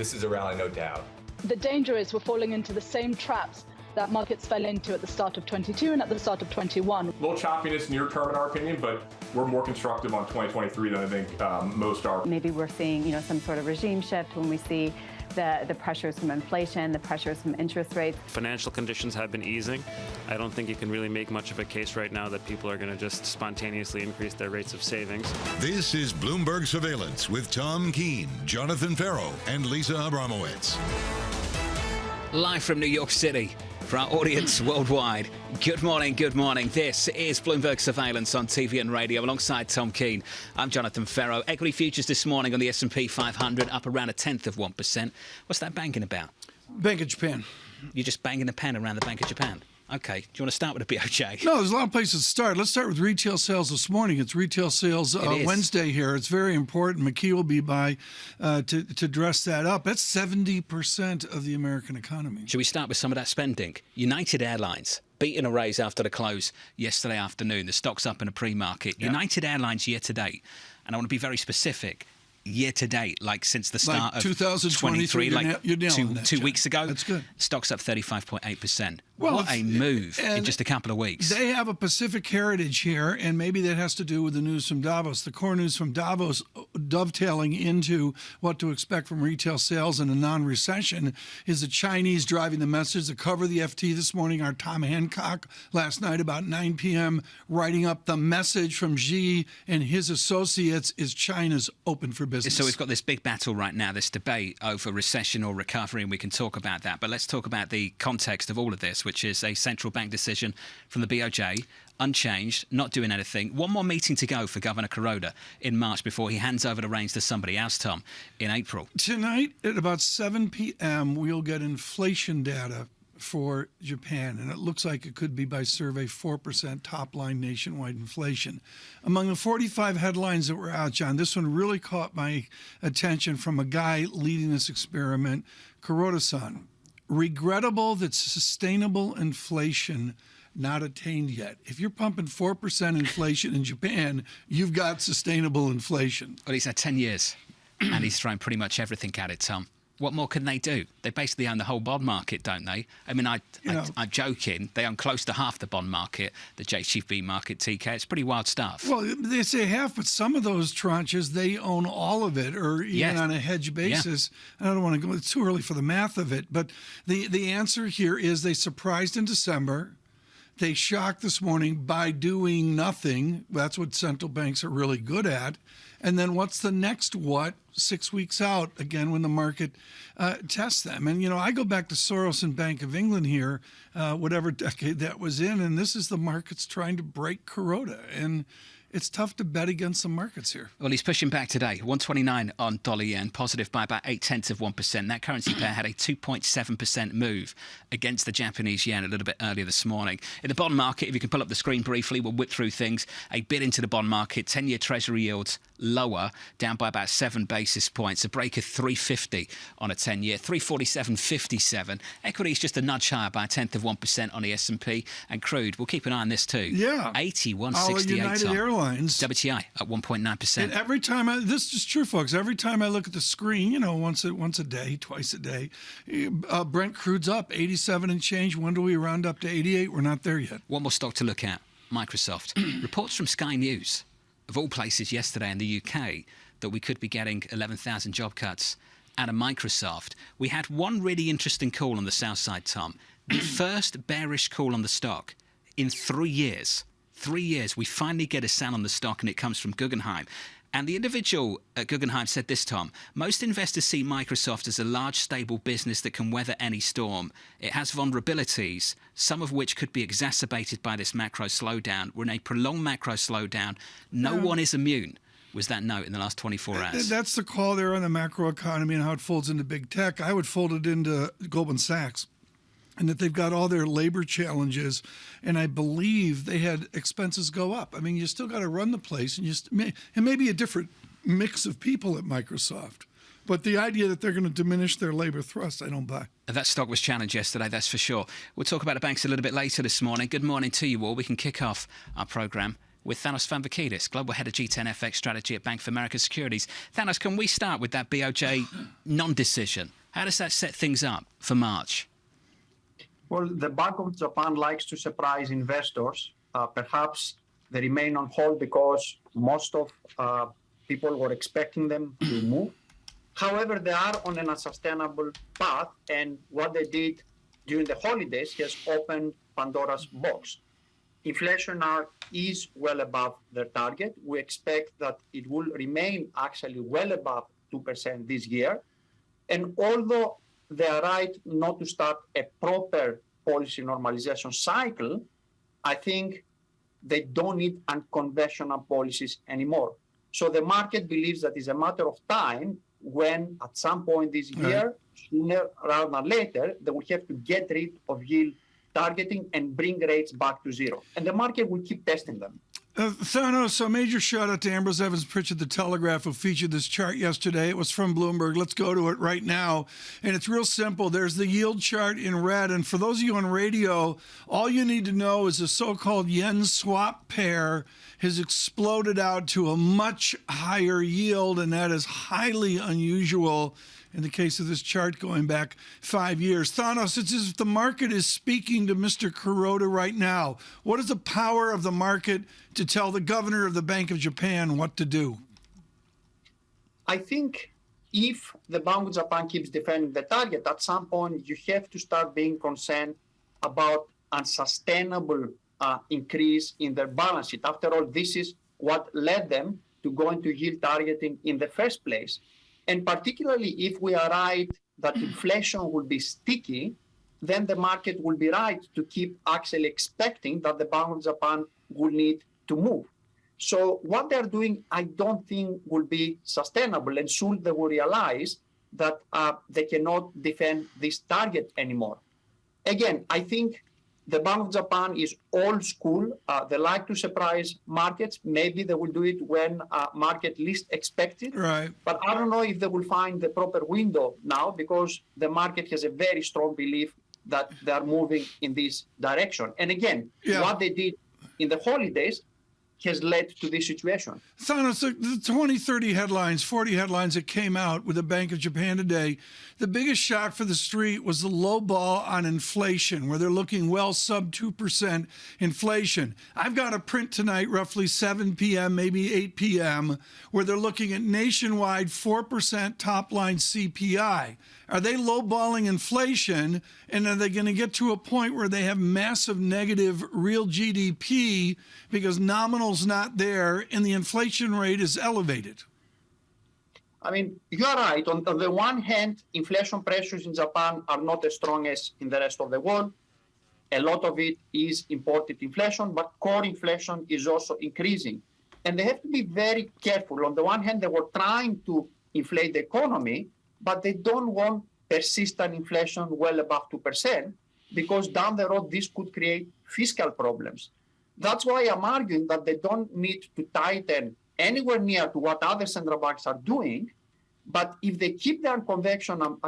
This is a rally, no doubt. The danger is we're falling into the same traps that markets fell into at the start of 22 and at the start of 21. A little choppiness near term in our opinion, but we're more constructive on 2023 than I think most are. Maybe we're seeing, some sort of regime shift when we see the pressures from inflation, the pressures from interest rates. Financial conditions have been easing. I don't think you can really make much of a case right now that people are going to just spontaneously increase their rates of savings. This is Bloomberg Surveillance with Tom Keene, Jonathan Ferro, and Lisa Abramowicz. Live from New York City. For our audience worldwide, good morning, good morning. This is Bloomberg Surveillance on TV and radio alongside Tom Keene. I'm Jonathan Ferro. Equity futures this morning on the S&P 500 up around 0.1%. What's that banging about? Bank of Japan. You're just banging the pen around the Bank of Japan. Okay. Do you want to start with the BOJ? No, there's a lot of places to start. Let's start with retail sales this morning. It's retail sales Wednesday here. It's very important. McKee will be by to dress that up. That's 70% of the American economy. Should we start with some of that spending? United Airlines beating a raise after the close yesterday afternoon. The stock's up in a pre-market. Yeah. United Airlines year to date, and I want to be very specific, year to date, like since the start of 2023, like two weeks ago. That's good. Stock's up 35.8%. Well, what a move in just a couple of weeks. They have a Pacific heritage here, and maybe that has to do with the news from Davos. The core news from Davos dovetailing into what to expect from retail sales in a non-recession is the Chinese driving the message. The cover of the FT this morning, our Tom Hancock last night about 9 p.m. writing up the message from Xi and his associates is China's open for business. So we've got this big battle right now, this debate over recession or recovery, and we can talk about that. But let's talk about the context of all of this, which is a central bank decision from the BOJ, unchanged, not doing anything. One more meeting to go for Governor Kuroda in March before he hands over the reins to somebody else, Tom, in April. Tonight at about 7 p.m., we'll get inflation data for Japan, and it looks like it could be by survey 4% top-line nationwide inflation. Among the 45 headlines that were out, John, this one really caught my attention from a guy leading this experiment, Kuroda-san. Regrettable that sustainable inflation not attained yet. If you're pumping 4% inflation in Japan, you've got sustainable inflation. Well, he's had 10 years, and he's thrown pretty much everything at it, Tom. What more can they do? They basically own the whole bond market, don't they? I mean, I'm joking. They own close to half the bond market, the JGB market, TK. It's pretty wild stuff. Well, they say half, but some of those tranches, they own all of it, or even on a hedge basis. Yeah. I don't want to go, it's too early for the math of it. But the answer here is they surprised in December. They shocked this morning by doing nothing. That's what central banks are really good at. And then what's the next 6 weeks out, again, when the market tests them? And, I go back to Soros and Bank of England here, whatever decade that was in, and this is the markets trying to break Kuroda. And it's tough to bet against the markets here. Well, he's pushing back today. 129 on dollar yen, positive by about 0.8%. That currency pair had a 2.7% move against the Japanese yen a little bit earlier this morning. In the bond market, if you can pull up the screen briefly, we'll whip through things. A bit into the bond market, 10-year Treasury yields lower, down by about 7 basis points. A break of 350 on a 10-year, 347.57. Equities just a nudge higher by 0.1% on the S&P. And crude, we'll keep an eye on this too. Yeah. 81.68. United Airlines. WTI at 1.9%. And every time this is true, folks. Every time I look at the screen, once a day, twice a day, Brent crude's up 87 and change. When do we round up to 88? We're not there yet. One more stock to look at: Microsoft. Reports from Sky News, of all places, yesterday in the UK, that we could be getting 11,000 job cuts out of Microsoft. We had one really interesting call on the south side, Tom. The first bearish call on the stock in 3 years. 3 years, we finally get a sell on the stock, and it comes from Guggenheim. And the individual at Guggenheim said this, Tom: most investors see Microsoft as a large, stable business that can weather any storm. It has vulnerabilities, some of which could be exacerbated by this macro slowdown. We're in a prolonged macro slowdown. No one is immune, was that note in the last 24 hours. That's the call there on the macro economy and how it folds into big tech. I would fold it into Goldman Sachs. And that they've got all their labor challenges, and I believe they had expenses go up. I mean, you still got to run the place, and maybe a different mix of people at Microsoft. But the idea that they're going to diminish their labor thrust, I don't buy. That stock was challenged yesterday, that's for sure. We'll talk about the banks a little bit later this morning. Good morning to you all. We can kick off our programme with Thanos Vanvakidis, Global Head of G10 FX Strategy at Bank of America Securities. Thanos, can we start with that BOJ non-decision? How does that set things up for March? Well, the Bank of Japan likes to surprise investors. Perhaps they remain on hold because most of people were expecting them to move. However, they are on an unsustainable path, and what they did during the holidays has opened Pandora's box. Inflation now is well above their target. We expect that it will remain actually well above 2% this year. And although they are right not to start a proper policy normalization cycle, I think they don't need unconventional policies anymore. So the market believes that it's a matter of time when at some point this year, sooner rather than later, they will have to get rid of yield targeting and bring rates back to zero. And the market will keep testing them. Thanos, a major shout out to Ambrose Evans-Pritchett, the Telegraph, who featured this chart yesterday. It was from Bloomberg. Let's go to it right now. And it's real simple. There's the yield chart in red. And for those of you on radio, all you need to know is the so-called yen swap pair has exploded out to a much higher yield, and that is highly unusual in the case of this chart going back 5 years. Thanos, it's as if the market is speaking to Mr. Kuroda right now. What is the power of the market to tell the governor of the Bank of Japan what to do? I think if the Bank of Japan keeps defending the target, at some point you have to start being concerned about unsustainable increase in their balance sheet. After all, this is what led them to go into yield targeting in the first place. And particularly if we are right that inflation will be sticky, then the market will be right to keep actually expecting that the Bank of Japan will need to move. So what they're doing, I don't think will be sustainable. And soon they will realize that they cannot defend this target anymore. Again, I think the Bank of Japan is old school. They like to surprise markets. Maybe they will do it when market least expected. Right. But I don't know if they will find the proper window now, because the market has a very strong belief that they are moving in this direction. And again, what they did in the holidays has led to this situation. Thanos, the 20, 30 headlines, 40 headlines that came out with the Bank of Japan today, the biggest shock for the street was the low ball on inflation, where they're looking well sub 2% inflation. I've got a print tonight, roughly 7 p.m., maybe 8 p.m., where they're looking at nationwide 4% top-line CPI. Are they lowballing inflation, and are they going to get to a point where they have massive negative real GDP because nominal's not there and the inflation rate is elevated? I mean, you are right. On the one hand, inflation pressures in Japan are not as strong as in the rest of the world. A lot of it is imported inflation, but core inflation is also increasing. And they have to be very careful. On the one hand, they were trying to inflate the economy, but they don't want persistent inflation well above 2%, because down the road, this could create fiscal problems. That's why I'm arguing that they don't need to tighten anywhere near to what other central banks are doing. But if they keep their conventional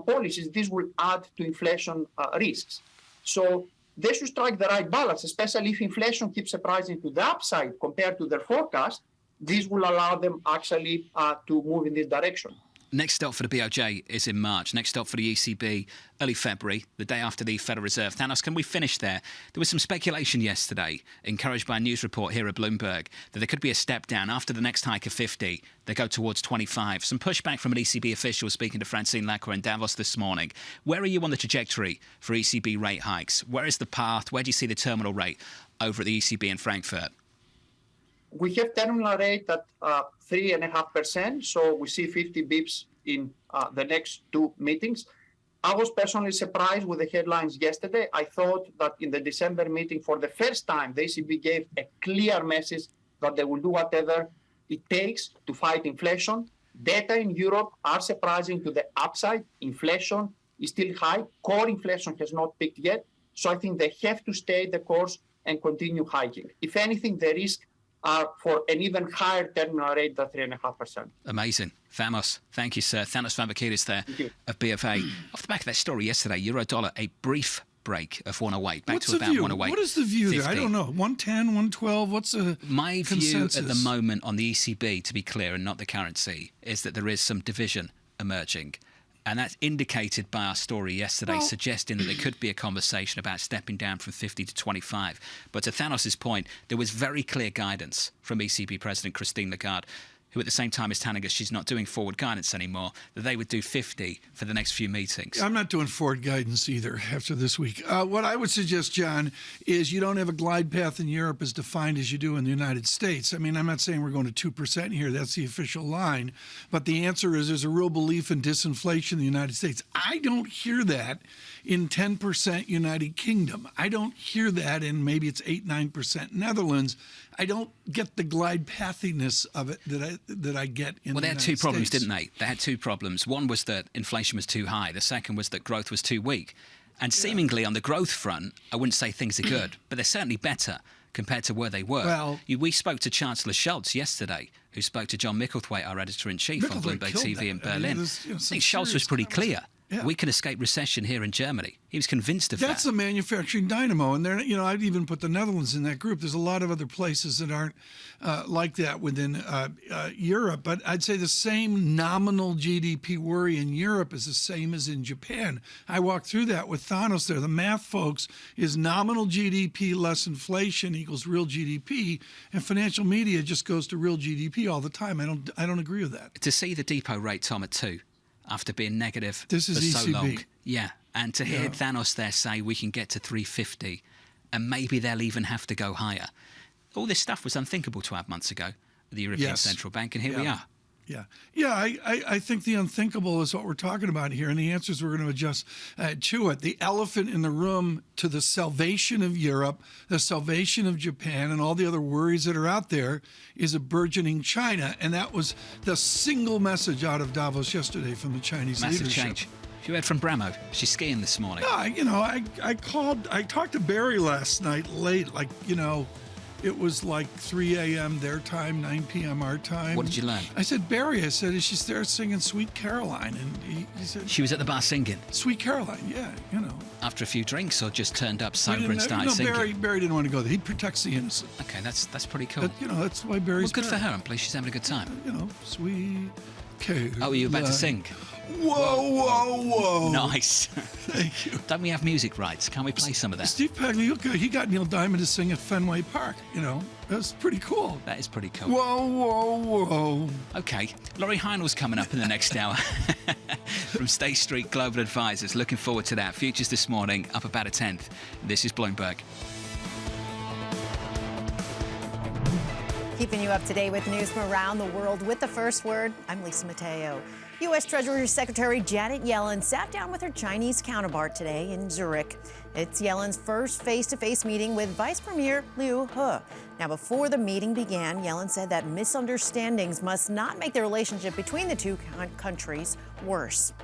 policies, this will add to inflation risks. So they should strike the right balance, especially if inflation keeps surprising to the upside compared to their forecast. This will allow them actually to move in this direction. Next stop for the BOJ is in March. Next stop for the ECB, early February, the day after the Federal Reserve. Thanos, can we finish there? There was some speculation yesterday, encouraged by a news report here at Bloomberg, that there could be a step down after the next hike of 50. They go towards 25. Some pushback from an ECB official speaking to Francine Lacqua in Davos this morning. Where are you on the trajectory for ECB rate hikes? Where is the path? Where do you see the terminal rate over at the ECB in Frankfurt? We have terminal rate at 3.5%, so we see 50 bips in the next two meetings. I was personally surprised with the headlines yesterday. I thought that in the December meeting, for the first time, the ECB gave a clear message that they will do whatever it takes to fight inflation. Data in Europe are surprising to the upside. Inflation is still high. Core inflation has not peaked yet. So I think they have to stay the course and continue hiking. If anything, the risk are for an even higher terminal rate than 3.5%. Amazing. Thanos, thank you, sir. Thanos Vanvakidis there of BofA. Off the back of that story yesterday, euro dollar, a brief break of 108, back What's to the about view? 108. What is the view there? I 50. don't know. 110, 112? What's the My consensus? view at the moment on the ECB, to be clear, and not the currency, is that there is some division emerging. And that's indicated by our story yesterday, suggesting that there could be a conversation about stepping down from 50 to 25. But to Thanos' point, there was very clear guidance from ECB President Christine Lagarde, who at the same time is telling us she's not doing forward guidance anymore, that they would do 50 for the next few meetings. I'm not doing forward guidance either after this week. What I would suggest, John, is you don't have a glide path in Europe as defined as you do in the United States. I mean, I'm not saying we're going to 2% here. That's the official line. But the answer is there's a real belief in disinflation in the United States. I don't hear that in 10% United Kingdom. I don't hear that in maybe it's 8, 9% Netherlands. I don't get the glide pathiness of it that I get in the United States. Well, they had two problems, didn't they? They had two problems. One was that inflation was too high. The second was that growth was too weak. And seemingly on the growth front, I wouldn't say things are good, but they're certainly better compared to where they were. Well, we spoke to Chancellor Scholz yesterday, who spoke to John Micklethwaite, our editor-in-chief on Bloomberg TV in Berlin. I think Scholz was pretty clear. Yeah. We can escape recession here in Germany. He was convinced of that. That's a manufacturing dynamo, and I'd even put the Netherlands in that group. There's a lot of other places that aren't like that within Europe, but I'd say the same nominal GDP worry in Europe is the same as in Japan. I walked through that with Thanos there. The math, folks, is nominal GDP less inflation equals real GDP, and financial media just goes to real GDP all the time. I don't agree with that. To see the depot rate, Tom, at 2. After being negative for so ECB. long. Yeah, and to hear Thanos there say we can get to 350 and maybe they'll even have to go higher. All this stuff was unthinkable 12 months ago at the European Central Bank, and here we are. Yeah, I think the unthinkable is what we're talking about here, and the answers we're going to adjust to it. The elephant in the room to the salvation of Europe, the salvation of Japan, and all the other worries that are out there is a burgeoning China, and that was the single message out of Davos yesterday from the Chinese leadership. Massive change. You heard from Bramo. She's skiing this morning. I talked to Barry last night late, it was like 3 a.m. their time, 9 p.m. our time. What did you learn? I said, Barry, is she there singing Sweet Caroline? And he said... She was at the bar singing? Sweet Caroline, yeah, After a few drinks, or just turned up sober and started singing? Barry didn't want to go there. He protects the innocent. Okay, that's pretty cool. But, that's why Barry's good for her. I'm pleased she's having a good time. Sweet Caroline. Oh, are you about to sing? Whoa. Nice. Thank you. Don't we have music rights? Can't we play some of that? Steve Pagliuca, he got Neil Diamond to sing at Fenway Park. That's pretty cool. That is pretty cool. Whoa. Okay, Laurie Heinel's coming up in the next hour from State Street Global Advisors. Looking forward to that. Futures this morning up about a tenth. This is Bloomberg. Keeping you up to date with news from around the world with the first word, I'm Lisa Mateo. U.S. Treasury Secretary Janet Yellen sat down with her Chinese counterpart today in Zurich. It's Yellen's first face-to-face meeting with Vice Premier Liu He. Now, before the meeting began, Yellen said that misunderstandings must not make the relationship between the two countries worse.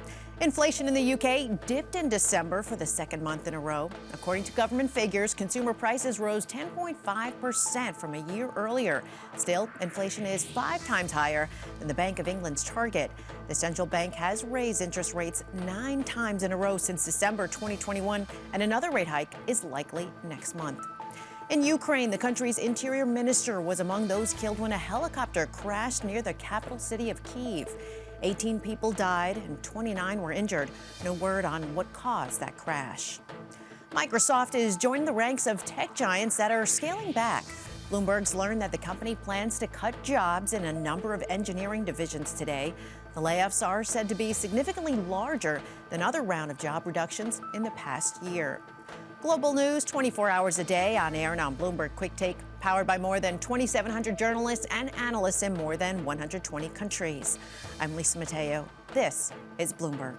Inflation in the UK dipped in December for the second month in a row. According to government figures, consumer prices rose 10.5% from a year earlier. Still, inflation is 5 times higher than the Bank of England's target. The central bank has raised interest rates 9 times in a row since December 2021, and another rate hike is likely next month. In Ukraine, the country's interior minister was among those killed when a helicopter crashed near the capital city of Kyiv. 18 people died and 29 were injured. No word on what caused that crash. Microsoft is joining the ranks of tech giants that are scaling back. Bloomberg's learned that the company plans to cut jobs in a number of engineering divisions today. The layoffs are said to be significantly larger than other round of job reductions in the past year. Global news 24 hours a day on air and on Bloomberg Quick Take, powered by more than 2,700 journalists and analysts in more than 120 countries. I'm Lisa Mateo. This is Bloomberg.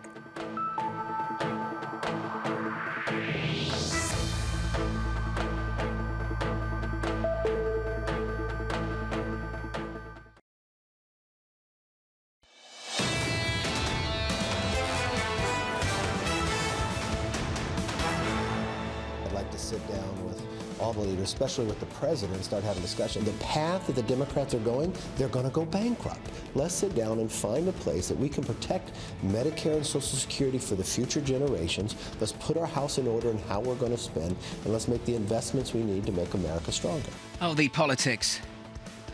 I'd like to sit down with all the leaders, especially with the president, start having discussion. The path that the Democrats are going, they're going to go bankrupt. Let's sit down and find a place that we can protect Medicare and Social Security for the future generations. Let's put our house in order in how we're going to spend, and let's make the investments we need to make America stronger. Oh, the politics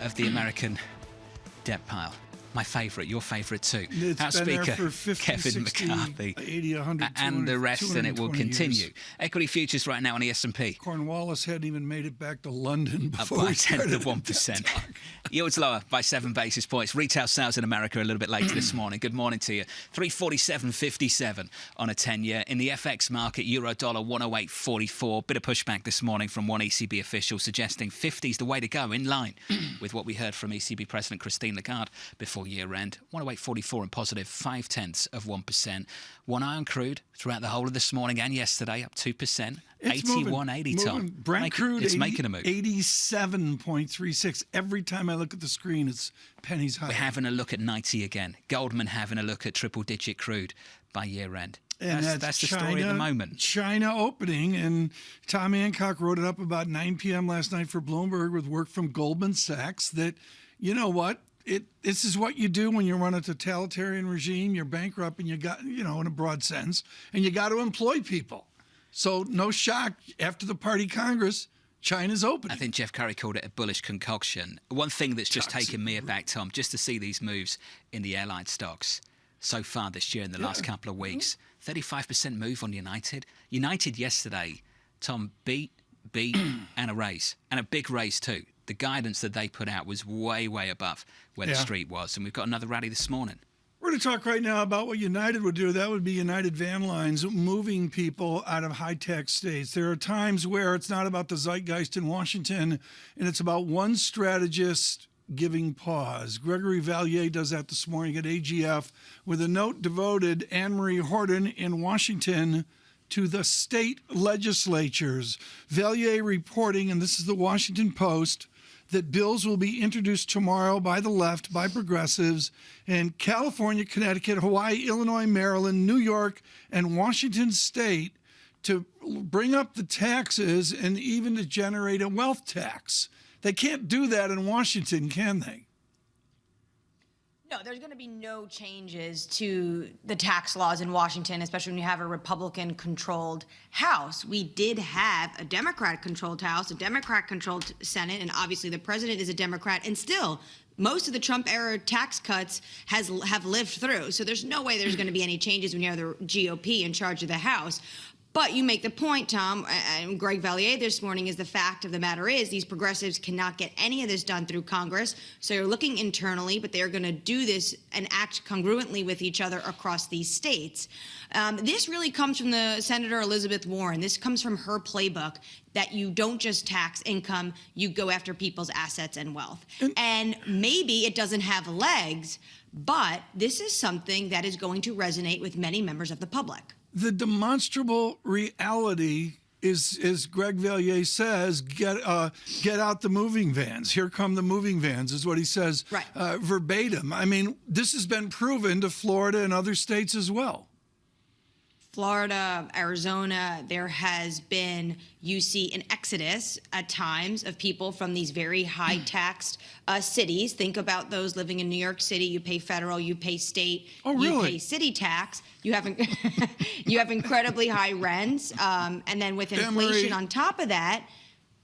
of the American debt pile. My favourite, your favourite too. It's House been Speaker there for 50, Kevin 60, McCarthy 80, 100, and the rest, and it will continue. Years. Equity futures right now on the S&P. Cornwallis hadn't even made it back to London before up by we started 1%. Yields lower by 7 basis points. Retail sales in America a little bit later this morning. Good morning to you. 347.57 on a 10-year. In the FX market, euro dollar 108.44. Bit of pushback this morning from one ECB official suggesting 50 is the way to go, in line with what we heard from ECB President Christine Lagarde before year-end. 108.44 and positive 0.5%. One eye on crude throughout the whole of this morning and yesterday, up 2%. 81.80, Tom. Brent crude, it's making a move. 87.36. Every time I look at the screen, it's pennies high. We're having a look at 90 again. Goldman having a look at triple-digit crude by year-end. And that's the story at the moment. China opening, and Tom Hancock wrote it up about 9 p.m. last night for Bloomberg with work from Goldman Sachs that, you know what, this is what you do when you run a totalitarian regime. You're bankrupt, and you got, in a broad sense, and you got to employ people. So no shock, after the party Congress, China's opening. I think Jeff Curry called it a bullish concoction. One thing that's just taken me aback, Tom, just to see these moves in the airline stocks so far this year in the last couple of weeks. 35% move on United. United yesterday, Tom, beat, and a raise. And a big raise too. The guidance that they put out was way, way above where the street was. And we've got another rally this morning. We're going to talk right now about what United would do. That would be United Van Lines, moving people out of high-tax states. There are times where it's not about the zeitgeist in Washington, and it's about one strategist giving pause. Gregory Valliere does that this morning at AGF with a note devoted, Anne-Marie Horton in Washington, to the state legislatures. Valliere reporting, and this is the Washington Post, that bills will be introduced tomorrow by the left, by progressives, in California, Connecticut, Hawaii, Illinois, Maryland, New York, and Washington State to bring up the taxes and even to generate a wealth tax. They can't do that in Washington, can they? No, there's going to be no changes to the tax laws in Washington, especially when you have a Republican-controlled House. We did have a Democrat-controlled House, a Democrat-controlled Senate, and obviously the president is a Democrat, and still most of the Trump-era tax cuts have lived through. So there's no way there's going to be any changes when you have the GOP in charge of the House. But you make the point, Tom, and Greg Valliere this morning, is the fact of the matter is these progressives cannot get any of this done through Congress. So you're looking internally, but they're going to do this and act congruently with each other across these states. This really comes from the Senator Elizabeth Warren. This comes from her playbook that you don't just tax income, you go after people's assets and wealth. And maybe it doesn't have legs, but this is something that is going to resonate with many members of the public. The demonstrable reality is, as Greg Valliere says, get out the moving vans. Here come the moving vans, is what he says verbatim. I mean, this has been proven to Florida and other states as well. Florida, Arizona, there has been, you see an exodus at times of people from these very high-taxed cities. Think about those living in New York City. You pay federal, you pay state, you pay city tax. You have you have incredibly high rents, and then with inflation on top of that,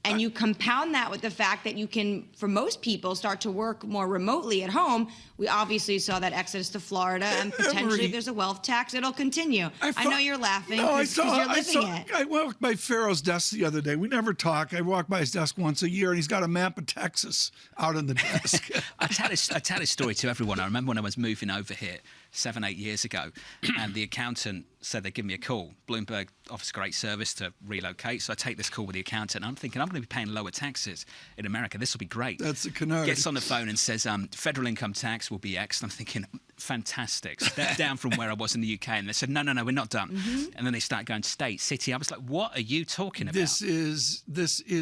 and you compound that with the fact that you can, for most people, start to work more remotely at home. We obviously saw that exodus to Florida, and potentially if there's a wealth tax, it'll continue. I know you're laughing because you're living it. I walked by Ferro's desk the other day. We never talk. I walk by his desk once a year, and he's got a map of Texas out on the desk. I tell this story to everyone. I remember when I was moving over here 7-8 years ago, and the accountant said they'd give me a call. Bloomberg offers great service to relocate, so I take this call with the accountant. I'm thinking I'm going to be paying lower taxes in America. This will be great. That's the canard. Gets on the phone and says, federal income tax will be X. And I'm thinking, fantastic. Step down from where I was in the UK. And they said, no, we're not done. And then they start going state, city. I was like, what are you talking about? This is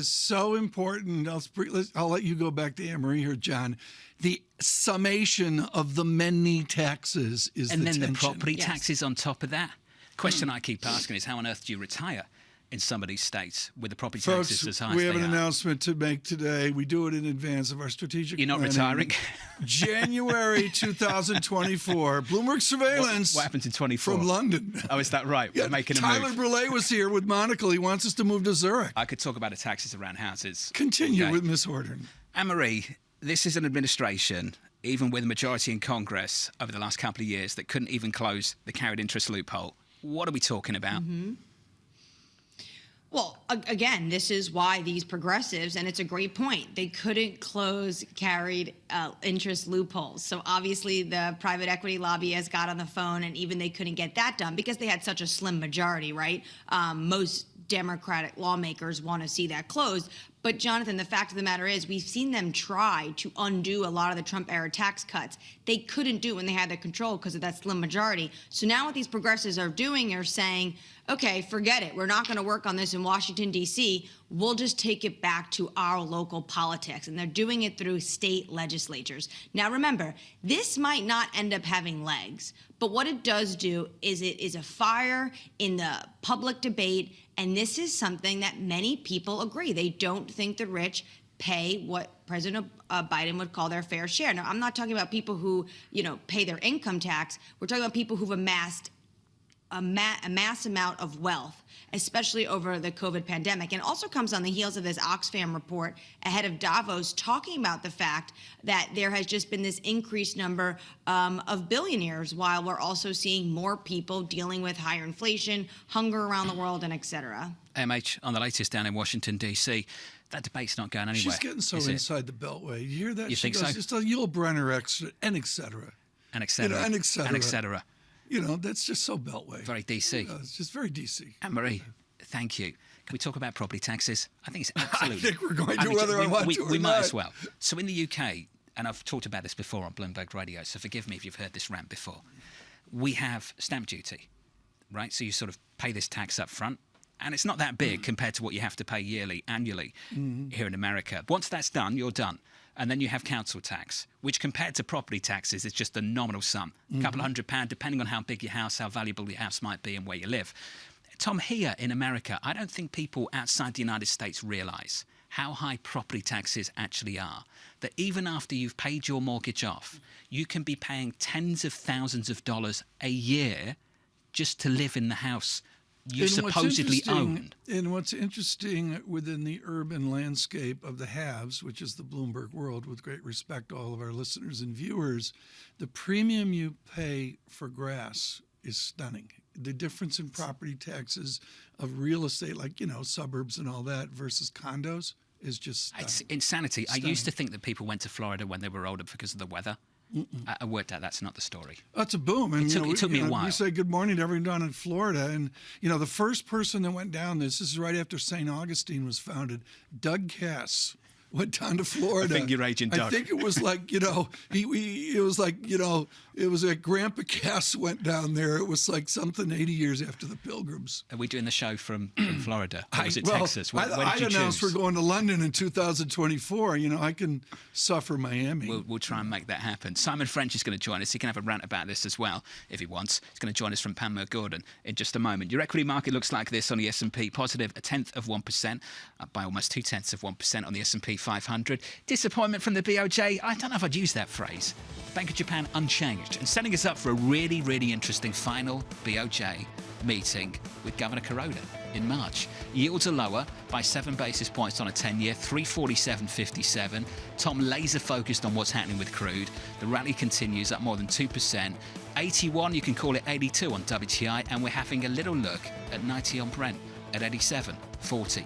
so important. I'll let you go back to Anne-Marie here, John. The summation of the many taxes is and the then tension. The property taxes on top of that. Question I keep asking is, how on earth do you retire? in some of these states with the property Folks, taxes as high we as have they an are. announcement to make today. We do it in advance of our strategic You're not planning. retiring? January 2024. Bloomberg Surveillance. What happens in 24? From London. Oh, is that right? Yeah, We're making a Tyler move. Brulé was here with Monocle. He wants us to move to Zurich. I could talk about the taxes around houses. Continue Okay. with Miss Horton. Anne-Marie, this is an administration, even with a majority in Congress over the last couple of years, that couldn't even close the carried interest loophole. What are we talking about? Mm-hmm. Well, again, this is why these progressives, and it's a great point, they couldn't close carried interest loopholes. So obviously the private equity lobbyists got on the phone, and even they couldn't get that done because they had such a slim majority, right? Most Democratic lawmakers want to see that closed. But Jonathan, the fact of the matter is we've seen them try to undo a lot of the Trump-era tax cuts. They couldn't do it when they had the control because of that slim majority. So now what these progressives are doing are saying, okay, forget it. We're not going to work on this in Washington, D.C. We'll just take it back to our local politics. And they're doing it through state legislatures. Now, remember, this might not end up having legs. But what it does do is it is a fire in the public debate. And this is something that many people agree. They don't think the rich pay what President Biden would call their fair share. Now, I'm not talking about people who, pay their income tax. We're talking about people who've amassed a mass amount of wealth, especially over the COVID pandemic. And also comes on the heels of this Oxfam report ahead of Davos talking about the fact that there has just been this increased number of billionaires, while we're also seeing more people dealing with higher inflation, hunger around the world, and et cetera. MH, on the latest down in Washington, D.C., that debate's not going anywhere. She's getting so inside the Beltway. You hear that? You think so? Just a Yul Brenner and et cetera. And et cetera. And et cetera. And et cetera. That's just so Beltway. Very DC. It's just very DC. Anne-Marie, thank you. Can we talk about property taxes? I think it's absolutely... I think we're going to, whether I want to or we might not. as well. So in the UK, and I've talked about this before on Bloomberg Radio, so forgive me if you've heard this rant before, we have stamp duty, right? So you sort of pay this tax up front, and it's not that big compared to what you have to pay annually here in America. Once that's done, you're done. And then you have council tax, which compared to property taxes is just a nominal sum, a couple of £100, depending on how big your house, how valuable your house might be and where you live. Tom, here in America, I don't think people outside the United States realise how high property taxes actually are. That even after you've paid your mortgage off, you can be paying tens of thousands of dollars a year just to live in the house you supposedly own. And what's interesting within the urban landscape of the haves, which is the Bloomberg world, with great respect to all of our listeners and viewers, the premium you pay for grass is stunning. The difference in property taxes of real estate, like, suburbs and all that, versus condos is just stunning. It's insanity. I used to think that people went to Florida when they were older because of the weather. I worked out that's not the story. That's a boom. And it took me a while. We say good morning to everyone down in Florida. And, the first person that went down this is right after St. Augustine was founded, Doug Cass. Went down to Florida. I think you're aging Doug. I think it was like, it was like Grandpa Cass went down there. It was like something 80 years after the Pilgrims. Are we doing the show from Florida? Or was it Texas? Where did I you announced choose? we're going to London in 2024. I can suffer Miami. We'll try and make that happen. Simon French is going to join us. He can have a rant about this as well, if he wants. He's going to join us from Panmure Gordon in just a moment. Your equity market looks like this on the S&P. Positive 0.1%, up by almost 0.2% on the S&P 500. Disappointment from the BOJ. I don't know if I'd use that phrase. Bank of Japan unchanged, and setting us up for a really, really interesting final BOJ meeting with Governor Kuroda in March. Yields are lower by 7 basis points on a 10-year, 347.57. Tom laser focused on what's happening with crude. The rally continues up more than 2%. 81, you can call it 82 on WTI, and we're having a little look at 90 on Brent at 87.40.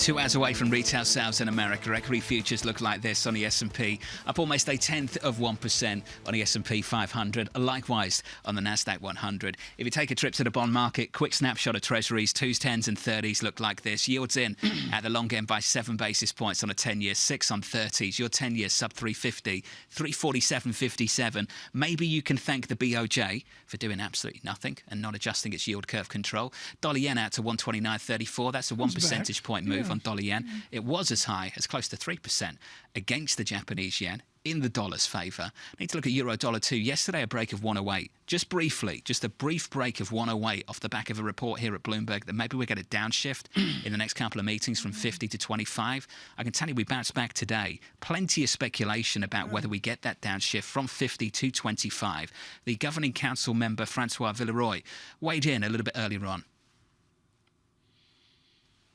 2 hours away from retail sales in America. Equity futures look like this on the S&P, up almost 0.1% on the S&P 500. Likewise on the Nasdaq 100. If you take a trip to the bond market, quick snapshot of Treasuries, 2s, 10s and 30s look like this. Yields in at the long end by 7 basis points on a 10-year, 6 on 30s. Your 10-year sub 350, 347.57. Maybe you can thank the BOJ for doing absolutely nothing and not adjusting its yield curve control. Dollar yen out to 129.34. That's a 1 percentage point move on dollar yen. It was as high as close to 3% against the Japanese yen in the dollar's favour. Need to look at euro dollar too. Yesterday, a break of 108. Just briefly, just a brief break of 108 off the back of a report here at Bloomberg that maybe we get a downshift in the next couple of meetings from 50 to 25. I can tell you we bounced back today. Plenty of speculation about whether we get that downshift from 50 to 25. The Governing Council member, Francois Villeroy, weighed in a little bit earlier on.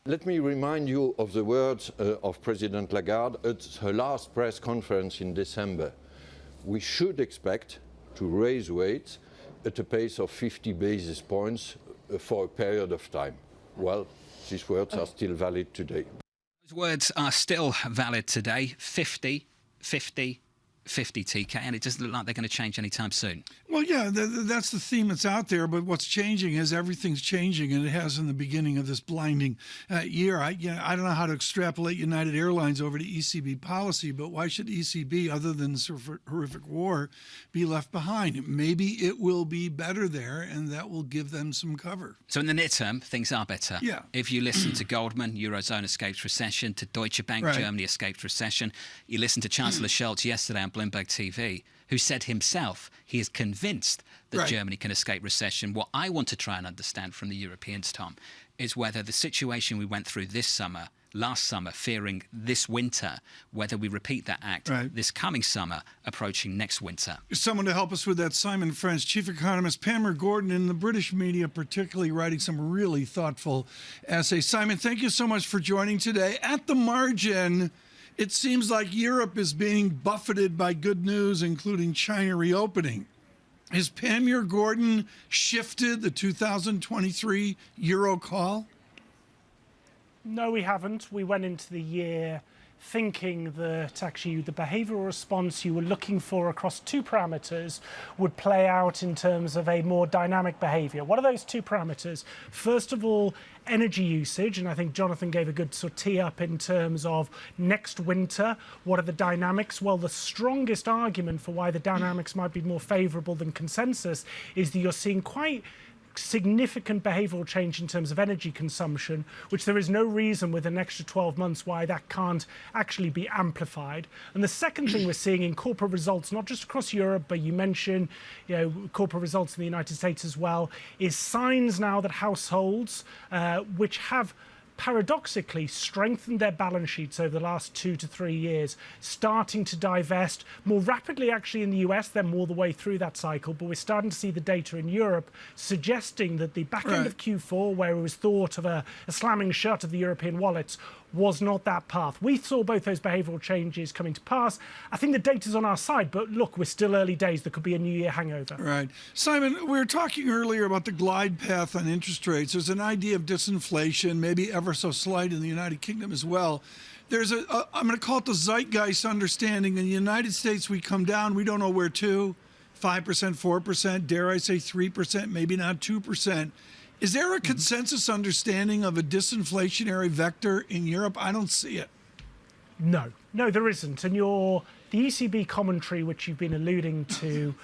Let me remind you of the words of President Lagarde at her last press conference in December. We should expect to raise rates at a pace of 50 basis points for a period of time. Well, these words are still valid today. Those words are still valid today. 50, 50, 50 TK, and it doesn't look like they're going to change anytime soon. Well, yeah, that's the theme that's out there, but what's changing is everything's changing, and it has in the beginning of this blinding year. I don't know how to extrapolate United Airlines over to ECB policy, but why should ECB, other than this horrific war, be left behind? Maybe it will be better there, and that will give them some cover. So in the near term, things are better. Yeah. If you listen to Goldman, Eurozone escapes recession, to Deutsche Bank, Right. Germany escaped recession. You listen to Chancellor Scholz yesterday on Bloomberg TV, who said himself he is convinced that Right. Germany can escape recession. What I want to try and understand from the Europeans, Tom, is whether the situation we went through this summer, last summer, fearing this winter, whether we repeat that act Right. this coming summer, approaching next winter. Someone to help us with that, Simon French, chief economist, Pamela Gordon, in the British media, particularly writing some really thoughtful essays. Simon, thank you so much for joining today. At the margin, it seems like Europe is being buffeted by good news, including China reopening. Has Pamela Gordon shifted the 2023 Euro call? No, we haven't. We went into the year thinking that actually the behavioural response you were looking for across two parameters would play out in terms of a more dynamic behaviour. What are those two parameters? First of all, energy usage, and I think Jonathan gave a good sort of tee up in terms of next winter. What are the dynamics? Well, the strongest argument for why the dynamics might be more favourable than consensus is that you're seeing quite significant behavioural change in terms of energy consumption, which there is no reason with an extra 12 months why that can't actually be amplified. And the second thing we're seeing in corporate results, not just across Europe, but you mentioned, corporate results in the United States as well, is signs now that households which have paradoxically strengthened their balance sheets over the last 2 to 3 years, starting to divest more rapidly actually in the US. They're more the way through that cycle, but we're starting to see the data in Europe suggesting that the back end of Q4, where it was thought of a slamming shut of the European wallets, was not that path. We saw both those behavioural changes coming to pass. I think the data's on our side, but look, we're still early days. There could be a New Year hangover. Right. Simon, we were talking earlier about the glide path on interest rates. There's an idea of disinflation, maybe ever so slight in the United Kingdom as well. There's I'm going to call it the zeitgeist understanding. In the United States, we come down, we don't know where to, 5%, 4%, dare I say 3%, maybe not 2%. Is there a consensus understanding of a disinflationary vector in Europe? I don't see it. No, there isn't. And the ECB commentary, which you've been alluding to,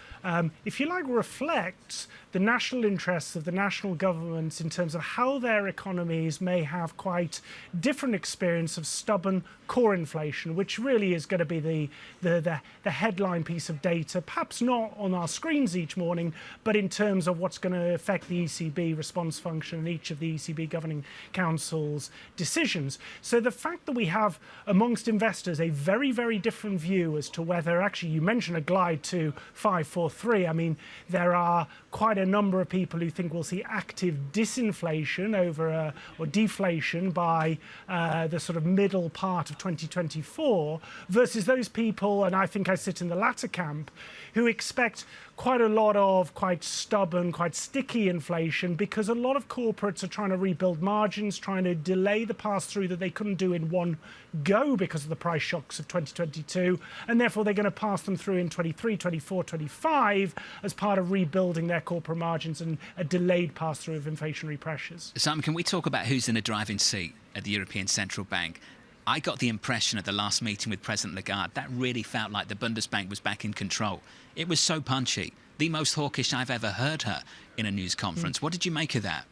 if you like, reflects the national interests of the national governments in terms of how their economies may have quite different experience of stubborn core inflation, which really is going to be the headline piece of data, perhaps not on our screens each morning, but in terms of what's going to affect the ECB response function and each of the ECB governing council's decisions. So the fact that we have amongst investors there's a very, very different view as to whether, actually, you mentioned a glide to 543. I mean, there are quite a number of people who think we'll see active disinflation over or deflation by the sort of middle part of 2024, versus those people, and I think I sit in the latter camp, who expect quite a lot of quite stubborn, quite sticky inflation, because a lot of corporates are trying to rebuild margins, trying to delay the pass-through that they couldn't do in one go because of the price shocks of 2022, and therefore they're going to pass them through in 23, 24, 25 as part of rebuilding their corporate margins and a delayed pass-through of inflationary pressures. Simon, can we talk about who's in the driving seat at the European Central Bank? I got the impression at the last meeting with President Lagarde that really felt like the Bundesbank was back in control. It was so punchy, the most hawkish I've ever heard her in a news conference. What did you make of that?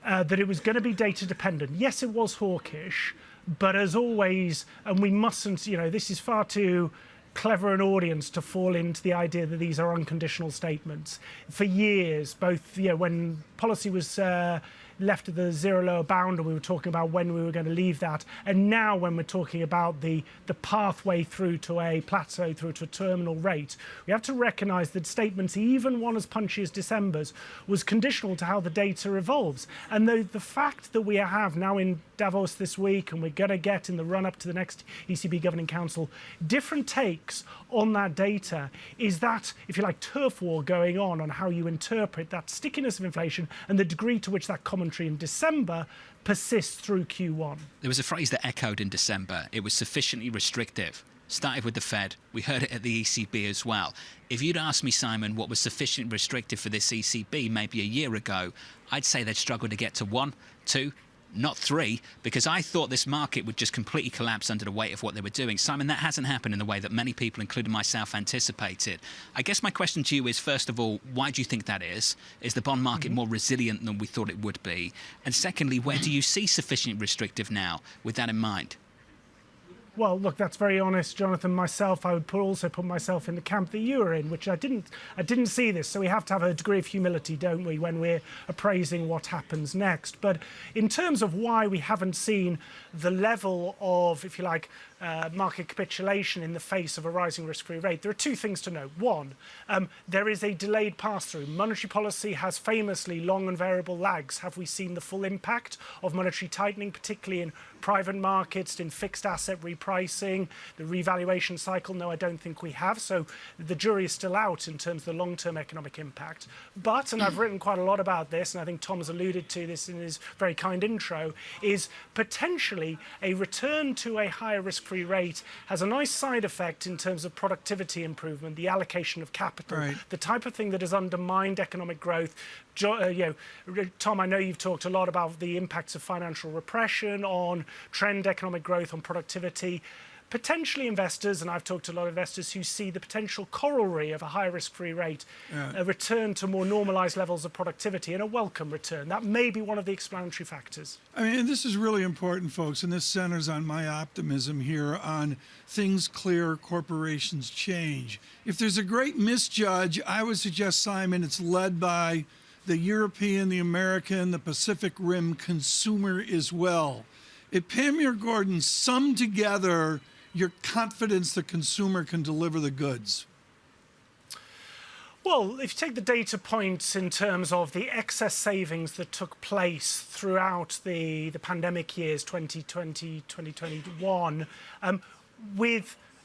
That it was going to be data dependent. Yes, it was hawkish, but as always, and we mustn't, this is far too clever an audience to fall into the idea that these are unconditional statements. For years, both when policy was left at the zero lower bound, and we were talking about when we were going to leave that, and now when we're talking about the pathway through to a plateau, through to a terminal rate, we have to recognise that statements, even one as punchy as December's, was conditional to how the data evolves. And the fact that we have now in Davos this week, and we're going to get in the run-up to the next ECB Governing Council, different takes on that data, is that, if you like, turf war going on how you interpret that stickiness of inflation and the degree to which that commentary in December persists through Q1. There was a phrase that echoed in December. It was sufficiently restrictive. Started with the Fed. We heard it at the ECB as well. If you'd asked me, Simon, what was sufficiently restrictive for this ECB maybe a year ago, I'd say they'd struggle to get to 1, 2, not 3, because I thought this market would just completely collapse under the weight of what they were doing. Simon, that hasn't happened in the way that many people, including myself, anticipated. I guess my question to you is, first of all, why do you think that is? Is the bond market more resilient than we thought it would be? And secondly, where do you see sufficiently restrictive now with that in mind? Well, look, that's very honest, Jonathan. Myself, I would also put myself in the camp that you were in, which I didn't see this. So we have to have a degree of humility, don't we, when we're appraising what happens next. But in terms of why we haven't seen the level of, if you like, market capitulation in the face of a rising risk-free rate, there are two things to note. One, there is a delayed pass-through. Monetary policy has famously long and variable lags. Have we seen the full impact of monetary tightening, particularly in private markets, in fixed asset repricing, the revaluation cycle? No, I don't think we have. So the jury is still out in terms of the long-term economic impact. But, and I've written quite a lot about this, and I think Tom has alluded to this in his very kind intro, is potentially a return to a higher risk-free rate has a nice side effect in terms of productivity improvement, the allocation of capital, right, the type of thing that has undermined economic growth. Tom, I know you've talked a lot about the impacts of financial repression on trend economic growth, on productivity. Potentially investors, and I've talked to a lot of investors who see the potential corollary of a high risk-free rate, a return to more normalised levels of productivity, and a welcome return. That may be one of the explanatory factors. I mean, and this is really important, folks, and this centers on my optimism here on things clear, corporations change. If there's a great misjudge, I would suggest, Simon, it's led by the European, the American, the Pacific Rim consumer as well. If Pamir Gordon sum together your confidence the consumer can deliver the goods? Well, if you take the data points in terms of the excess savings that took place throughout the pandemic years, 2020, 2021,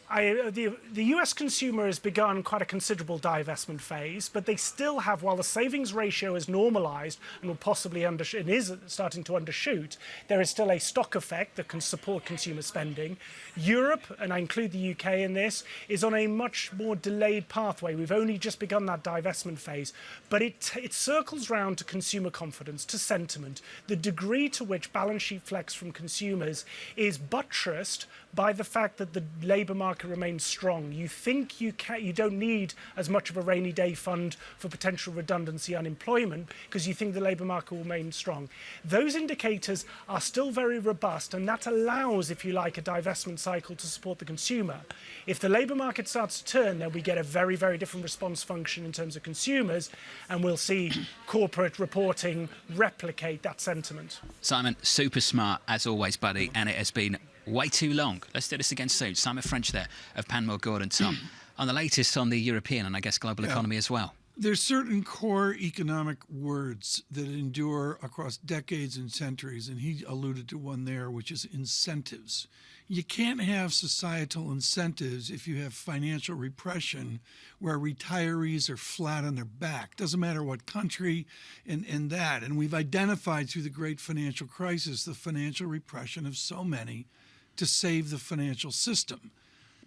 the US consumer has begun quite a considerable divestment phase, but they still have, while the savings ratio is normalised and will possibly and is starting to undershoot, there is still a stock effect that can support consumer spending. Europe, and I include the UK in this, is on a much more delayed pathway. We've only just begun that divestment phase, but it circles round to consumer confidence, to sentiment. The degree to which balance sheet flex from consumers is buttressed by the fact that the labour market remains strong. You think you don't need as much of a rainy day fund for potential redundancy unemployment because you think the labour market will remain strong. Those indicators are still very robust, and that allows, if you like, a divestment cycle to support the consumer. If the labour market starts to turn, then we get a very, very different response function in terms of consumers, and we'll see corporate reporting replicate that sentiment. Simon, super smart as always, buddy, and it has been Way too long. Let's do this again soon. Simon French there of Panmure Gordon, Tom. On the latest on the European and I guess global economy as well. There's certain core economic words that endure across decades and centuries, and he alluded to one there, which is incentives. You can't have societal incentives if you have financial repression where retirees are flat on their back. Doesn't matter what country and that. And we've identified through the great financial crisis the financial repression of so many to save the financial system.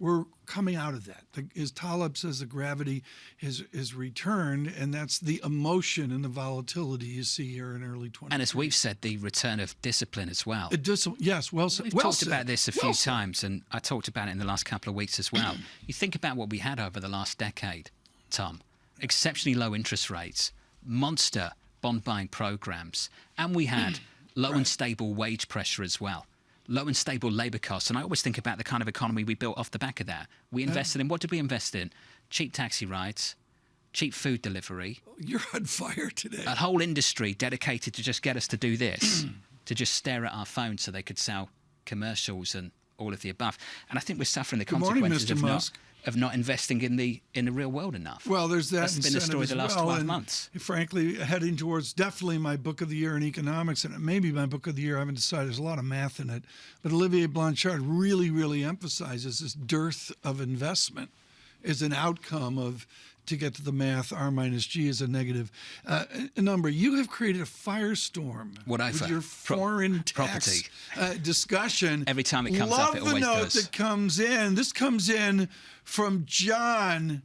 We're coming out of that. As Taleb says, the gravity is returned, and that's the emotion and the volatility you see here in early 2020. And as we've said, the return of discipline as well. Yes, well said. We've talked about this a few times, and I talked about it in the last couple of weeks as well. You think about what we had over the last decade, Tom. Exceptionally low interest rates, monster bond buying programs, and we had low and stable wage pressure as well. Low and stable labour costs. And I always think about the kind of economy we built off the back of that. We invested in, what did we invest in? Cheap taxi rides, cheap food delivery. You're on fire today. A whole industry dedicated to just get us to do this, to just stare at our phones so they could sell commercials and all of the above. And I think we're suffering the consequences of not investing in the real world enough. Well, there's that. That's been the story the last 12 months. Frankly, heading towards definitely my book of the year in economics, and it may be my book of the year. I haven't decided. There's a lot of math in it. But Olivier Blanchard really, really emphasizes this dearth of investment is an outcome of, to get to the math, R minus G is a negative number. You have created a firestorm with your foreign tax discussion. Every time it comes up, it always Love the note does. that comes in. This comes in from John.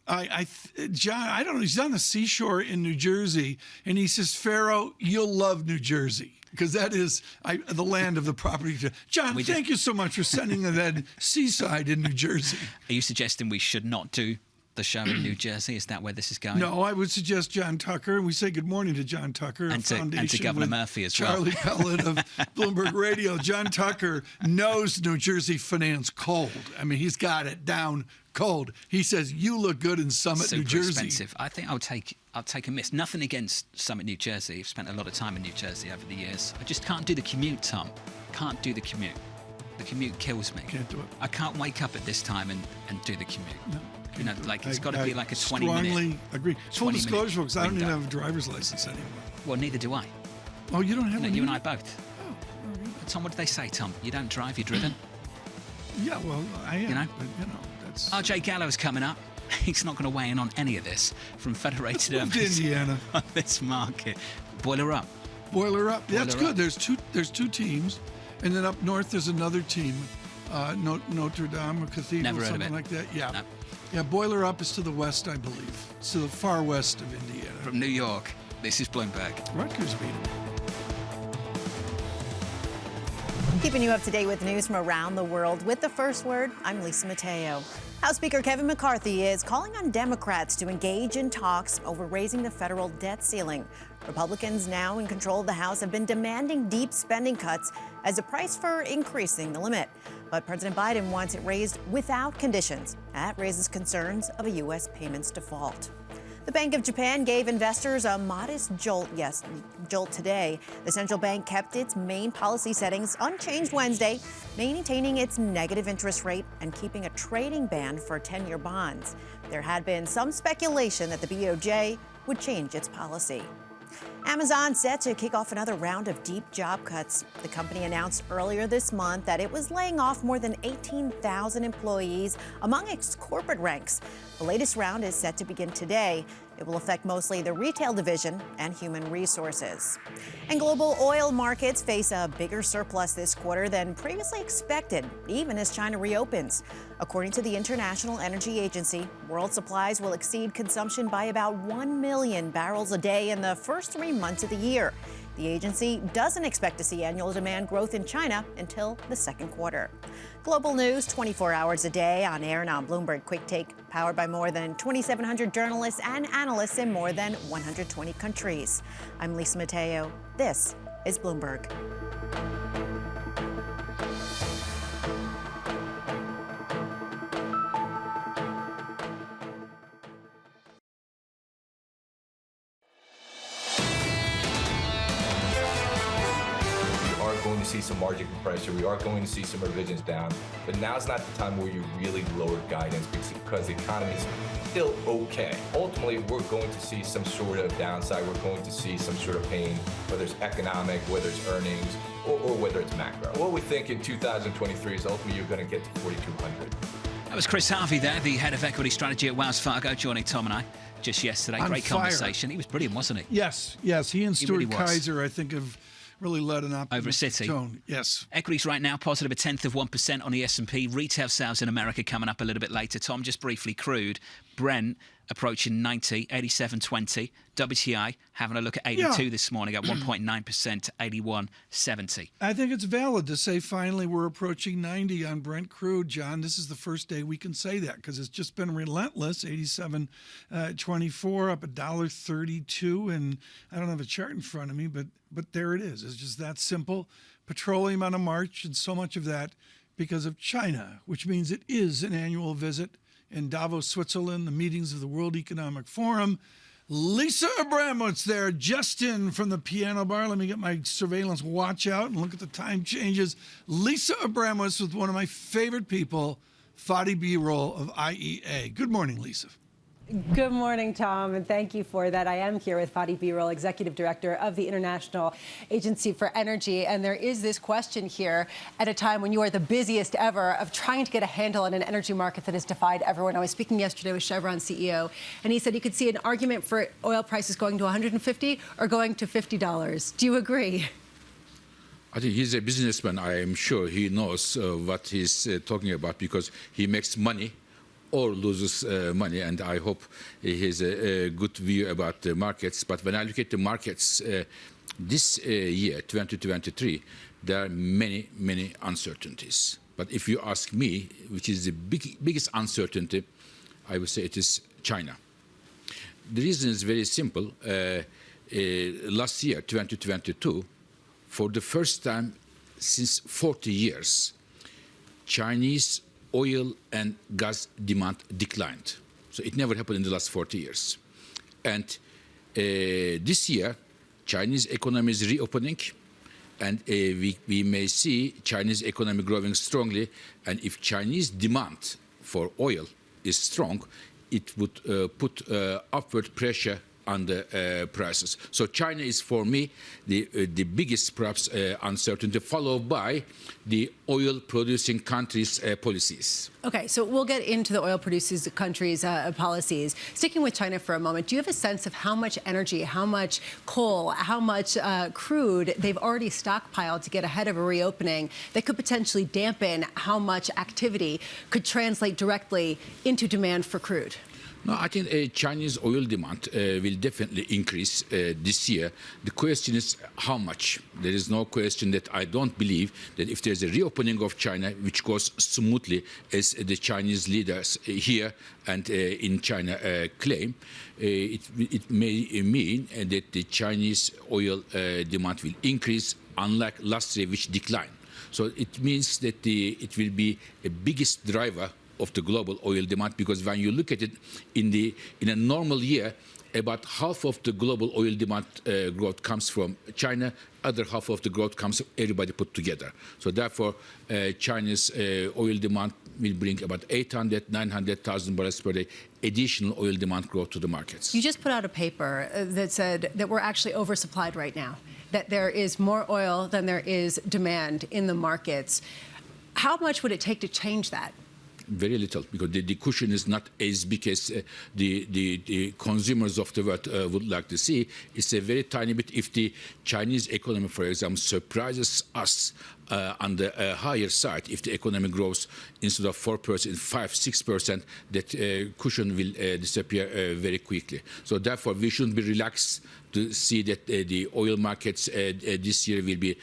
John, I don't know. He's on the seashore in New Jersey, and he says, "Ferro, you'll love New Jersey." Because that is the land of the property. John, thank you so much for sending that seaside in New Jersey. Are you suggesting we should not do the show in New Jersey? Is that where this is going? No, I would suggest John Tucker. We say good morning to John Tucker. And to Governor Murphy as well. Charlie Pellet of Bloomberg Radio. John Tucker knows New Jersey finance cold. I mean, he's got it down cold. He says, you look good in Summit, New Jersey. Super expensive. I think I'll take a miss. Nothing against Summit, New Jersey. I've spent a lot of time in New Jersey over the years. I just can't do the commute, Tom. Can't do the commute. The commute kills me. Can't do it. I can't wake up at this time and do the commute. No. You know, like it's got to be like a 20-minute. Strongly agree. Full disclosure, folks, I don't even have a driver's license anymore. Well, neither do I. Oh, you don't have one? You and I both. Oh, Tom, what did they say, Tom? You don't drive, you're driven? Yeah, well, I am. You know? But, that's... RJ Gallo's coming up. He's not going to weigh in on any of this from Federated Hermes. Indiana. On this market. Boiler up. Boiler up. That's good. There's two teams. And then up north, there's another team. Notre Dame Cathedral, Never heard something of it. like that. Yeah. No. Yeah, Boiler Up is to the west, I believe. It's to the far west of Indiana. From New York, this is Bloomberg. Rutgers beat him. Keeping you up to date with news from around the world with the first word, I'm Lisa Mateo. House Speaker Kevin McCarthy is calling on Democrats to engage in talks over raising the federal debt ceiling. Republicans now in control of the House have been demanding deep spending cuts as a price for increasing the limit. But President Biden wants it raised without conditions. That raises concerns of a U.S. payments default. The Bank of Japan gave investors a modest jolt today. The central bank kept its main policy settings unchanged Wednesday, maintaining its negative interest rate and keeping a trading ban for 10-year bonds. There had been some speculation that the BOJ would change its policy. Amazon set to kick off another round of deep job cuts. The company announced earlier this month that it was laying off more than 18,000 employees among its corporate ranks. The latest round is set to begin today. It will affect mostly the retail division and human resources. And global oil markets face a bigger surplus this quarter than previously expected, even as China reopens. According to the International Energy Agency, world supplies will exceed consumption by about 1 million barrels a day in the first 3 months of the year. The agency doesn't expect to see annual demand growth in China until the second quarter. Global news 24 hours a day on air and on Bloomberg Quick Take, powered by more than 2,700 journalists and analysts in more than 120 countries. I'm Lisa Mateo. This is Bloomberg. to see some margin compression. We are going to see some revisions down. But now's not the time where you really lower guidance because the economy is still okay. Ultimately, we're going to see some sort of downside. We're going to see some sort of pain, whether it's economic, whether it's earnings, or whether it's macro. What we think in 2023 is ultimately you're going to get to 4,200. That was Chris Harvey there, the head of equity strategy at Wells Fargo, joining Tom and I just yesterday. Great conversation. He was brilliant, wasn't he? Yes. He and Stuart Kaiser, I think, have really led an optimistic Citi. tone. Yes. Equities right now positive 0.1% on the S&P. Retail sales in America coming up a little bit later. Tom, just briefly, crude. Brent approaching 90, 87.20. WTI having a look at 82 this morning, up 1.9% to 81.70. I think it's valid to say finally we're approaching 90 on Brent crude, John. This is the first day we can say that because it's just been relentless. 87.24 up $1.32, and I don't have a chart in front of me, but there it is. It's just that simple. Petroleum on a march, and so much of that because of China, which means it is an annual visit in Davos, Switzerland, the meetings of the World Economic Forum. Lisa Abramowicz there, just in from the piano bar. Let me get my surveillance watch out and look at the time changes. Lisa Abramowicz with one of my favorite people, Fadi Birol of IEA. Good morning, Lisa. Good morning, Tom, and thank you for that. I am here with Fadi Birol, Executive Director of the International Agency for Energy, and there is this question here at a time when you are the busiest ever of trying to get a handle on an energy market that has defied everyone. I was speaking yesterday with Chevron's CEO, and he said he could see an argument for oil prices going to $150 or going to $50. Do you agree? I think he's a businessman. I am sure he knows what he's talking about because he makes money or loses money, and I hope he has a good view about the markets. But when I look at the markets this year, 2023, there are many, many uncertainties. But if you ask me, which is the biggest uncertainty, I would say it is China. The reason is very simple. Last year, 2022, for the first time since 40 years, Chinese oil and gas demand declined. So it never happened in the last 40 years. And this year, Chinese economy is reopening, and we may see Chinese economy growing strongly. And if Chinese demand for oil is strong, it would put upward pressure on the prices. So China is, for me, the biggest, perhaps, uncertainty, followed by the oil-producing countries' policies. Okay, so we'll get into the oil-producing countries' policies. Sticking with China for a moment, do you have a sense of how much energy, how much coal, how much crude they've already stockpiled to get ahead of a reopening that could potentially dampen how much activity could translate directly into demand for crude? No, I think Chinese oil demand will definitely increase this year. The question is how much. There is no question that I don't believe that if there's a reopening of China, which goes smoothly as the Chinese leaders here and in China claim, it may mean that the Chinese oil demand will increase, unlike last year, which declined. So it means that it will be the biggest driver of the global oil demand, because when you look at it in a normal year, about half of the global oil demand growth comes from China, other half of the growth comes from everybody put together. So therefore, China's oil demand will bring about 900,000 barrels per day additional oil demand growth to the markets. You just put out a paper that said that we're actually oversupplied right now, that there is more oil than there is demand in the markets. How much would it take to change that? Very little, because the cushion is not as big as the consumers of the world would like to see. It's a very tiny bit. If the Chinese economy, for example, surprises us on the higher side, if the economy grows instead of 4%, 5-6%, that cushion will disappear very quickly. So therefore, we shouldn't be relaxed to see that the oil markets this year will be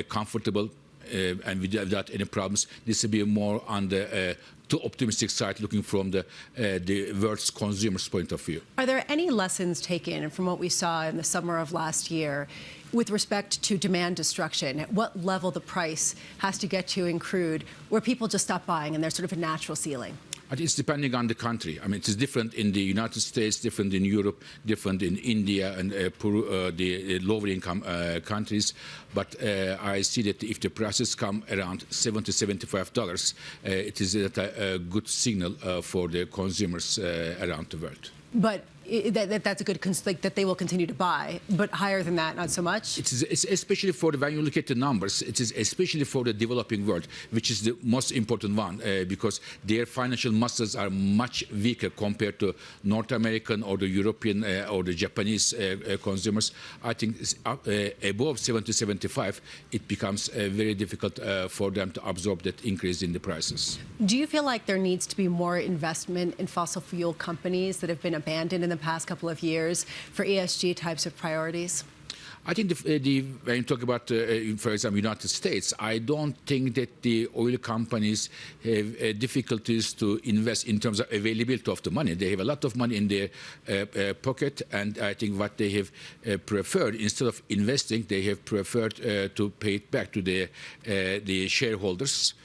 comfortable and without any problems. This will be more on the too optimistic side, looking from the world's consumers' point of view. Are there any lessons taken from what we saw in the summer of last year with respect to demand destruction? At what level the price has to get to in crude where people just stop buying and there's sort of a natural ceiling? It's depending on the country. I mean, it is different in the United States, different in Europe, different in India and the lower income countries. But I see that if the prices come around $70 to $75, it is a good signal for the consumers around the world. But that's a good like that they will continue to buy, but higher than that, not so much. It's especially for when you look at the numbers. It is especially for the developing world, which is the most important one, because their financial muscles are much weaker compared to North American or the European or the Japanese consumers. I think above 70 to 75, it becomes very difficult for them to absorb that increase in the prices. Do you feel like there needs to be more investment in fossil fuel companies that have been abandoned in the past couple of years for ESG types of priorities? I think when you talk about, for example, United States, I don't think that the oil companies have difficulties to invest in terms of availability of the money. They have a lot of money in their pocket, and I think what they have preferred, instead of investing, they have preferred to pay it back to the shareholders.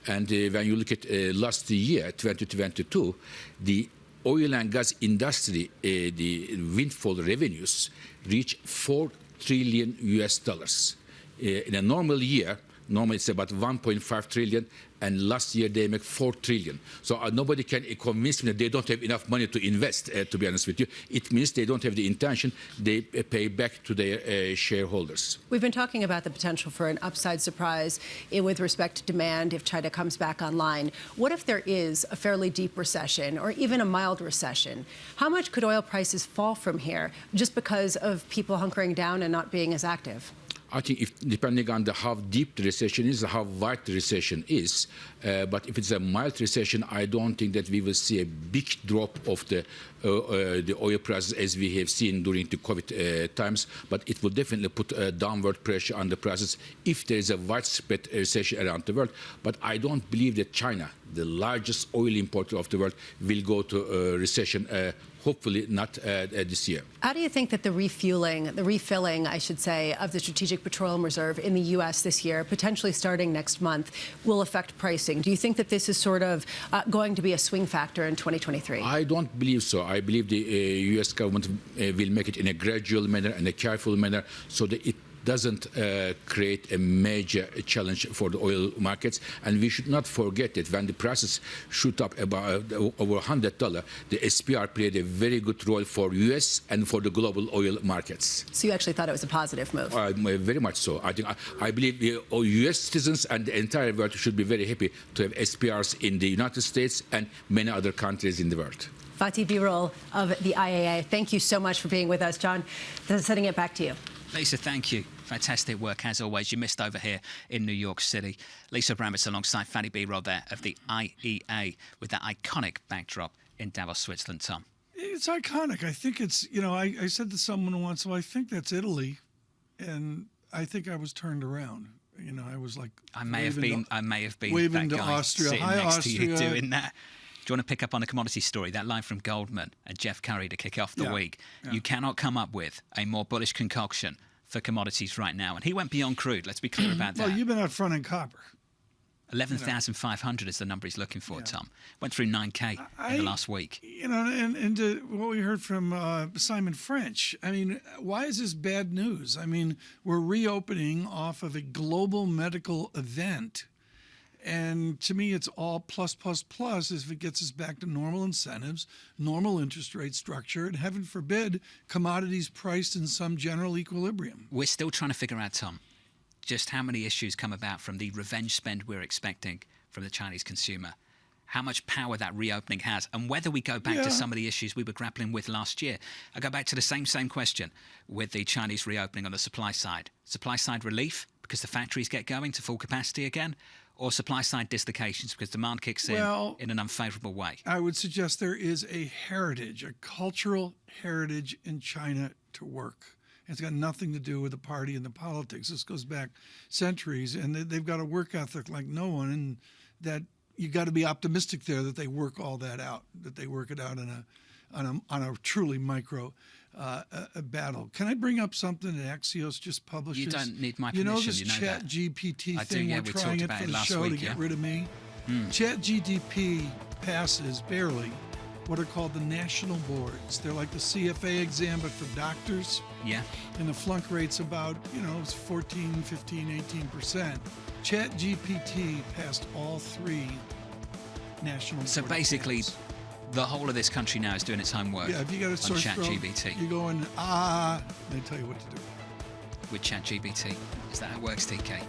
And when you look at last year, 2022, the oil and gas industry, the windfall revenues reach $4 trillion US. In a normal year, normally it's about 1.5 trillion, and last year they make 4 trillion. So nobody can convince me that they don't have enough money to invest, to be honest with you. It means they don't have the intention. They pay back to their shareholders. We've been talking about the potential for an upside surprise with respect to demand if China comes back online. What if there is a fairly deep recession or even a mild recession? How much could oil prices fall from here just because of people hunkering down and not being as active? I think depending on how deep the recession is, how wide the recession is, but if it's a mild recession, I don't think that we will see a big drop of the oil prices as we have seen during the COVID times, but it will definitely put downward pressure on the prices if there is a widespread recession around the world. But I don't believe that China, the largest oil importer of the world, will go to a recession. Hopefully not this year. How do you think that the refilling, I should say, of the Strategic Petroleum Reserve in the U.S. this year, potentially starting next month, will affect pricing? Do you think that this is sort of going to be a swing factor in 2023? I don't believe so. I believe the U.S. government will make it in a gradual manner and a careful manner so that it doesn't create a major challenge for the oil markets. And we should not forget that when the prices shoot up about over $100, the SPR played a very good role for U.S. and for the global oil markets. So you actually thought it was a positive move? Very much so. I believe the U.S. citizens and the entire world should be very happy to have SPRs in the United States and many other countries in the world. Fatih Birol of the IAA, thank you so much for being with us. John, sending it back to you. Lisa, thank you. Fantastic work, as always. You missed over here in New York City. Lisa Abramowicz alongside Fatih Birol there of the IEA with that iconic backdrop in Davos, Switzerland. Tom? It's iconic. I think it's, I said to someone once, well, I think that's Italy. And I think I was turned around. I was like... I may have been waving that to guy Austria. sitting Hi, next Austria. to you doing that. Do you want to pick up on the commodity story? That line from Goldman and Jeff Curry to kick off the week. Yeah. You cannot come up with a more bullish concoction for commodities right now. And he went beyond crude. Let's be clear about that. Well, you've been out front in copper. 11,500 is the number he's looking for, Tom. Went through 9K in the last week. And what we heard from Simon French, I mean, why is this bad news? I mean, we're reopening off of a global medical event. And to me, it's all plus if it gets us back to normal incentives, normal interest rate structure, and heaven forbid, commodities priced in some general equilibrium. We're still trying to figure out, Tom, just how many issues come about from the revenge spend we're expecting from the Chinese consumer, how much power that reopening has, and whether we go back to some of the issues we were grappling with last year. I go back to the same question with the Chinese reopening on the supply side. Supply side relief because the factories get going to full capacity again, or supply-side dislocations because demand kicks in an unfavourable way? I would suggest there is a cultural heritage in China to work. It's got nothing to do with the party and the politics. This goes back centuries, and they've got a work ethic like no one, and that you got to be optimistic there that they work all that out, that they work it out on a truly micro a battle. Can I bring up something that Axios just publishes? You don't need my permission. This Chat GPT thing? I do, we're trying it for the show to get rid of me. Chat GPT passes barely what are called the national boards. They're like the CFA exam, but for doctors. Yeah. And the flunk rate's about, it's 14, 15, 18%. ChatGPT passed all 3 national board So basically, exams. the whole of this country now is doing its homework Yeah, if you got a on sore throat, ChatGPT. you go in, they tell you what to do. With ChatGPT. Is that how it works, TK?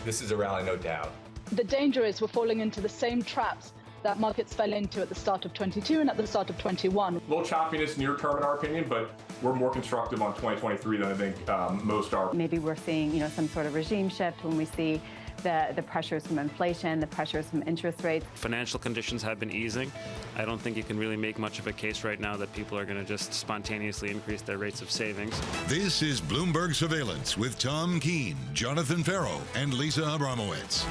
This is a rally, no doubt. The danger is we're falling into the same traps that markets fell into at the start of 22 and at the start of 21. A little choppiness near term in our opinion, but we're more constructive on 2023 than I think most are. Maybe we're seeing, some sort of regime shift when we see the pressures from inflation, the pressures from interest rates. Financial conditions have been easing. I don't think you can really make much of a case right now that people are going to just spontaneously increase their rates of savings. This is Bloomberg Surveillance with Tom Keene, Jonathan Ferro, and Lisa Abramowicz.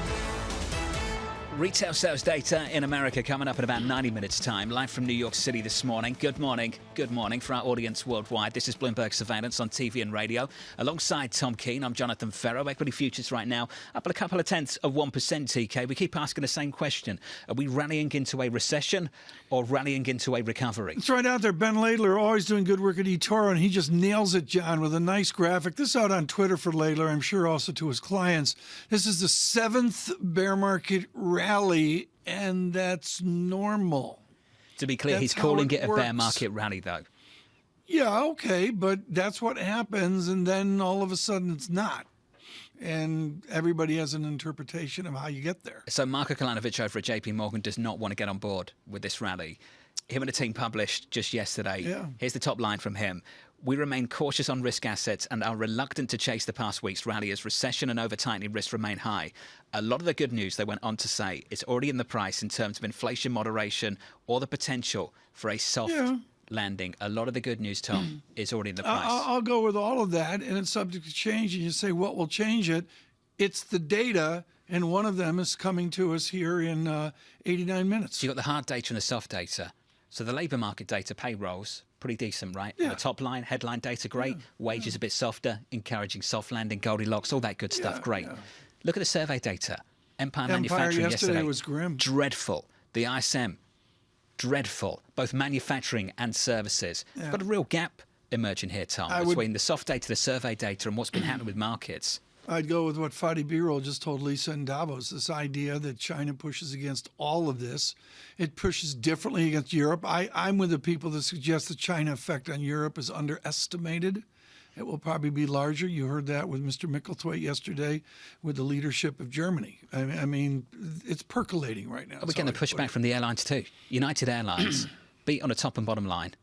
Retail sales data in America coming up in about 90 minutes' time. Live from New York City this morning. Good morning. Good morning for our audience worldwide. This is Bloomberg Surveillance on TV and radio. Alongside Tom Keene, I'm Jonathan Ferro. Equity futures right now up a couple of tenths of 1%, TK. We keep asking the same question. Are we rallying into a recession or rallying into a recovery? It's right out there. Ben Laidler, always doing good work at eToro, and he just nails it, John, with a nice graphic. This is out on Twitter for Laidler, I'm sure also to his clients. This is the 7th bear market rally, and that's normal. To be clear, he's calling it a bear market rally, though. Yeah, okay, but that's what happens, and then all of a sudden it's not. And everybody has an interpretation of how you get there. So Marko Kolanovic over at JP Morgan does not want to get on board with this rally. Him and the team published just yesterday. Yeah. Here's the top line from him. We remain cautious on risk assets and are reluctant to chase the past week's rally as recession and over-tightening risks remain high. A lot of the good news, they went on to say, is already in the price in terms of inflation moderation or the potential for a soft landing. A lot of the good news, Tom, is already in the price. I'll go with all of that, and it's subject to change. And you say, what will change it? It's the data, and one of them is coming to us here in 89 minutes. So you've got the hard data and the soft data. So the labour market data, payrolls, pretty decent, right? Yeah. The top line, headline data, great. Wages a bit softer, encouraging soft landing, Goldilocks, all that good stuff, great. Look at the survey data. Empire Manufacturing yesterday was grim. Dreadful. The ISM, dreadful. Both manufacturing and services. Yeah. Got a real gap emerging here, Tom, between the soft data, the survey data, and what's been happening with markets. I'd go with what Fadi Birol just told Lisa in Davos, this idea that China pushes against all of this. It pushes differently against Europe. I'm with the people that suggest the China effect on Europe is underestimated. It will probably be larger. You heard that with Mr. Micklethwaite yesterday with the leadership of Germany. I mean, it's percolating right now. We're getting the pushback from the airlines too. United Airlines beat on a top and bottom line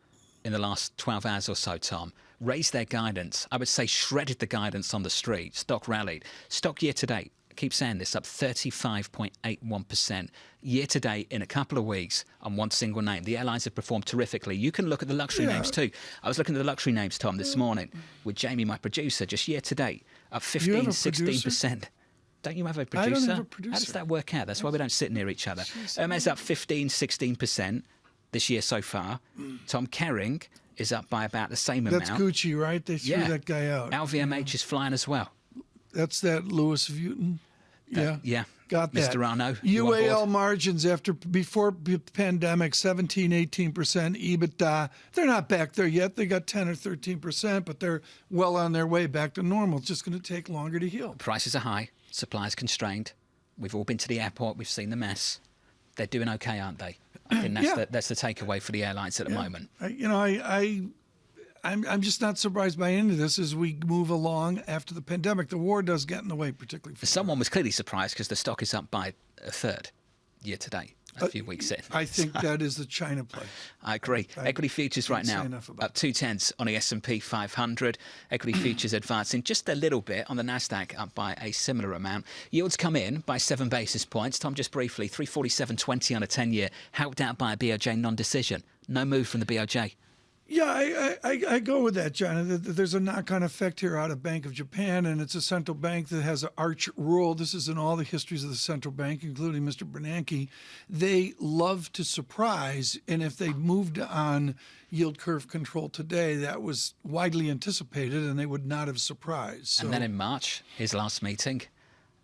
in the last 12 hours or so, Tom. Raised their guidance. I would say shredded the guidance on the street. Stock rallied. Stock year to date, I keep saying this, up 35.81%. Year to date in a couple of weeks on one single name. The airlines have performed terrifically. You can look at the luxury names too. I was looking at the luxury names, Tom, this morning with Jamie, my producer, just year to date, up 15, 16%. Don't you have a producer? I don't have a producer. How does that work out? That's why we don't sit near each other. Hermes up 15, 16% this year so far. Tom Kering is up by about the same amount. That's Gucci, right? They threw that guy out. LVMH is flying as well. That's that Louis Vuitton. Yeah. Got that. Mr. Arnaud. UAL margins before pandemic, 17, 18% EBITDA. They're not back there yet. They got 10 or 13%, but they're well on their way back to normal. It's just going to take longer to heal. Prices are high. Supply is constrained. We've all been to the airport. We've seen the mess. They're doing okay, aren't they? I think that's the takeaway for the airlines at the moment. I'm just not surprised by any of this as we move along after the pandemic. The war does get in the way, particularly for someone was clearly surprised because the stock is up by a third year to date, a few weeks in. I think that is the China play. I agree. Equity futures right now up 0.2 on the S&P 500. Equity futures advancing just a little bit on the Nasdaq, up by a similar amount. Yields come in by 7 basis points. Tom, just briefly, 347.20 on a 10-year, helped out by a BOJ non-decision. No move from the BOJ. Yeah, I go with that, John. There's a knock-on effect here out of Bank of Japan, and it's a central bank that has an arch rule. This is in all the histories of the central bank, including Mr. Bernanke. They love to surprise, and if they moved on yield curve control today, that was widely anticipated, and they would not have surprised. So, and then in March, his last meeting,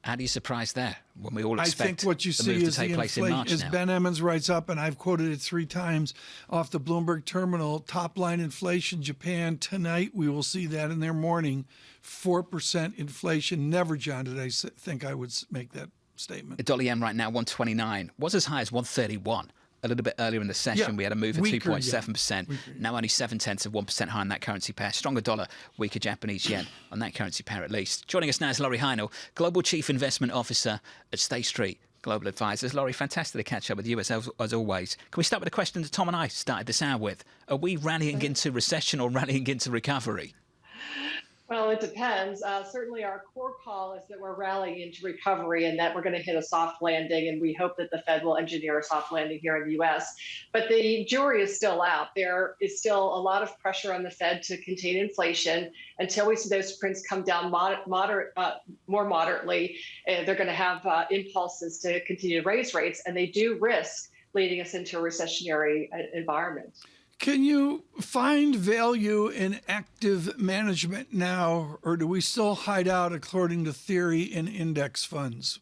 how do you surprise there when we all expect I think what you the see move to is take the place in inflation, March as now? Ben Emmons writes up, and I've quoted it 3 times off the Bloomberg terminal, top line inflation, Japan, tonight we will see that in their morning, 4% inflation. Never, John, did I think I would make that statement. The dollar yen right now, 129, was as high as 131. A little bit earlier in the session, we had a move of 2.7%. Now only 0.7% higher on that currency pair. Stronger dollar, weaker Japanese yen on that currency pair at least. Joining us now is Laurie Heinel, Global Chief Investment Officer at State Street Global Advisors. Laurie, fantastic to catch up with you as always. Can we start with a question that Tom and I started this hour with? Are we rallying into recession or rallying into recovery? Well, it depends. Certainly our core call is that we're rallying into recovery and that we're going to hit a soft landing, and we hope that the Fed will engineer a soft landing here in the U.S. But the jury is still out. There is still a lot of pressure on the Fed to contain inflation. Until we see those prints come down more moderately, they're going to have impulses to continue to raise rates, and they do risk leading us into a recessionary environment. Can you find value in active management now, or do we still hide out according to theory in index funds?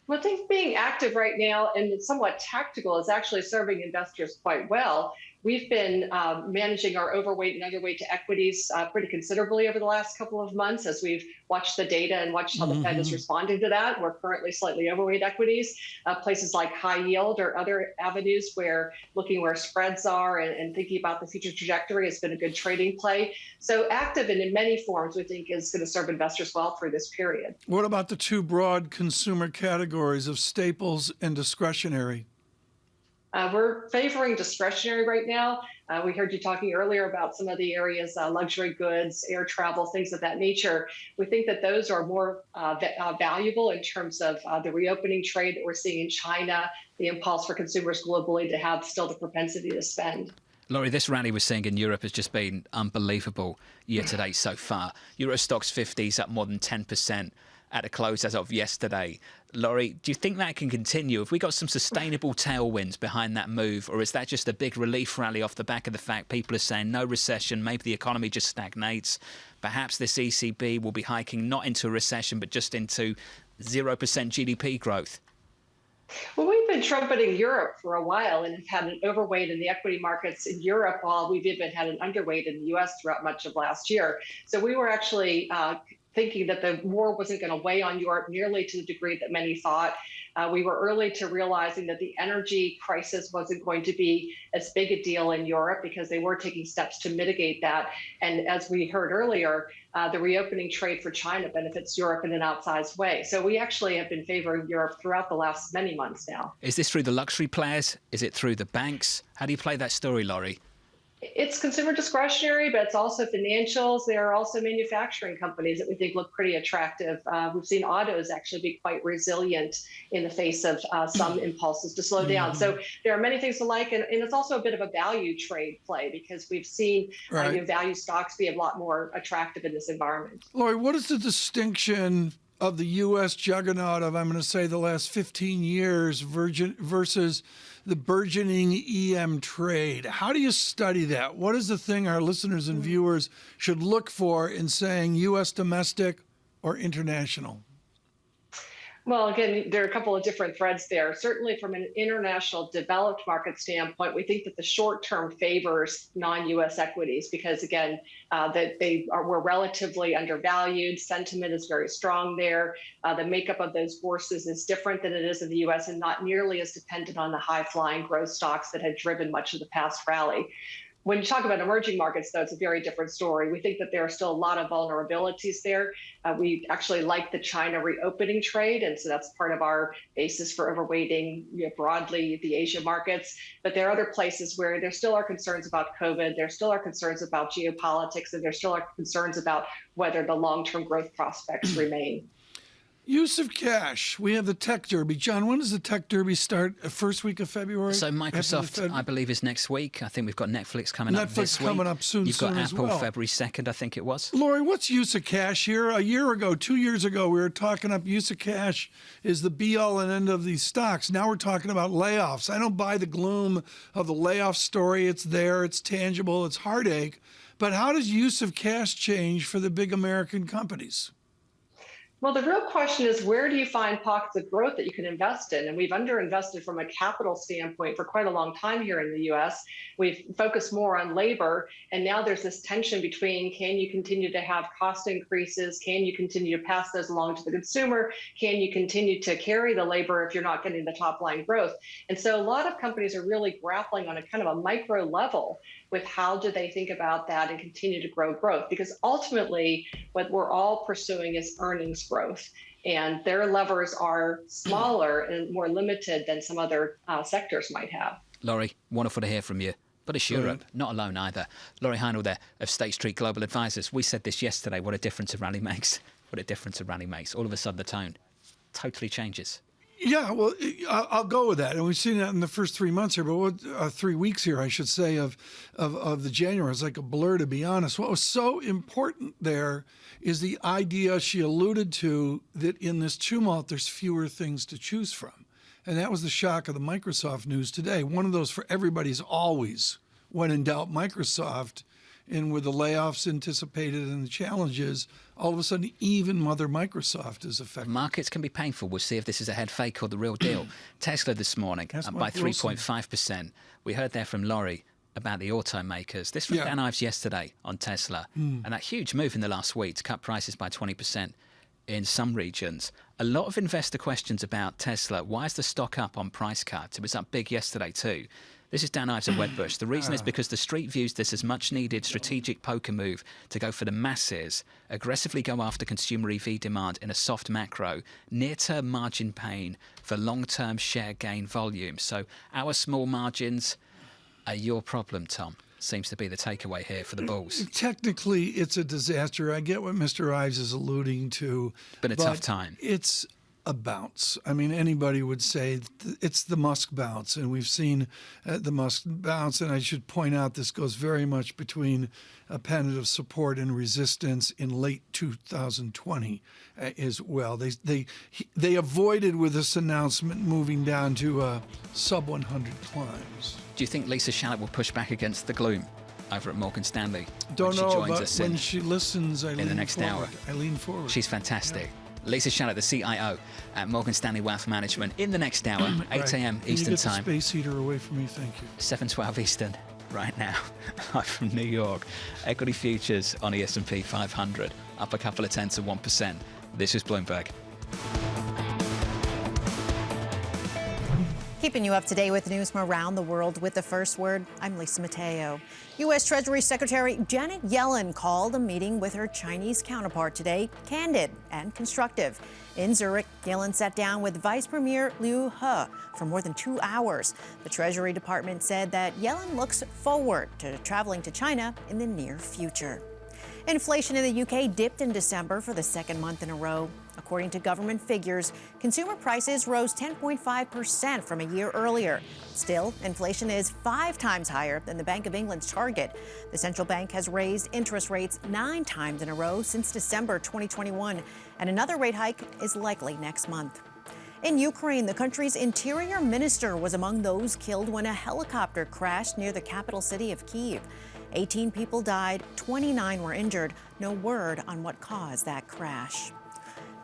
Well, I think being active right now and somewhat tactical is actually serving investors quite well. We've been managing our overweight and underweight to equities pretty considerably over the last couple of months as we've watched the data and watched how the Fed is responding to that. We're currently slightly overweight equities. Places like high yield or other avenues where looking where spreads are and thinking about the future trajectory has been a good trading play. So active and in many forms, we think is going to serve investors well through this period. What about the 2 broad consumer categories of staples and discretionary? We're favoring discretionary right now. We heard you talking earlier about some of the areas, luxury goods, air travel, things of that nature. We think that those are more valuable in terms of the reopening trade that we're seeing in China, the impulse for consumers globally to have still the propensity to spend. Laurie, this rally we're seeing in Europe has just been unbelievable year to date so far. Euro Stoxx 50 is up more than 10% at a close as of yesterday. Laurie, do you think that can continue? Have we got some sustainable tailwinds behind that move, or is that just a big relief rally off the back of the fact people are saying no recession, maybe the economy just stagnates? Perhaps this ECB will be hiking not into a recession, but just into 0% GDP growth? Well, we've been trumpeting Europe for a while and have had an overweight in the equity markets in Europe while we've even had an underweight in the U.S. throughout much of last year. So we were actually thinking that the war wasn't going to weigh on Europe nearly to the degree that many thought. We were early to realizing that the energy crisis wasn't going to be as big a deal in Europe because they were taking steps to mitigate that. And as we heard earlier, the reopening trade for China benefits Europe in an outsized way. So we actually have been favoring Europe throughout the last many months now. Is this through the luxury players? Is it through the banks? How do you play that story, Laurie? It's consumer discretionary, but it's also financials. There are also manufacturing companies that we think look pretty attractive. We've seen autos actually be quite resilient in the face of some impulses to slow down. So there are many things to like, and it's also a bit of a value trade play because we've seen value stocks be a lot more attractive in this environment. Laurie, what is the distinction of the U.S. juggernaut of, I'm going to say, the last 15 years versus the burgeoning EM trade? How do you study that? What is the thing our listeners and viewers should look for in saying U.S. domestic or international? Well, again, there are a couple of different threads there. Certainly from an international developed market standpoint, we think that the short term favors non-U.S. equities because, again, that we're relatively undervalued. Sentiment is very strong there. The makeup of those forces is different than it is in the U.S. and not nearly as dependent on the high-flying growth stocks that had driven much of the past rally. When you talk about emerging markets, though, it's a very different story. We think that there are still a lot of vulnerabilities there. We actually like the China reopening trade, and so that's part of our basis for overweighting broadly the Asia markets. But there are other places where there still are concerns about COVID, there still are concerns about geopolitics, and there still are concerns about whether the long-term growth prospects remain. Use of cash. We have the Tech Derby. John, when does the Tech Derby start? First week of February? So Microsoft, I believe, is next week. I think we've got Netflix coming up this week. Netflix coming up soon. You've got as Apple well. February 2nd, I think it was. Lori, what's use of cash here? A year ago, 2 years ago, we were talking up use of cash is the be-all and end of these stocks. Now we're talking about layoffs. I don't buy the gloom of the layoff story. It's there. It's tangible. It's heartache. But how does use of cash change for the big American companies? Well, the real question is, where do you find pockets of growth that you can invest in? And we've underinvested from a capital standpoint for quite a long time here in the U.S. We've focused more on labor, and now there's this tension between, can you continue to have cost increases? Can you continue to pass those along to the consumer? Can you continue to carry the labor if you're not getting the top line growth? And so a lot of companies are really grappling on a kind of a micro level with how do they think about that and continue to grow growth? Because ultimately, what we're all pursuing is earnings growth. And their levers are smaller and more limited than some other sectors might have. Laurie, wonderful to hear from you. But it's Europe, not alone either. Laurie Heinel there of State Street Global Advisors. We said this yesterday, what a difference a rally makes. What a difference a rally makes. All of a sudden, the tone totally changes. Yeah, well, I'll go with that. And we've seen that in the first 3 months here, but 3 weeks here, I should say, of the January. It's like a blur, to be honest. What was so important there is the idea she alluded to that in this tumult, there's fewer things to choose from. And that was the shock of the Microsoft news today. One of those for everybody's always, when in doubt, Microsoft. And with the layoffs anticipated and the challenges, all of a sudden, even Mother Microsoft is affected. Markets can be painful. We'll see if this is a head fake or the real deal. Tesla this morning up by 3.5%. We heard there from Laurie about the automakers. This from Dan Ives yesterday on Tesla. And that huge move in the last week to cut prices by 20% in some regions. A lot of investor questions about Tesla. Why is the stock up on price cuts? It was up big yesterday too. This is Dan Ives at Wedbush. The reason is because the street views this as much-needed strategic poker move to go for the masses, aggressively go after consumer EV demand in a soft macro, near-term margin pain for long-term share gain volume. So our small margins are your problem, Tom. Seems to be the takeaway here for the bulls. Technically, it's a disaster. I get what Mr. Ives is alluding to. It's been a tough time. It's a bounce. I mean, anybody would say it's the Musk bounce, and we've seen the Musk bounce. And I should point out this goes very much between a pennant of support and resistance in late 2020 as well. They avoided with this announcement moving down to sub 100 climbs. Do you think Lisa Shallett will push back against the gloom over at Morgan Stanley? Don't know, joins but us when she listens, I in the next hour. I lean forward. She's fantastic. Yeah. Lisa Shallett, the CIO at Morgan Stanley Wealth Management, in the next hour, 8 a.m. Eastern Time. Time. Get the space heater away from me, thank you. 7:12 Eastern, right now, live from New York. Equity futures on the S&P 500, up a couple of tenths of 1%. This is Bloomberg. Keeping you up to date with news from around the world with the first word, I'm Lisa Mateo. U.S. Treasury Secretary Janet Yellen called a meeting with her Chinese counterpart today candid and constructive. In Zurich, Yellen sat down with Vice Premier Liu He for more than 2 hours. The Treasury Department said that Yellen looks forward to traveling to China in the near future. Inflation in the UK dipped in December for the second month in a row. According to government figures, consumer prices rose 10.5% from a year earlier. Still, inflation is 5 times higher than the Bank of England's target. The central bank has raised interest rates 9 times in a row since December 2021, and another rate hike is likely next month. In Ukraine, the country's interior minister was among those killed when a helicopter crashed near the capital city of Kyiv. 18 people died, 29 were injured. No word on what caused that crash.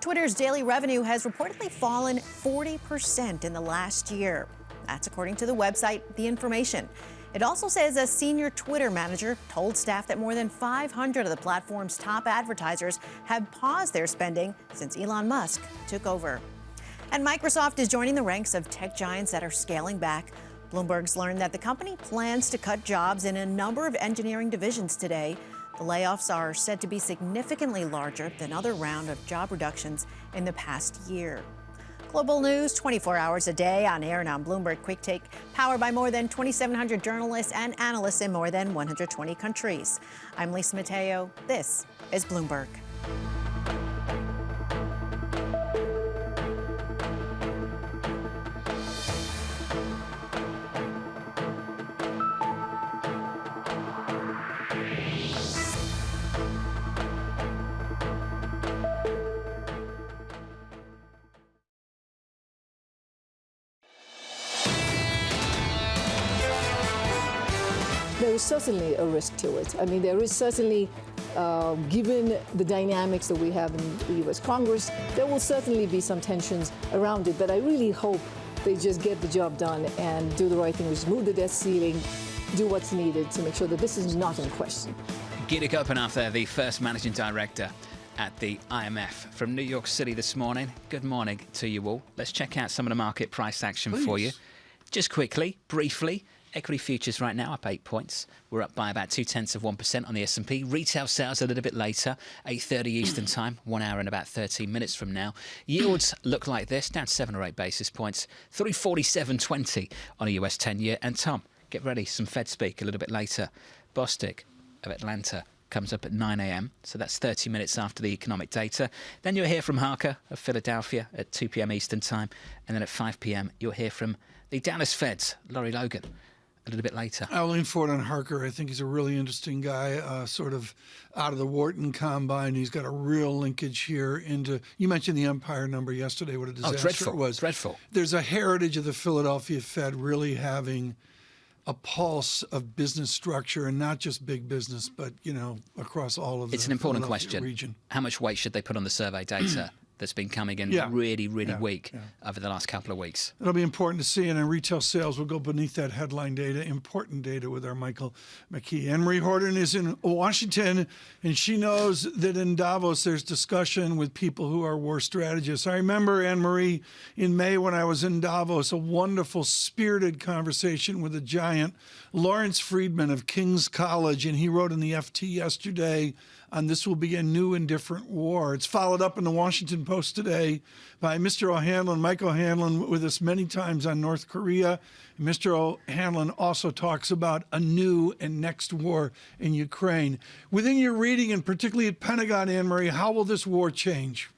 Twitter's daily revenue has reportedly fallen 40% in the last year. That's according to the website The Information. It also says a senior Twitter manager told staff that more than 500 of the platform's top advertisers have paused their spending since Elon Musk took over. And Microsoft is joining the ranks of tech giants that are scaling back. Bloomberg's learned that the company plans to cut jobs in a number of engineering divisions today. The layoffs are said to be significantly larger than other round of job reductions in the past year. Global news 24 hours a day on air and on Bloomberg Quick Take, powered by more than 2,700 journalists and analysts in more than 120 countries. I'm Lisa Mateo. This is Bloomberg. is certainly a risk to it. I mean, there is certainly, given the dynamics that we have in the U.S. Congress, there will certainly be some tensions around it. But I really hope they just get the job done and do the right thing, which is move the debt ceiling, do what's needed to make sure that this is not in question. Gita Gopinath there, the first managing director at the IMF from New York City this morning. Good morning to you all. Let's check out some of the market price action for you. Just quickly, briefly, equity futures right now up 8 points. We're up by about 0.2% on the S&P. Retail sales a little bit later, 8:30 Eastern time, 1 hour and about 13 minutes from now. Yields look like this, down 7 or 8 basis points, 347.20 on a US 10-year. And Tom, get ready, some Fed speak a little bit later. Bostic of Atlanta comes up at 9 a.m, so that's 30 minutes after the economic data. Then you'll hear from Harker of Philadelphia at 2 p.m. Eastern time, and then at 5 p.m. you'll hear from the Dallas Fed's Laurie Logan a little bit later. I'll lean forward on Harker. I think he's a really interesting guy, sort of out of the Wharton Combine. He's got a real linkage here into, you mentioned the Empire number yesterday, what a disaster it was. Dreadful. There's a heritage of the Philadelphia Fed really having a pulse of business structure, and not just big business, but, you know, across all of the It's an important Philadelphia question. Region. How much weight should they put on the survey data that's been coming in really weak over the last couple of weeks? It'll be important to see, and in retail sales, we'll go beneath that headline data, important data with our Michael McKee. Anne-Marie Horton is in Washington, and she knows that in Davos there's discussion with people who are war strategists. I remember, Anne-Marie, in May when I was in Davos, a wonderful, spirited conversation with a giant, Lawrence Friedman of King's College, and he wrote in the FT yesterday on This Will Be a New and Different War. It's followed up in the Washington Post today by Mr. O'Hanlon, Mike O'Hanlon, with us many times on North Korea. Mr. O'Hanlon also talks about a new and next war in Ukraine. Within your reading, and particularly at Pentagon, Anne-Marie, how will this war change?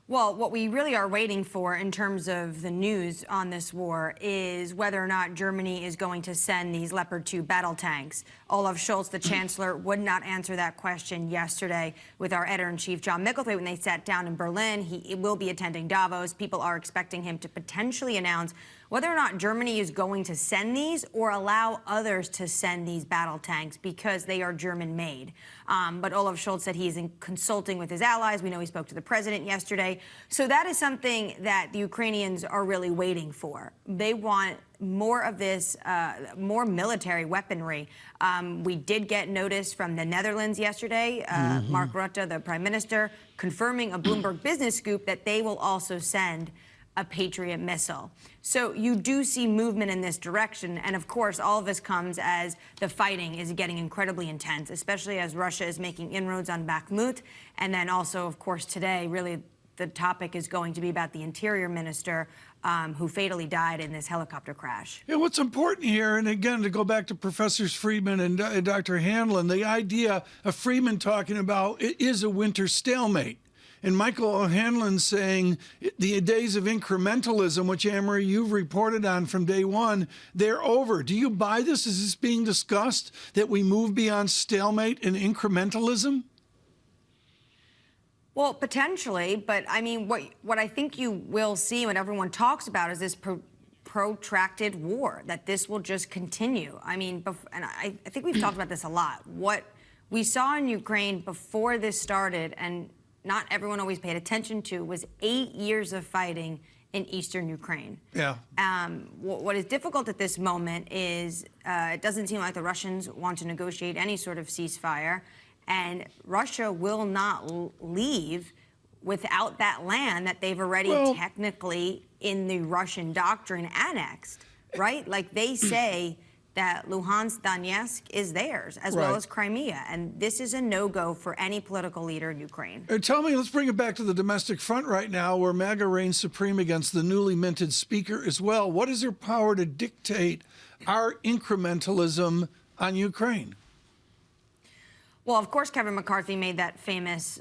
Well, what we really are waiting for in terms of the news on this war is whether or not Germany is going to send these Leopard 2 battle tanks. Olaf Scholz, the chancellor, would not answer that question yesterday with our editor-in-chief, John Micklethwait, when they sat down in Berlin. He will be attending Davos. People are expecting him to potentially announce whether or not Germany is going to send these or allow others to send these battle tanks because they are German-made. But Olaf Scholz said he's consulting with his allies. We know he spoke to the president yesterday. So that is something that the Ukrainians are really waiting for. They want more of this, more military weaponry. We did get notice from the Netherlands yesterday, Mark Rutte, the prime minister, confirming a Bloomberg business scoop that they will also send a Patriot missile. So you do see movement in this direction. And of course, all of this comes as the fighting is getting incredibly intense, especially as Russia is making inroads on Bakhmut. And then also, of course, today, really the topic is going to be about the interior minister who fatally died in this helicopter crash. Yeah, what's important here, and again, to go back to Professors Friedman and Dr. Hanlon, the idea of Friedman talking about it is a winter stalemate. And Michael O'Hanlon saying the days of incrementalism, which, Anne-Marie, you've reported on from day one, they're over. Do you buy this? Is this being discussed, that we move beyond stalemate and incrementalism? Well, potentially, but I mean, what I think you will see when everyone talks about is this protracted war, that this will just continue. I mean, and I think we've talked about this a lot. What we saw in Ukraine before this started, and not everyone always paid attention to, was 8 years of fighting in eastern Ukraine. Yeah. What is difficult at this moment is it doesn't seem like the Russians want to negotiate any sort of ceasefire, and Russia will not leave without that land that they've already technically, in the Russian doctrine, annexed, right? Like they say that Luhansk, Donetsk is theirs, as well as Crimea. And this is a no-go for any political leader in Ukraine. Tell me, let's bring it back to the domestic front right now, where MAGA reigns supreme against the newly minted speaker as well. What is their power to dictate our incrementalism on Ukraine? Well, of course, Kevin McCarthy made that famous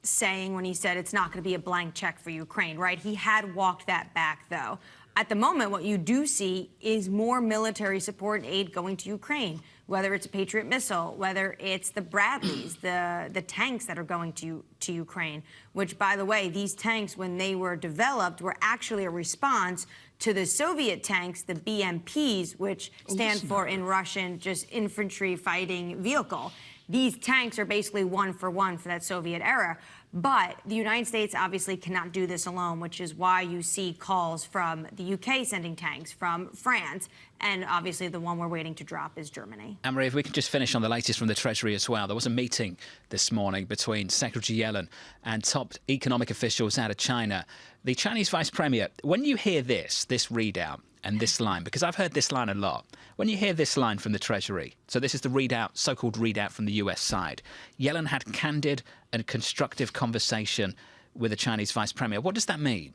saying when he said it's not going to be a blank check for Ukraine, right? He had walked that back, though. At the moment, what you do see is more military support and aid going to Ukraine, whether it's a Patriot missile, whether it's the Bradleys, the tanks that are going to Ukraine, which, by the way, these tanks, when they were developed, were actually a response to the Soviet tanks, the BMPs, which stand for in Russian just infantry fighting vehicle. These tanks are basically one for that Soviet era. But the United States obviously cannot do this alone, which is why you see calls from the UK sending tanks, from France, and obviously the one we're waiting to drop is Germany. Anne-Marie, if we can just finish on the latest from the Treasury as well. There was a meeting this morning between Secretary Yellen and top economic officials out of China. The Chinese Vice Premier, when you hear this readout, and this line, because I've heard this line a lot. When you hear this line from the Treasury, so this is the readout, so-called readout from the US side, Yellen had candid and constructive conversation with the Chinese Vice Premier. What does that mean?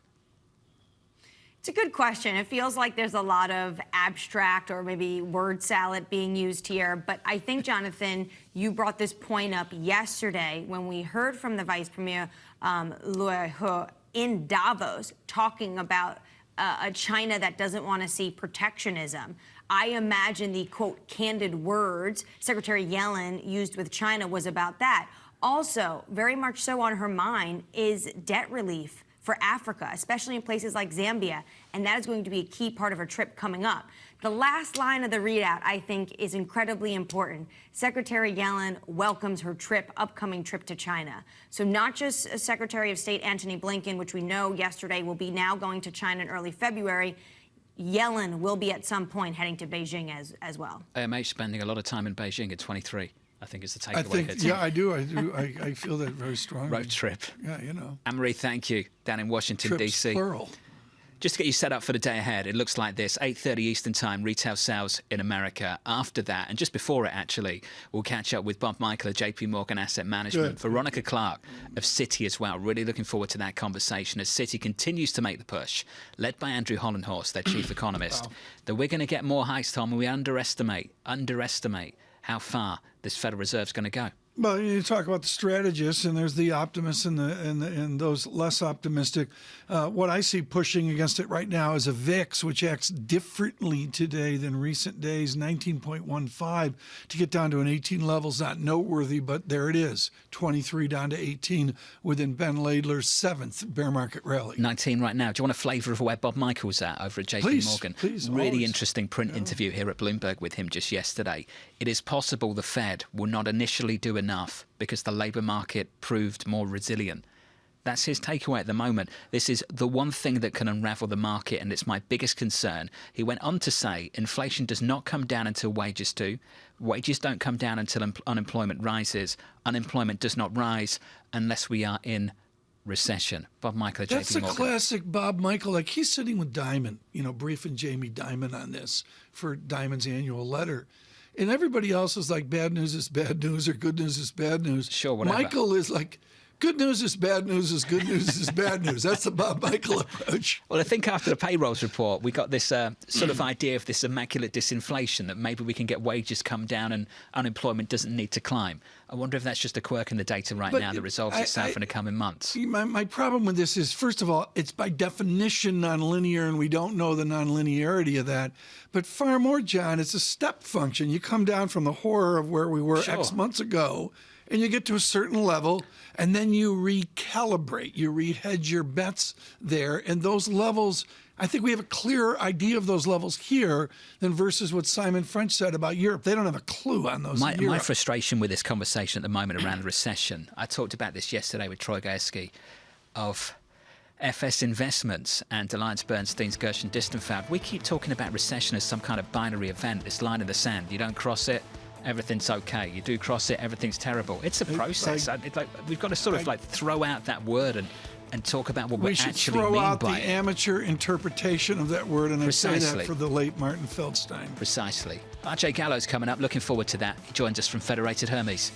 It's a good question. It feels like there's a lot of abstract or maybe word salad being used here. But I think, Jonathan, you brought this point up yesterday when we heard from the Vice Premier, Liu He, in Davos, talking about a China that doesn't want to see protectionism. I imagine the, quote, candid words Secretary Yellen used with China was about that. Also, very much so on her mind is debt relief for Africa, especially in places like Zambia, and that is going to be a key part of her trip coming up. The last line of the readout, I think, is incredibly important. Secretary Yellen welcomes her upcoming trip to China. So not just Secretary of State Antony Blinken, which we know yesterday will be now going to China in early February. Yellen will be at some point heading to Beijing as well. AMH spending a lot of time in Beijing at 23. I think is the takeaway. I think, yeah, I do. I feel that very strongly. Road trip. Yeah, you know. Anne-Marie, thank you. Down in Washington, Trips, D.C. plural. Just to get you set up for the day ahead, it looks like this. 8:30 Eastern Time, retail sales in America. After that, and just before it, actually, we'll catch up with Bob Michael of JP Morgan Asset Management, Veronica Clark of Citi as well. Really looking forward to that conversation as Citi continues to make the push, led by Andrew Hollenhorst, their chief economist, that we're going to get more hikes, Tom, and we underestimate how far this Federal Reserve's going to go. Well, you talk about the strategists, and there's the optimists and those less optimistic. What I see pushing against it right now is a VIX, which acts differently today than recent days, 19.15 to get down to an 18 level is not noteworthy, but there it is, 23 down to 18 within Ben Laidler's 7th bear market rally. 19 right now. Do you want a flavour of where Bob Michael's at over at JP Morgan? Please, really always. Interesting print interview here at Bloomberg with him just yesterday. It is possible the Fed will not initially do enough because the labour market proved more resilient. That's his takeaway at the moment. This is the one thing that can unravel the market, and it's my biggest concern. He went on to say inflation does not come down until wages do. Wages don't come down until unemployment rises. Unemployment does not rise unless we are in recession. Bob Michael at JP Morgan. That's a classic Bob Michael. Like, he's sitting with Dimon, briefing Jamie Dimon on this for Dimon's annual letter. And everybody else is like, bad news is bad news or good news is bad news. Sure, whatever. Michael is like, good news is bad news is good news is bad news. That's the Bob Michael approach. Well, I think after the payrolls report, we got this sort of idea of this immaculate disinflation, that maybe we can get wages come down and unemployment doesn't need to climb. I wonder if that's just a quirk in the data right now that resolves itself in the coming months. My problem with this is, first of all, it's by definition nonlinear, and we don't know the nonlinearity of that. But far more, John, it's a step function. You come down from the horror of where we were X months ago, and you get to a certain level, and then you recalibrate. You re-hedge your bets there, and those levels, I think we have a clearer idea of those levels here than versus what Simon French said about Europe. They don't have a clue on those. My frustration with this conversation at the moment around the recession, I talked about this yesterday with Troy Gayeski of FS Investments and AllianceBernstein's Gershon Distenfeld. We keep talking about recession as some kind of binary event, this line in the sand. You don't cross it, everything's okay. You do cross it, everything's terrible. It's a process. We've got to sort of throw out that word and talk about what we actually mean by it. We should throw out the amateur interpretation of that word, and I say that for the late Martin Feldstein. Precisely. RJ Gallo's coming up. Looking forward to that. He joins us from Federated Hermes.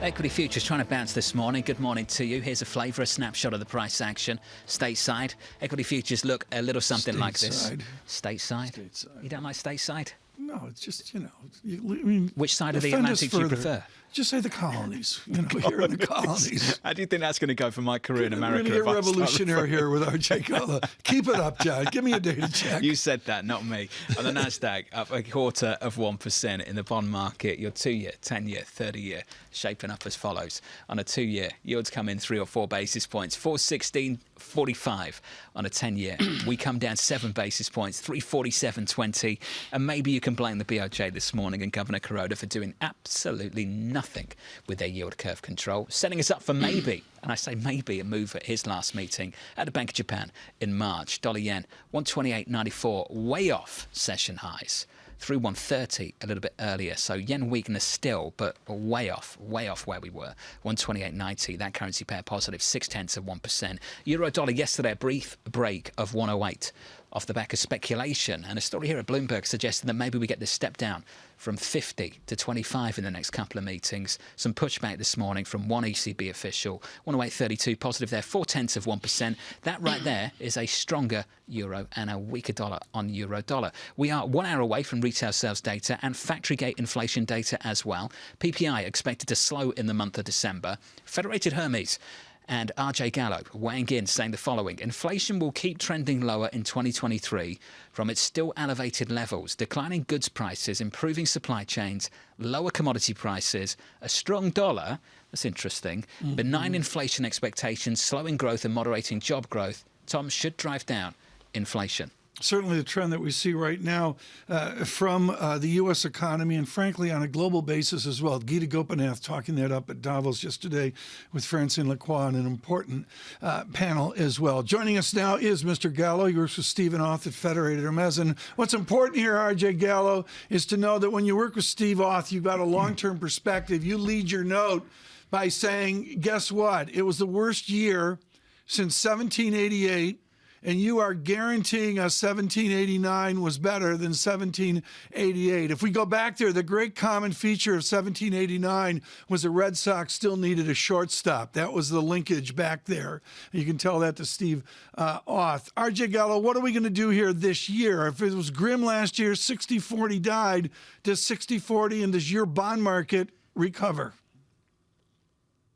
Equity futures trying to bounce this morning. Good morning to you. Here's a flavour, a snapshot of the price action. Stateside. Equity futures look a little something like this. Stateside? You don't like stateside? No, it's just, Which side of the Atlantic do you prefer? Just say the colonies. Here in the colonies. How do you think that's going to go for my career in America? We're going to get revolutionary here with RJ Gallo. Keep it up, John. Give me a data check. You said that, not me. On the NASDAQ, up 0.25% in the bond market. Your 2-year, 10-year, 30-year shaping up as follows. On a 2-year, yields come in 3 or 4 basis points. 416.45 on a 10-year. We come down 7 basis points, 347.20. And maybe you can blame the BOJ this morning and Governor Kuroda for doing absolutely nothing with their yield curve control, setting us up for maybe, and I say maybe, a move at his last meeting at the Bank of Japan in March. Dollar yen, 128.94, way off session highs. Through 130 a little bit earlier, so yen weakness still, but way off where we were. 128.90, that currency pair positive 0.6%. Euro dollar yesterday, a brief break of 108 off the back of speculation, and a story here at Bloomberg suggesting that maybe we get this step down from 50 to 25 in the next couple of meetings. Some pushback this morning from one ECB official. 108.32 positive there, 0.4%. That right there is a stronger euro and a weaker dollar on euro dollar. We are 1 hour away from retail sales data and factory gate inflation data as well. PPI expected to slow in the month of December. Federated Hermes and RJ Gallo weighing in, saying the following: inflation will keep trending lower in 2023 from its still elevated levels. Declining goods prices, improving supply chains, lower commodity prices, a strong dollar, that's interesting, benign inflation expectations, slowing growth and moderating job growth, Tom, should drive down inflation. Certainly the trend that we see right now from the U.S. economy and, frankly, on a global basis as well. Gita Gopinath talking that up at Davos yesterday with Francine Lacroix on an important panel as well. Joining us now is Mr. Gallo. He works with Stephen Auth at Federated Hermes. And what's important here, R.J. Gallo, is to know that when you work with Steve Auth, you've got a long-term perspective. You lead your note by saying, guess what? It was the worst year since 1788. And you are guaranteeing us 1789 was better than 1788. If we go back there, the great common feature of 1789 was the Red Sox still needed a shortstop. That was the linkage back there. You can tell that to Steve Auth. RJ Gallo, what are we going to do here this year? If it was grim last year, 60-40 died. Does 60-40 and does your bond market recover?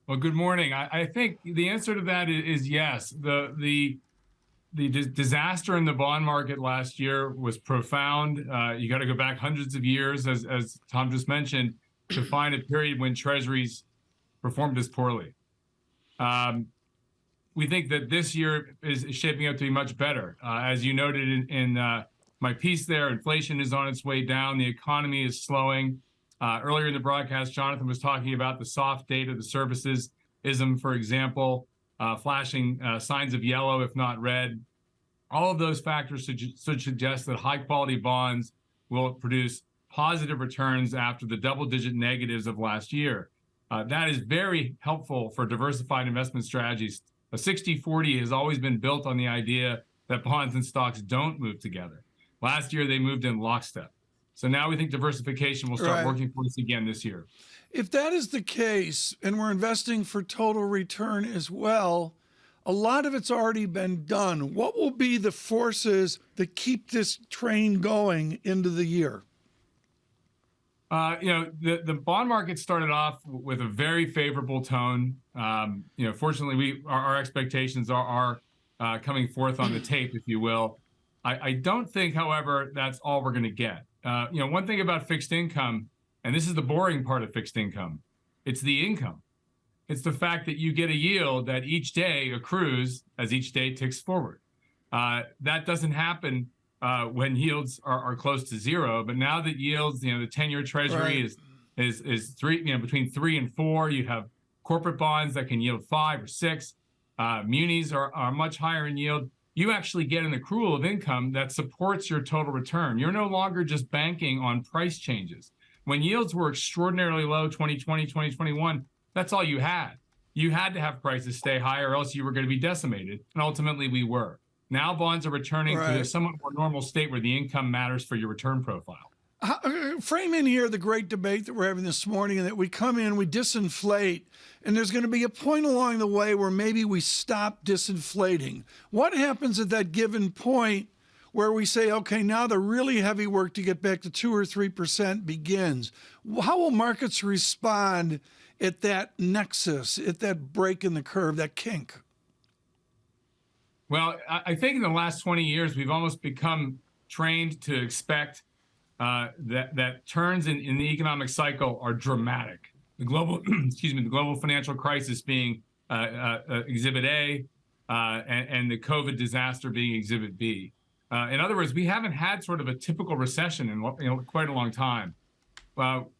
Well, good morning. I think the answer to that is yes. The disaster in the bond market last year was profound. You got to go back hundreds of years, as Tom just mentioned, to find a period when treasuries performed as poorly. We think that this year is shaping up to be much better. As you noted in my piece there, inflation is on its way down. The economy is slowing. Earlier in the broadcast, Jonathan was talking about the soft data, the services-ism, for example, flashing signs of yellow, if not red. All of those factors should suggest that high-quality bonds will produce positive returns after the double-digit negatives of last year. That is very helpful for diversified investment strategies. A 60-40 has always been built on the idea that bonds and stocks don't move together. Last year, they moved in lockstep. So now we think diversification will start working for us again this year. If that is the case, and we're investing for total return as well, a lot of it's already been done. What will be the forces that keep this train going into the year? The bond market started off with a very favorable tone. Fortunately, our expectations are coming forth on the tape, if you will. I don't think, however, that's all we're going to get. One thing about fixed income, and this is the boring part of fixed income, it's the income. It's the fact that you get a yield that each day accrues as each day ticks forward. That doesn't happen when yields are close to zero. But now that yields, the 10-year Treasury is between 3 and 4. You have corporate bonds that can yield 5 or 6. Munis are much higher in yield. You actually get an accrual of income that supports your total return. You're no longer just banking on price changes. When yields were extraordinarily low, 2020, 2021, that's all you had. You had to have prices stay high or else you were going to be decimated. And ultimately we were. Now bonds are returning to a somewhat more normal state where the income matters for your return profile. Frame in here the great debate that we're having this morning, and that we come in, we disinflate, and there's going to be a point along the way where maybe we stop disinflating. What happens at that given point where we say, okay, now the really heavy work to get back to 2 or 3% begins. How will markets respond at that nexus, at that break in the curve, that kink? Well, I think in the last 20 years, we've almost become trained to expect that turns in the economic cycle are dramatic. The global, the global financial crisis being Exhibit A, and the COVID disaster being Exhibit B. In other words, we haven't had sort of a typical recession in quite a long time.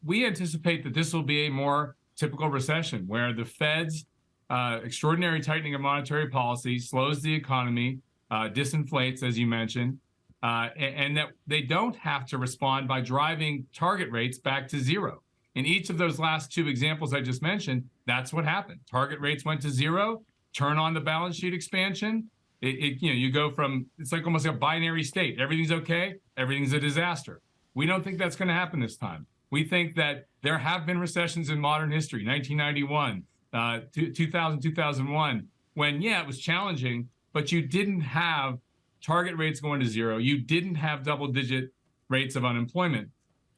We anticipate that this will be a more typical recession, where the Fed's extraordinary tightening of monetary policy slows the economy, disinflates, as you mentioned, and that they don't have to respond by driving target rates back to zero. In each of those last two examples I just mentioned, that's what happened. Target rates went to zero, turn on the balance sheet expansion. You go from, it's like almost a binary state. Everything's okay, everything's a disaster. We don't think that's going to happen this time. We think that there have been recessions in modern history, 1991, 2000, 2001, when, yeah, it was challenging, but you didn't have target rates going to zero. You didn't have double-digit rates of unemployment.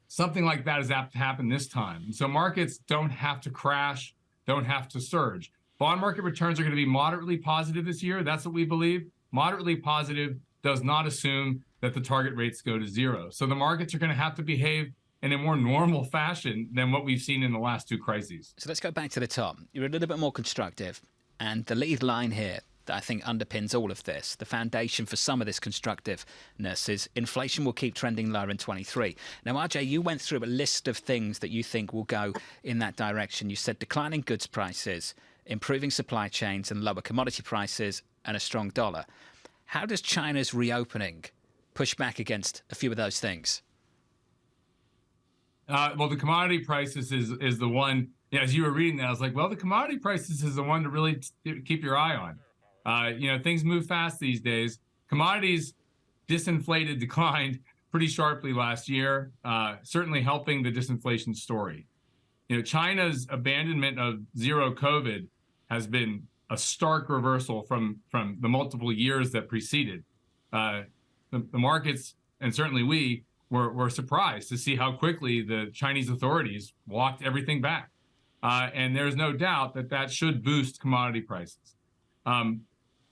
Something like that is apt to happen this time. And so markets don't have to crash, don't have to surge. Bond market returns are going to be moderately positive this year. That's what we believe. Moderately positive does not assume that the target rates go to zero. So the markets are going to have to behave in a more normal fashion than what we've seen in the last two crises. So let's go back to the top. You're a little bit more constructive. And the lead line here that I think underpins all of this, the foundation for some of this constructiveness, is inflation will keep trending lower in 23. Now, RJ, you went through a list of things that you think will go in that direction. You said declining goods prices, improving supply chains and lower commodity prices, and a strong dollar. How does China's reopening push back against a few of those things? Well, the commodity prices is the one, as you were reading that, I was like, well, the commodity prices is the one to really keep your eye on. Things move fast these days. Commodities declined pretty sharply last year, certainly helping the disinflation story. China's abandonment of zero COVID has been a stark reversal from the multiple years that preceded. The markets, and certainly we, were surprised to see how quickly the Chinese authorities walked everything back. And there's no doubt that should boost commodity prices.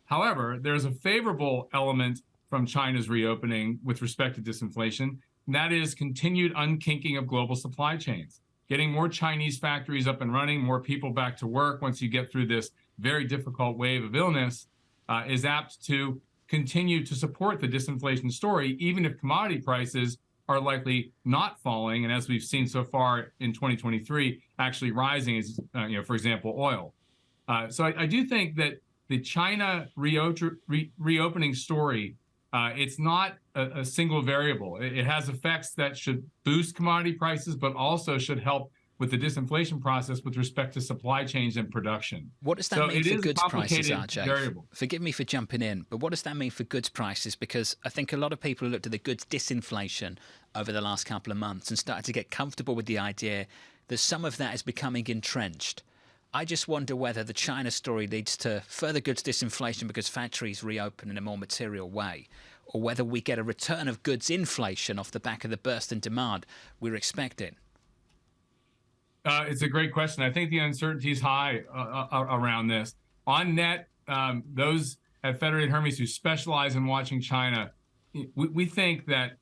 However, there's a favorable element from China's reopening with respect to disinflation, and that is continued unkinking of global supply chains. Getting more Chinese factories up and running, more people back to work once you get through this very difficult wave of illness is apt to continue to support the disinflation story, even if commodity prices are likely not falling, and as we've seen so far in 2023, actually rising, as for example, oil. So I do think that the China reopening story, it's not a single variable. It has effects that should boost commodity prices, but also should help with the disinflation process with respect to supply chains and production. What does that mean for goods prices, RJ? Variable. Forgive me for jumping in, but what does that mean for goods prices? Because I think a lot of people looked at the goods disinflation over the last couple of months and started to get comfortable with the idea that some of that is becoming entrenched. I just wonder whether the China story leads to further goods disinflation because factories reopen in a more material way, or whether we get a return of goods inflation off the back of the burst in demand we're expecting. It's a great question. I think the uncertainty is high around this. On net, those at Federated Hermes who specialize in watching China, we think that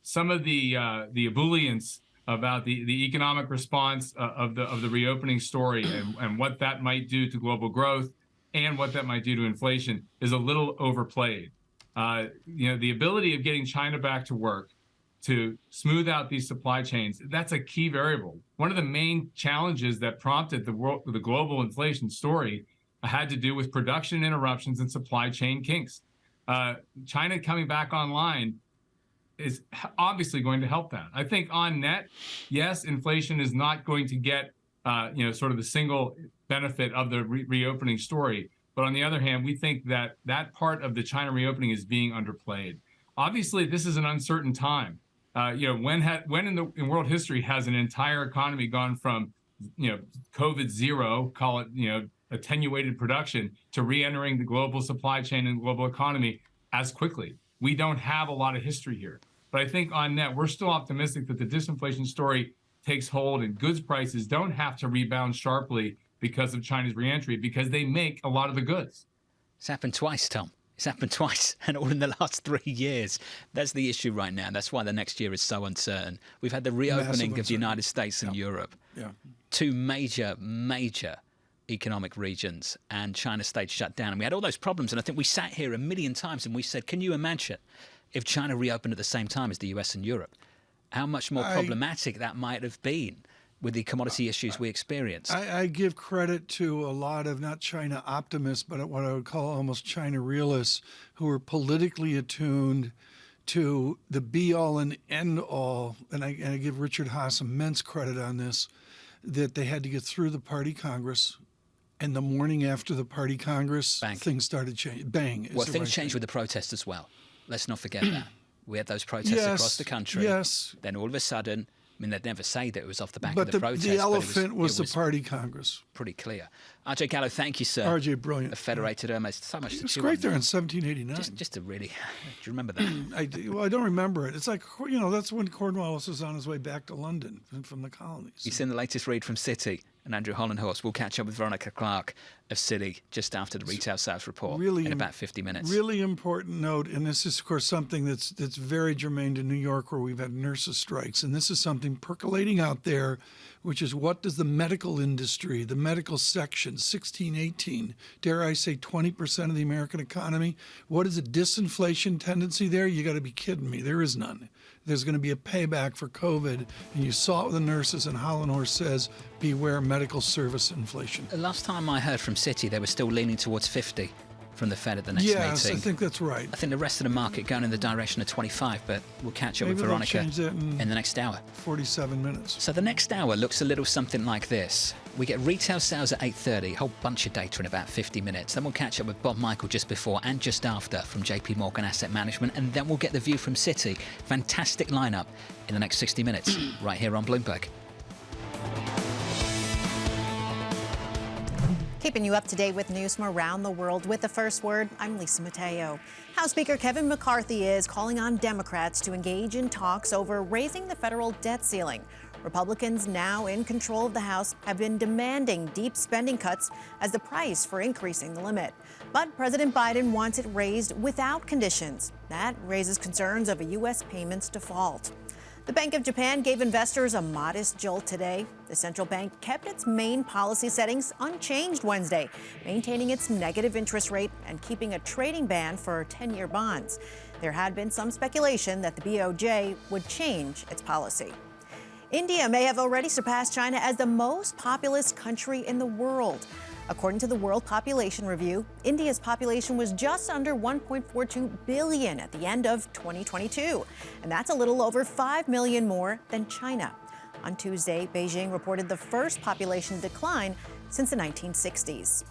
some of the ebullience about the economic response of the reopening story and what that might do to global growth and what that might do to inflation is a little overplayed. The ability of getting China back to work, to smooth out these supply chains, that's a key variable. One of the main challenges that prompted the global inflation story had to do with production interruptions and supply chain kinks. China coming back online is obviously going to help that. I think on net, yes, inflation is not going to get sort of the single benefit of the reopening story. But on the other hand, we think that part of the China reopening is being underplayed. Obviously, this is an uncertain time. When in world history has an entire economy gone from COVID zero, call it attenuated production, to re-entering the global supply chain and global economy as quickly? we don't have a lot of history here. But I think on net, we're still optimistic that the disinflation story takes hold and goods prices don't have to rebound sharply because of China's reentry, because they make a lot of the goods. It's happened twice, Tom. It's happened twice, and all in the last 3 years. That's the issue right now. That's why the next year is so uncertain. We've had the reopening of the United States and Europe. Yeah. Two major economic regions, and China stayed shut down. And we had all those problems, and I think we sat here a million times and we said, can you imagine if China reopened at the same time as the US and Europe? How much more problematic that might have been with the commodity issues we experienced. I give credit to a lot of not China optimists, but what I would call almost China realists who are politically attuned to the be-all and end-all, and I give Richard Haas immense credit on this, that they had to get through the party Congress, and the morning after the party Congress, things started changing. Bang. Well, things changed with the protests as well. Let's not forget that. We had those protests across the country. Yes. Then all of a sudden, I mean, they'd never say that it was off the back of the protest. The elephant was the party Congress. Pretty clear. RJ Gallo, thank you, sir. RJ, brilliant. A federated almost so much to It was great there in 1789. Just to really, do you remember that? I don't remember it. It's like, that's when Cornwallis was on his way back to London from the colonies. You've seen the latest read from Citi and Andrew Hollenhorst. We'll catch up with Veronica Clark of Citi just after the retail sales report in about 50 minutes. Really important note, and this is, of course, something that's very germane to New York, where we've had nurses' strikes, and this is something percolating out there, which is what does the medical industry, the medical section, 16, 18, dare I say 20% of the American economy, what is a disinflation tendency there? You got to be kidding me. There is none. There's going to be a payback for COVID, and you saw it with the nurses, and Hollenhorst says, beware medical service inflation. The last time I heard from Citi, they were still leaning towards 50 from the Fed at the next meeting. Yes, I think that's right. I think the rest of the market going in the direction of 25, but we'll catch up with Veronica in the next hour. 47 minutes. So the next hour looks a little something like this. We get retail sales at 8:30, a whole bunch of data in about 50 minutes. Then we'll catch up with Bob Michael just before and just after from JP Morgan Asset Management, and then we'll get the view from Citi. Fantastic lineup in the next 60 minutes right here on Bloomberg. Keeping you up to date with news from around the world with the first word, I'm Lisa Mateo. House Speaker Kevin McCarthy is calling on Democrats to engage in talks over raising the federal debt ceiling. Republicans now in control of the House have been demanding deep spending cuts as the price for increasing the limit. But President Biden wants it raised without conditions. That raises concerns of a U.S. payments default. The Bank of Japan gave investors a modest jolt today. The central bank kept its main policy settings unchanged Wednesday, maintaining its negative interest rate and keeping a trading ban for 10-year bonds. There had been some speculation that the BOJ would change its policy. India may have already surpassed China as the most populous country in the world. According to the World Population Review, India's population was just under 1.42 billion at the end of 2022, and that's a little over 5 million more than China. On Tuesday, Beijing reported the first population decline since the 1960s.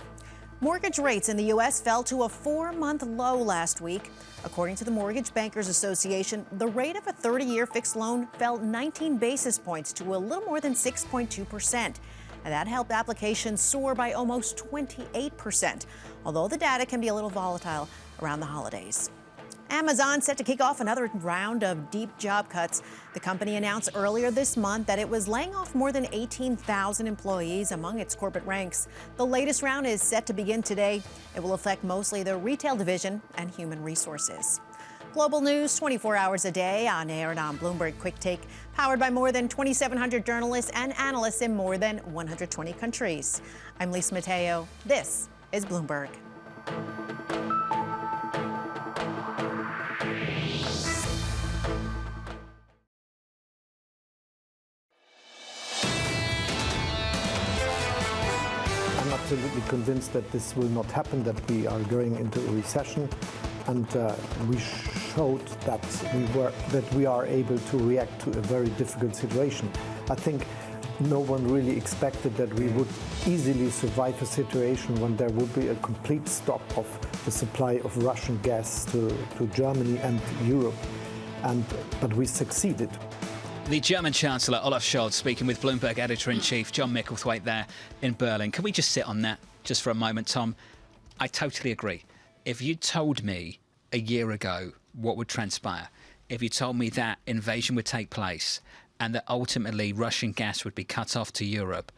Mortgage rates in the U.S. fell to a 4-month low last week. According to the Mortgage Bankers Association, the rate of a 30-year fixed loan fell 19 basis points to a little more than 6.2%. And that helped applications soar by almost 28%, although the data can be a little volatile around the holidays. Amazon set to kick off another round of deep job cuts. The company announced earlier this month that it was laying off more than 18,000 employees among its corporate ranks. The latest round is set to begin today. It will affect mostly the retail division and human resources. Global news 24 hours a day on air and on Bloomberg Quick Take, powered by more than 2,700 journalists and analysts in more than 120 countries. I'm Lisa Mateo. This is Bloomberg. I'm absolutely convinced that this will not happen, that we are going into a recession. And we showed that we are able to react to a very difficult situation. I think no one really expected that we would easily survive a situation when there would be a complete stop of the supply of Russian gas to Germany and Europe. But we succeeded. The German Chancellor Olaf Scholz speaking with Bloomberg Editor-in-Chief John Micklethwaite there in Berlin. Can we just sit on that just for a moment, Tom? I totally agree. If you told me a year ago what would transpire. If you told me that invasion would take place and that ultimately Russian gas would be cut off to Europe,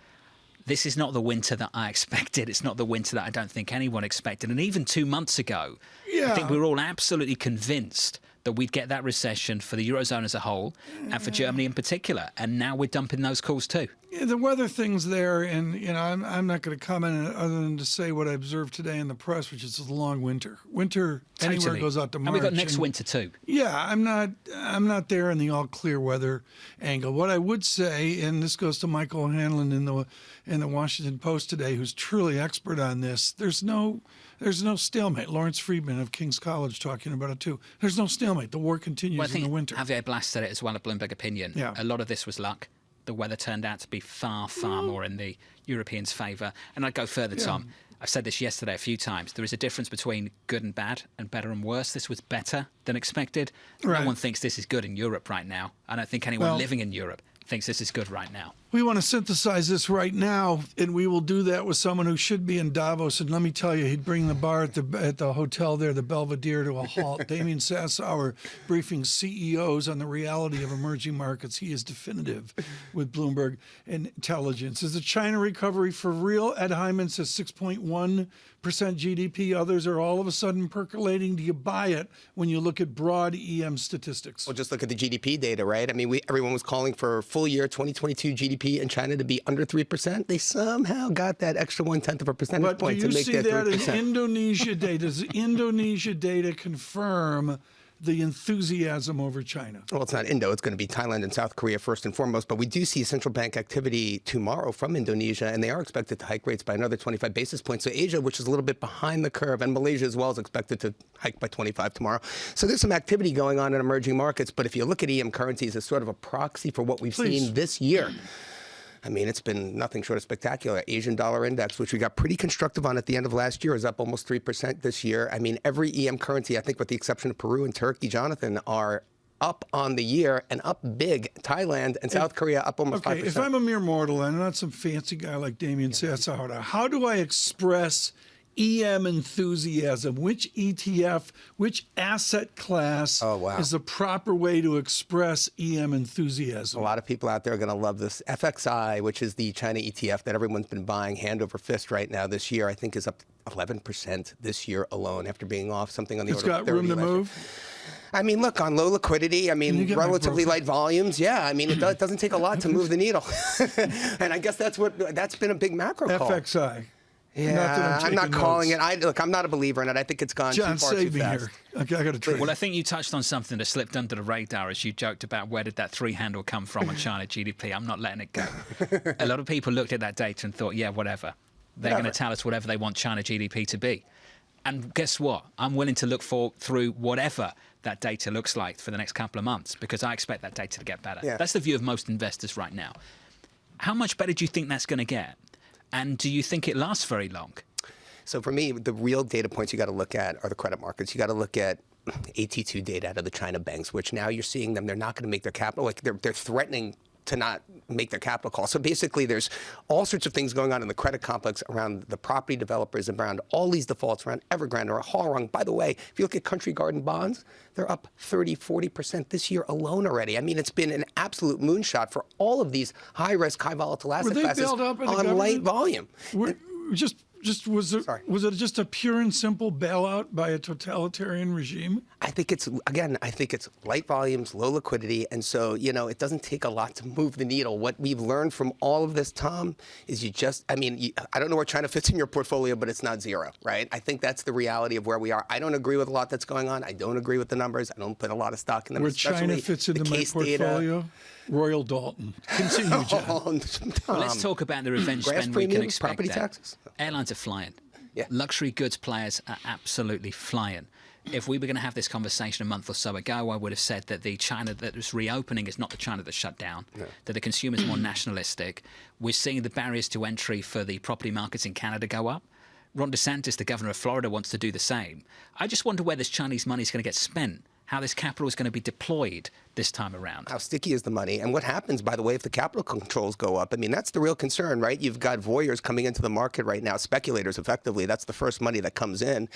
this is not the winter that I expected. It's not the winter that I don't think anyone expected. And even 2 months ago, I think we were all absolutely convinced that we'd get that recession for the Eurozone as a whole and for Germany in particular. And now we're dumping those calls too. Yeah, the weather thing's there, and I'm not going to comment other than to say what I observed today in the press, which is a long winter. Winter anywhere goes out to March. And we've got next winter too. Yeah, I'm not there in the all clear weather angle. What I would say, and this goes to Michael O'Hanlon in the Washington Post today, who's truly expert on this. There's no stalemate. Lawrence Friedman of King's College talking about it too. There's no stalemate. The war continues in the winter. Javier Blas said it as well at Bloomberg Opinion. Yeah. A lot of this was luck. The weather turned out to be far, far more in the Europeans' favour. And I'd go further, Tom. I've said this yesterday a few times. There is a difference between good and bad and better and worse. This was better than expected. Right. No one thinks this is good in Europe right now. I don't think anyone living in Europe thinks this is good right now. We want to synthesize this right now, and we will do that with someone who should be in Davos. And let me tell you, he'd bring the bar at the hotel there, the Belvedere, to a halt. Damien Sassower briefing CEOs on the reality of emerging markets. He is definitive with Bloomberg Intelligence. Is the China recovery for real? Ed Hyman says 6.1% GDP. Others are all of a sudden percolating. Do you buy it when you look at broad EM statistics? Well, just look at the GDP data, right? I mean, everyone was calling for full year 2022 GDP in China to be under 3%. They somehow got that extra 0.1 of a percentage point to make that 3%. Do you see that in Indonesia data? Does Indonesia data confirm the enthusiasm over China? Well, it's not Indo. It's going to be Thailand and South Korea first and foremost. But we do see central bank activity tomorrow from Indonesia, and they are expected to hike rates by another 25 basis points. So Asia, which is a little bit behind the curve, and Malaysia as well, is expected to hike by 25 tomorrow. So there's some activity going on in emerging markets. But if you look at EM currencies as sort of a proxy for what we've seen this year, I mean, it's been nothing short of spectacular. Asian dollar index, which we got pretty constructive on at the end of last year, is up almost 3% this year. I mean, every EM currency, I think with the exception of Peru and Turkey, Jonathan, are up on the year and up big. Thailand and South Korea up almost 5%. If I'm a mere mortal and I'm not some fancy guy like Damien Sassower, how do I express EM enthusiasm? Which ETF, which asset class is the proper way to express EM enthusiasm? A lot of people out there are going to love this. FXI, which is the China ETF that everyone's been buying hand over fist right now this year, I think is up 11% this year alone after being off something on the order of 30%. It's got room to move? I mean, look, on low liquidity, I mean, relatively light volumes. Yeah, I mean, it doesn't take a lot to move the needle. And I guess that's been a big macro call. FXI. Yeah, I'm not calling it. Look, I'm not a believer in it. I think it's gone too far too fast. Here. Okay, I got to trade. Well, I think you touched on something that slipped under the radar as you joked about where did that 3 handle come from on China GDP. I'm not letting it go. A lot of people looked at that data and thought, yeah, whatever. They're going to tell us whatever they want China GDP to be. And guess what? I'm willing to look through whatever that data looks like for the next couple of months because I expect that data to get better. Yeah. That's the view of most investors right now. How much better do you think that's going to get? And do you think it lasts very long? So for me, the real data points you got to look at are the credit markets. You got to look at AT2 data out of the China banks, which now you're seeing them. They're not going to make their capital. Like they're threatening to not make their capital call. So basically, there's all sorts of things going on in the credit complex around the property developers and around all these defaults around Evergrande or Hallrung. By the way, if you look at Country Garden bonds, they're up 30-40% this year alone already. I mean, it's been an absolute moonshot for all of these high-risk, high-volatile asset classes on light volume. Was it just a pure and simple bailout by a totalitarian regime? I think it's light volumes, low liquidity, and so, it doesn't take a lot to move the needle. What we've learned from all of this, Tom, is I don't know where China fits in your portfolio, but it's not zero, right? I think that's the reality of where we are. I don't agree with a lot that's going on. I don't agree with the numbers. I don't put a lot of stock in them. Where China fits into my portfolio? Royal Dalton. Continue, John. Well, let's talk about the revenge spend we can expect. Property taxes? Airlines are flying. Yeah. Luxury goods players are absolutely flying. If we were going to have this conversation a month or so ago, I would have said that the China that was reopening is not the China that shut down, that the consumer is more nationalistic. We're seeing the barriers to entry for the property markets in Canada go up. Ron DeSantis, the governor of Florida, wants to do the same. I just wonder where this Chinese money is going to get spent how this capital is going to be deployed this time around. How sticky is the money? And what happens, by the way, if the capital controls go up? I mean, that's the real concern, right? You've got voyeurs coming into the market right now, speculators, effectively. That's the first money that comes in.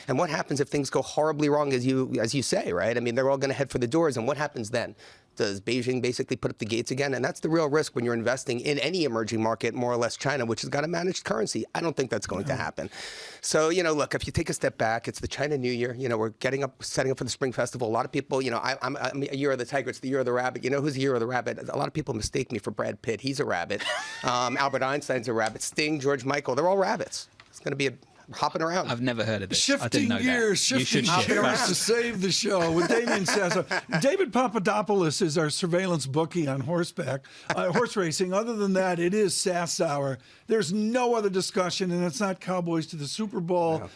And what happens if things go horribly wrong, as you say, right? I mean, they're all going to head for the doors. And what happens then? Does Beijing basically put up the gates again? And that's the real risk when you're investing in any emerging market, more or less China, which has got a managed currency. I don't think that's going to happen. So, look, if you take a step back, it's the China New Year. We're setting up for the Spring Festival. A lot of people, I'm a year of the tiger. It's the year of the rabbit. You know who's the year of the rabbit? A lot of people mistake me for Brad Pitt. He's a rabbit. Albert Einstein's a rabbit. Sting, George Michael, they're all rabbits. It's going to be hopping around. I've never heard of this. Shifting gears to save the show with Damien Sasso. David Papadopoulos is our surveillance bookie on horse racing. Other than that, it is Sass Hour. There's no other discussion, and it's not Cowboys to the Super Bowl. No.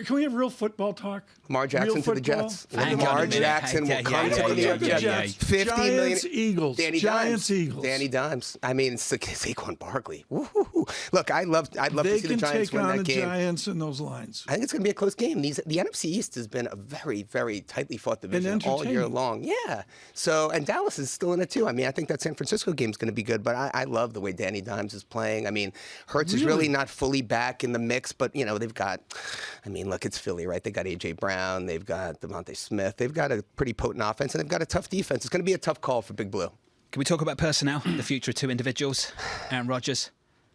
Can we have real football talk? Lamar Jackson to the Jets. Lamar Jackson will come to the Jets. 50 million. Eagles. Giants, Eagles. Danny Dimes. I mean, it's Saquon Barkley. Woo-hoo-hoo. Look, I'd love to see the Giants win that game. They can take on the Giants in those lines. I think it's going to be a close game. The NFC East has been a very, very tightly fought division all year long. Yeah. So, and Dallas is still in it too. I mean, I think that San Francisco game is going to be good, but I love the way Danny Dimes is playing. I mean, Hurts is really not fully back in the mix, but, they've got, look, it's Philly, right? They got A.J. Brown. They've got Devontae Smith. They've got a pretty potent offense, and they've got a tough defense. It's going to be a tough call for Big Blue. Can we talk about personnel, the future of two individuals? Aaron Rodgers,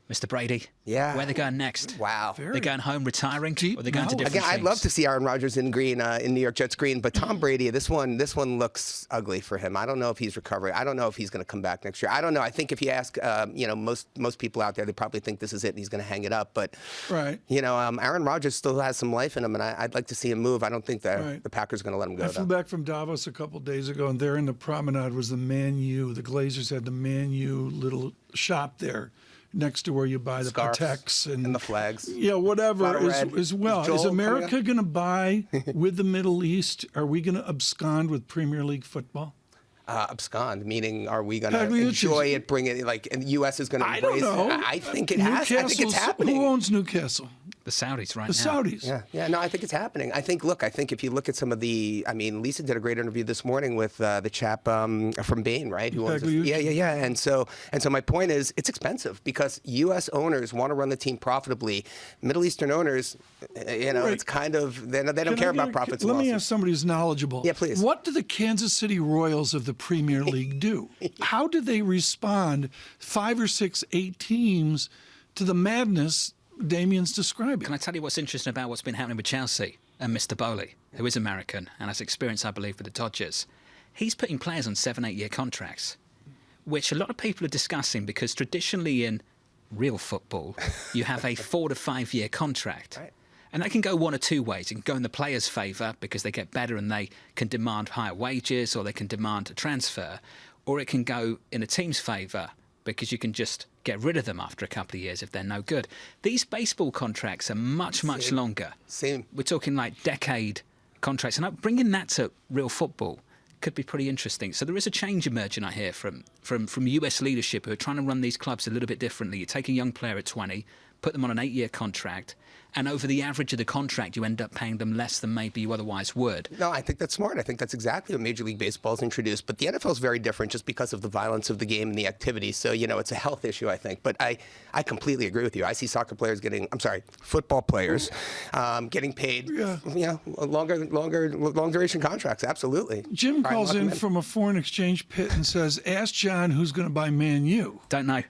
Mr. Brady. Yeah. Where are they going next? Wow. They're going home retiring, or they're going to different Again, I'd teams? love to see Aaron Rodgers in green, in New York Jets green, but Tom Brady, this one looks ugly for him. I don't know if he's recovering. I don't know if he's going to come back next year. I don't know. I think if you ask, most people out there, they probably think this is it and he's going to hang it up. But, Aaron Rodgers still has some life in him, and I'd like to see him move. I don't think the Packers are going to let him go. I flew back from Davos a couple days ago, and there in the promenade was the Man U. The Glazers had the Man U little shop there, next to where you buy the Pateks and the flags. Yeah, whatever as well. Is America going to buy with the Middle East? Are we going to abscond with Premier League football? Abscond, meaning are we going to enjoy it, bring it, and the U.S. is going to embrace it? I think it has. I think it's happening. Who owns Newcastle? The Saudis now. The Saudis. Yeah, no, I think it's happening. I think if you look at some of Lisa did a great interview this morning with the chap from Bain, right? Who owns Yeah. And so my point is, it's expensive because U.S. owners want to run the team profitably. Middle Eastern owners, it's kind of, they don't care about profits and losses. losses. Let me ask somebody who's knowledgeable. Yeah, please. What do the Kansas City Royals of the Premier League do? How do they respond, 5 or 6, 8 teams, to the madness Damien's describing? Can I tell you what's interesting about what's been happening with Chelsea and Mr. Bowley, who is American and has experience, I believe, with the Dodgers? He's putting players on 7-8-year contracts, which a lot of people are discussing because traditionally in real football, you have a 4 to 5 year contract. Right. And that can go one or two ways. It can go in the player's favour because they get better and they can demand higher wages, or they can demand a transfer, or it can go in a team's favour because you can just get rid of them after a couple of years if they're no good. These baseball contracts are much longer. We're talking like decade contracts. And bringing that to real football could be pretty interesting. So there is a change emerging, I hear, from US leadership who are trying to run these clubs a little bit differently. You take a young player at 20, put them on an 8-year contract, and over the average of the contract, you end up paying them less than maybe you otherwise would. No, I think that's smart. I think that's exactly what Major League Baseball has introduced. But the NFL is very different just because of the violence of the game and the activity. So, it's a health issue, I think. But I completely agree with you. I see football players getting paid, long duration contracts. Absolutely. Jim calls in from a foreign exchange pit and says, ask John who's going to buy Man U. Don't know.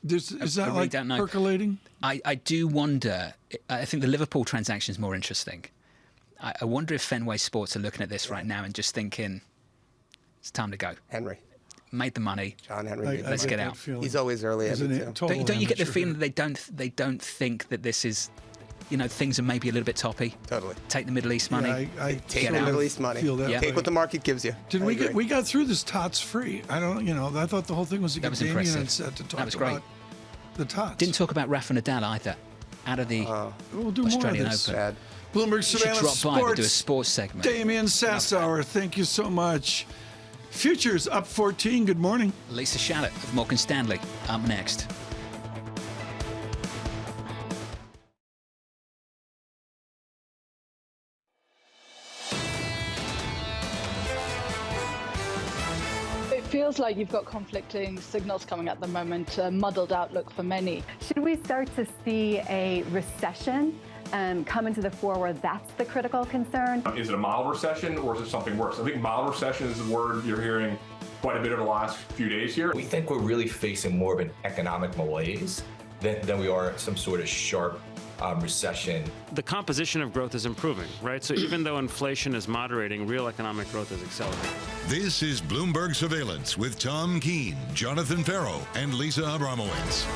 Is that really percolating? I do wonder. I think the Liverpool transaction is more interesting. I wonder if Fenway Sports are looking at this right now and just thinking, it's time to go. Henry. Made the money. John Henry. Let's get out. He's always early. Don't you get the feeling that they don't think that this is, things are maybe a little bit toppy? Totally. Take the Middle East money. I take the Middle East money. Take what the market gives you. We got through this tots free. I thought the whole thing was to get Damien and set to talk about the tots. Didn't talk about Rafa Nadal either. Out of the we'll do Australian more of this. Open. Bloomberg Surveillance Sports. Do a sports segment. Damien Sassower, thank you so much. Futures up 14. Good morning. Lisa Shallett of Morgan Stanley up next. feels like you've got conflicting signals coming at the moment, a muddled outlook for many. Should we start to see a recession come into the fore where that's the critical concern? Is it a mild recession or is it something worse? I think mild recession is the word you're hearing quite a bit over the last few days here. We think we're really facing more of an economic malaise than we are some sort of sharp recession. The composition of growth is improving, right? So even though inflation is moderating, real economic growth is accelerating. This is Bloomberg Surveillance with Tom Keene, Jonathan Ferro, and Lisa Abramowicz.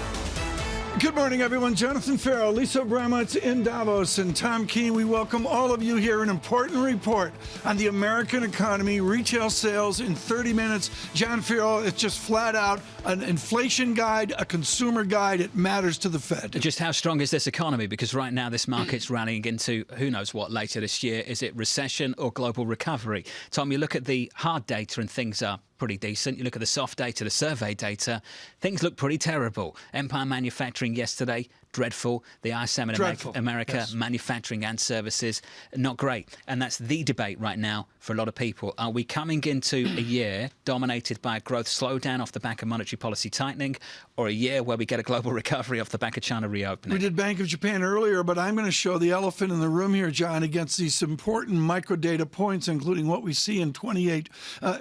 Good morning, everyone. Jonathan Ferro, Lisa Abramowicz in Davos, and Tom Keene. We welcome all of you here. An important report on the American economy, retail sales in 30 minutes. John Ferro, it's just flat out an inflation guide, a consumer guide. It matters to the Fed. Just how strong is this economy? Because right now this market's rallying into who knows what later this year. Is it recession or global recovery? Tom, you look at the hard data and things are pretty decent. You look at the soft data, the survey data, things look pretty terrible. Empire Manufacturing yesterday, dreadful. The ISM in America, yes. Manufacturing and services, not great. And that's the debate right now for a lot of people. Are we coming into a year dominated by a growth slowdown off the back of monetary policy tightening, or a year where we get a global recovery off the back of China reopening? We did Bank of Japan earlier, but I'm going to show the elephant in the room here, John, against these important microdata points, including what we see in 28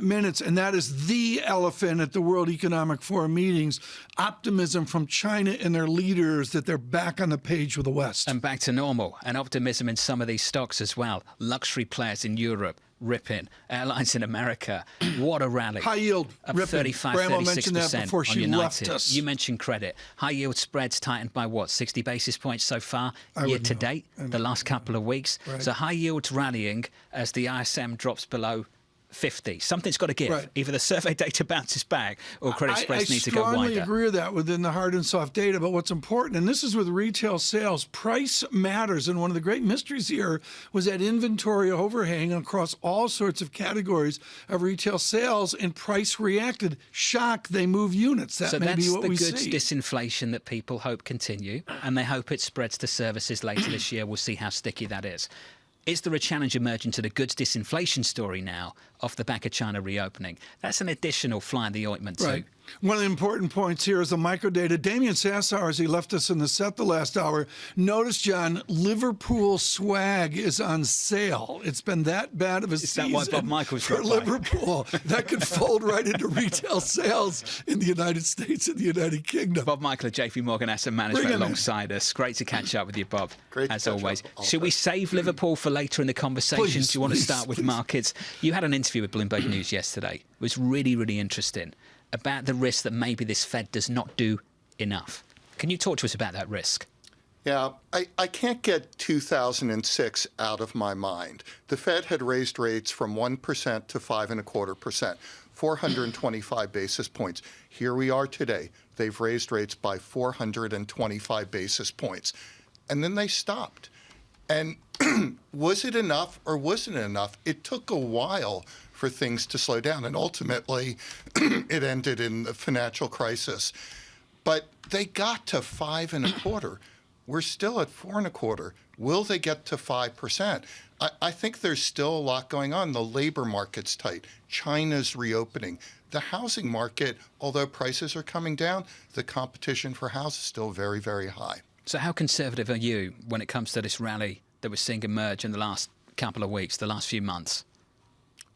minutes, and that is the elephant at the World Economic Forum meetings, optimism from China and their leaders that they're back on the page with the West. And back to normal, and optimism in some of these stocks as well. Luxury players in Europe, ripping. Airlines in America, what a rally. High yield, up ripping. 35, Grandma 36% mentioned that before she left us. You mentioned credit. High yield spreads tightened by what, 60 basis points so far year to date, the last couple of weeks. Right. So high yield's rallying as the ISM drops below 50. Something's got to give. Right. Either the survey data bounces back or credit spreads need to go wider. I strongly agree with that within the hard and soft data. But what's important, and this is with retail sales, price matters. And one of the great mysteries here was that inventory overhang across all sorts of categories of retail sales, and price reacted. Shock, they move units. That may be what we see. So that's the goods disinflation that people hope continue, and they hope it spreads to services later this year. We'll see how sticky that is. Is there a challenge emerging to the goods disinflation story now off the back of China reopening? That's an additional fly in the ointment too. Right. One of the important points here is the microdata. Damian Sassauer, as he left us in the set the last hour, notice, John, Liverpool swag is on sale. It's been that bad of a season. Is that why Bob Michaels for Liverpool? That could fold right into retail sales in the United States and the United Kingdom. Bob Michael of JP Morgan Asset Management alongside us. Great to catch up with you, Bob. Great as always. Should we save Liverpool for later in the conversation? Please, Do you want to start with markets? You had an interview with Bloomberg News yesterday. It was really, really interesting about the risk that maybe this Fed does not do enough. Can you talk to us about that risk? Yeah, I can't get 2006 out of my mind. The Fed had raised rates from 1% to 5.25%, 425 basis points. Here we are today. They've raised rates by 425 basis points. And then they stopped. And was it enough or wasn't it enough? It took a while for things to slow down, and ultimately it ended in the financial crisis. But they got to 5.25. We're still at 4.25. Will they get to 5%? I think there's still a lot going on. The labor market's tight. China's reopening. The housing market, although prices are coming down, the competition for houses is still very, very high. So how conservative are you when it comes to this rally that we're seeing emerge in the last couple of weeks, the last few months?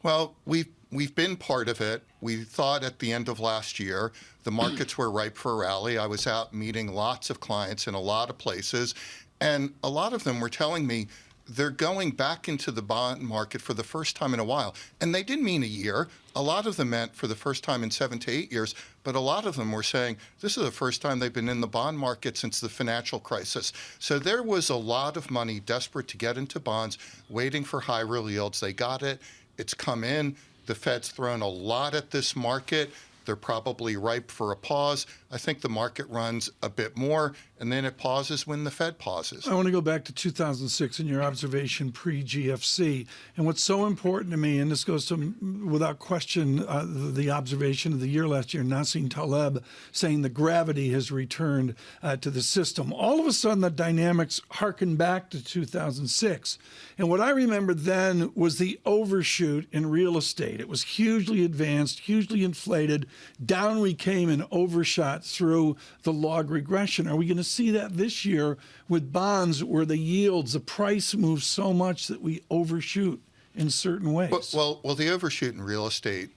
Well, we've been part of it. We thought at the end of last year the markets were ripe for a rally. I was out meeting lots of clients in a lot of places, and a lot of them were telling me they're going back into the bond market for the first time in a while. And they didn't mean a year. A lot of them meant for the first time in 7 to 8 years, but a lot of them were saying this is the first time they've been in the bond market since the financial crisis. So there was a lot of money desperate to get into bonds, waiting for high real yields. They got it. It's come in. The Fed's thrown a lot at this market. They're probably ripe for a pause. I think the market runs a bit more, and then it pauses when the Fed pauses. I want to go back to 2006 and your observation pre-GFC. And what's so important to me, and this goes to, without question, the observation of the year last year, Nassim Taleb saying the gravity has returned to the system. All of a sudden, the dynamics harken back to 2006. And what I remember then was the overshoot in real estate. It was hugely advanced, hugely inflated. Down we came and overshot through the log regression. Are we going to see that this year with bonds where the yields, the price moves so much that we overshoot in certain ways? Well, the overshoot in real estate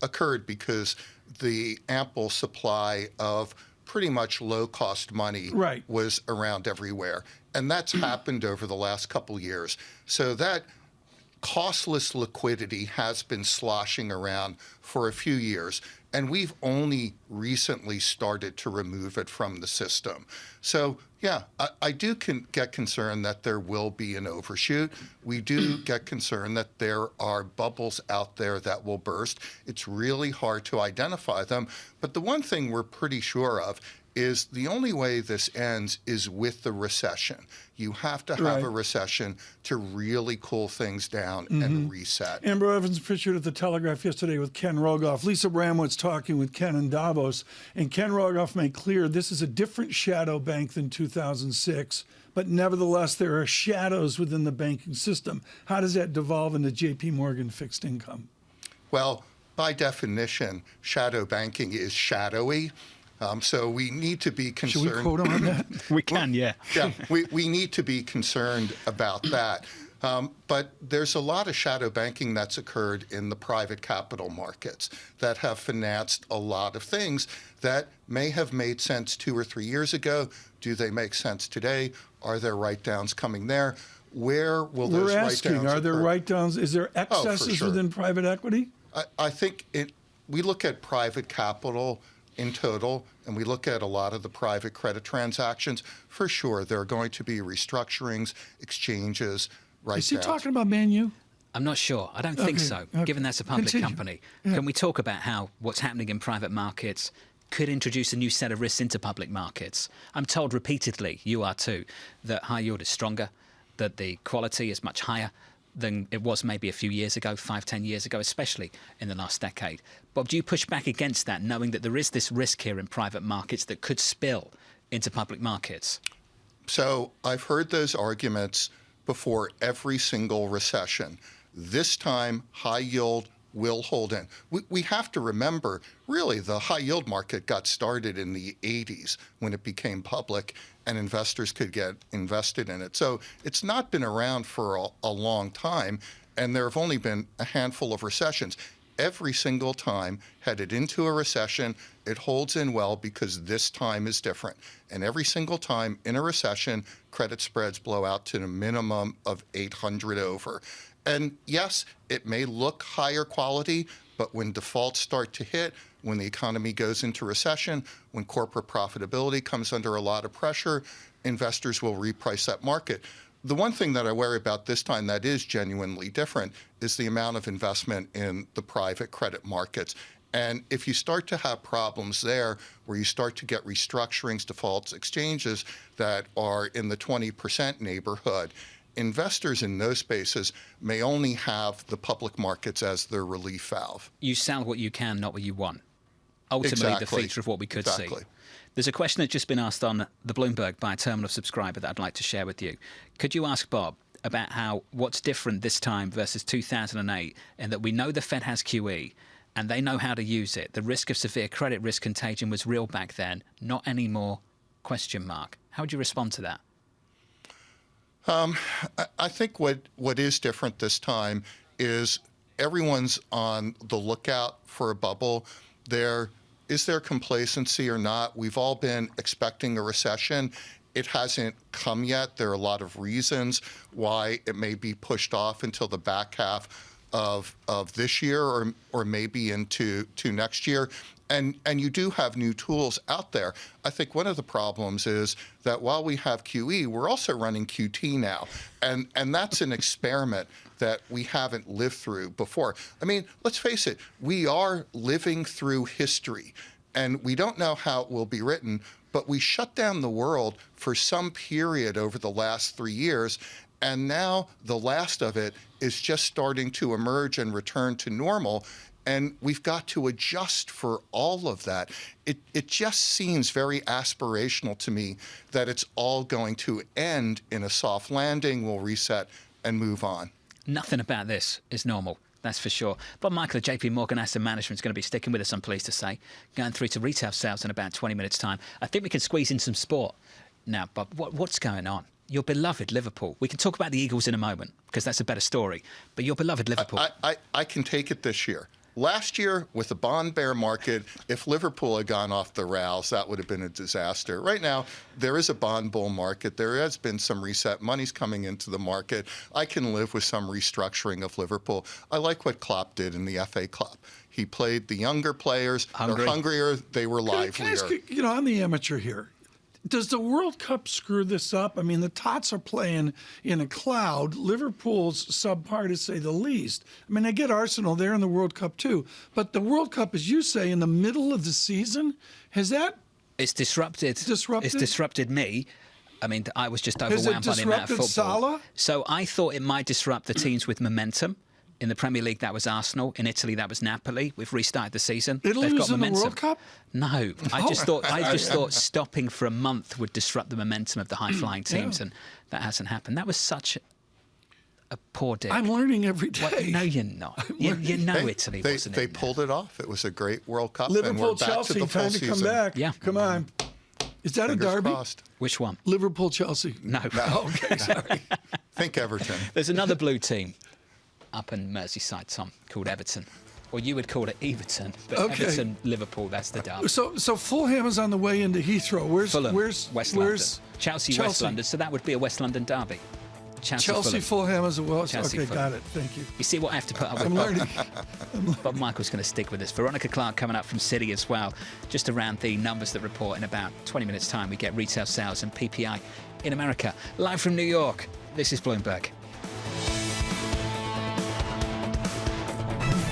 occurred because the ample supply of pretty much low-cost money was around everywhere. And that's happened over the last couple years. So that costless liquidity has been sloshing around for a few years, and we've only recently started to remove it from the system. So, yeah, I do get concerned that there will be an overshoot. We do get concerned that there are bubbles out there that will burst. It's really hard to identify them. But the one thing we're pretty sure of is the only way this ends is with the recession. You have to have a recession to really cool things down and reset. Amber Evans featured at the Telegraph yesterday with Ken Rogoff. Lisa Abramowicz talking with Ken in Davos. And Ken Rogoff made clear this is a different shadow bank than 2006. But nevertheless, there are shadows within the banking system. How does that devolve into JP Morgan fixed income? Well, by definition, shadow banking is shadowy. So we need to be concerned. Should we quote on that? We can, yeah. Yeah, we need to be concerned about that. But there's a lot of shadow banking that's occurred in the private capital markets that have financed a lot of things that may have made sense 2 or 3 years ago. Do they make sense today? Are there write-downs coming there? Where will those write-downs occur? Are there write-downs? Is there excesses within private equity? I think we look at private capital in total, and we look at a lot of the private credit transactions. For sure, there are going to be restructurings, exchanges, write-downs. Is he talking about Man U? I'm not sure. I don't think so, given that's a public company. Yeah. Can we talk about how what's happening in private markets could introduce a new set of risks into public markets? I'm told repeatedly, you are too, that high yield is stronger, that the quality is much higher than it was maybe a few years ago, 5-10 years ago, especially in the last decade. Bob, do you push back against that, knowing that there is this risk here in private markets that could spill into public markets? So I've heard those arguments before every single recession. This time, high yield will hold in. We have to remember, really, the high yield market got started in the 80s when it became public and investors could get invested in it. So it's not been around for a long time, and there have only been a handful of recessions. Every single time headed into a recession, it holds in well because this time is different. And every single time in a recession, credit spreads blow out to a minimum of 800 over. And yes, it may look higher quality, but when defaults start to hit, when the economy goes into recession, when corporate profitability comes under a lot of pressure, investors will reprice that market. The one thing that I worry about this time that is genuinely different is the amount of investment in the private credit markets. And if you start to have problems there, where you start to get restructurings, defaults, exchanges that are in the 20% neighborhood, investors in those spaces may only have the public markets as their relief valve. You sell what you can, not what you want. Ultimately, the feature of what we could see. There's a question that's just been asked on the Bloomberg by a terminal subscriber that I'd like to share with you. Could you ask Bob about what's different this time versus 2008, and that we know the Fed has QE and they know how to use it? The risk of severe credit risk contagion was real back then, not anymore, ? How would you respond to that? I think what is different this time is everyone's on the lookout for a bubble. Is there complacency or not? We've all been expecting a recession. It hasn't come yet. There are a lot of reasons why it may be pushed off until the back half of this year or maybe into next year. And you do have new tools out there. I think one of the problems is that while we have QE, we're also running QT now. And that's an experiment that we haven't lived through before. I mean, let's face it, we are living through history. And we don't know how it will be written, but we shut down the world for some period over the last 3 years, and now the last of it is just starting to emerge and return to normal. And we've got to adjust for all of that. It just seems very aspirational to me that it's all going to end in a soft landing, we'll reset and move on. Nothing about this is normal, that's for sure. But Michael at JP Morgan Asset Management is going to be sticking with us, I'm pleased to say. Going through to retail sales in about 20 minutes' time. I think we can squeeze in some sport now, but what's going on? Your beloved Liverpool. We can talk about the Eagles in a moment, because that's a better story. But your beloved Liverpool. I can take it this year. Last year, with the bond bear market, if Liverpool had gone off the rails, that would have been a disaster. Right now, there is a bond bull market. There has been some reset. Money's coming into the market. I can live with some restructuring of Liverpool. I like what Klopp did in the FA Cup. He played the younger players. They're hungrier. They were livelier. Can I ask you, I'm the amateur here. Does the World Cup screw this up? I mean, the Tots are playing in a cloud. Liverpool's subpar, to say the least. I mean, I get Arsenal there in the World Cup too. But the World Cup, as you say, in the middle of the season, has that... It's disrupted. It's disrupted me. I mean, I was just overwhelmed by the amount of football. Salah? So I thought it might disrupt the teams with momentum. In the Premier League, that was Arsenal. In Italy, that was Napoli. We've restarted the season. Italy They've got was in momentum. the World Cup? No, I just thought stopping for a month would disrupt the momentum of the high-flying teams, and that hasn't happened. That was such a poor dig. I'm learning every day. Well, no, you're not. You know Italy wasn't They pulled it off. It was a great World Cup. Liverpool, and we're back Chelsea, to the full time to season. come back. Yeah. Come on. Is that Fingers a derby? crossed. Which one? Liverpool, Chelsea. No. Okay, sorry. Think Everton. There's another blue team up in Merseyside, Tom, called Everton. Or you would call it Everton, but Everton, Liverpool, that's the derby. So Fulham is on the way into Heathrow. Fulham, West London. Chelsea, West London, so that would be a West London derby. Chelsea, Fulham as well. Chelsea, okay, Fulham. got it. Thank you. You see what I have to put up with? I'm learning. But Michael's going to stick with us. Veronica Clark coming up from Citi as well. Just around the numbers that report in about 20 minutes' time, we get retail sales and PPI in America. Live from New York, this is Bloomberg.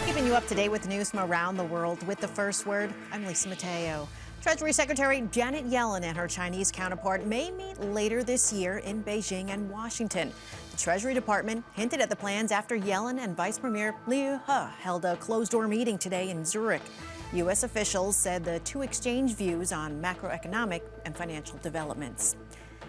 Keeping you up to date with news from around the world with the first word, I'm Lisa Mateo. Treasury Secretary Janet Yellen and her Chinese counterpart may meet later this year in Beijing and Washington. The Treasury Department hinted at the plans after Yellen and Vice Premier Liu He held a closed-door meeting today in Zurich. U.S. officials said the two exchanged views on macroeconomic and financial developments.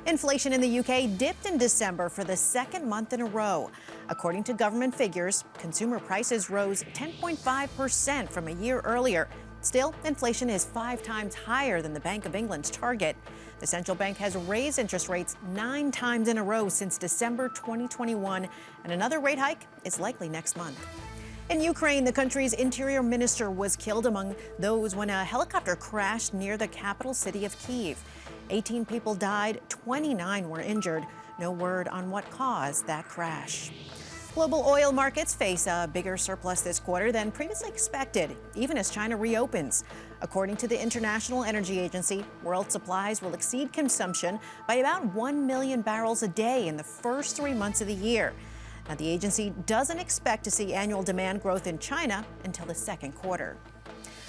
Inflation in the UK dipped in December for the second month in a row. According to government figures, consumer prices rose 10.5% from a year earlier. Still, inflation is 5 times higher than the Bank of England's target. The central bank has raised interest rates 9 times in a row since December 2021, and another rate hike is likely next month. In Ukraine, the country's interior minister was killed among those when a helicopter crashed near the capital city of Kyiv. 18 people died, 29 were injured. No word on what caused that crash. Global oil markets face a bigger surplus this quarter than previously expected, even as China reopens. According to the International Energy Agency, world supplies will exceed consumption by about 1 million barrels a day in the first 3 months of the year. Now, the agency doesn't expect to see annual demand growth in China until the second quarter.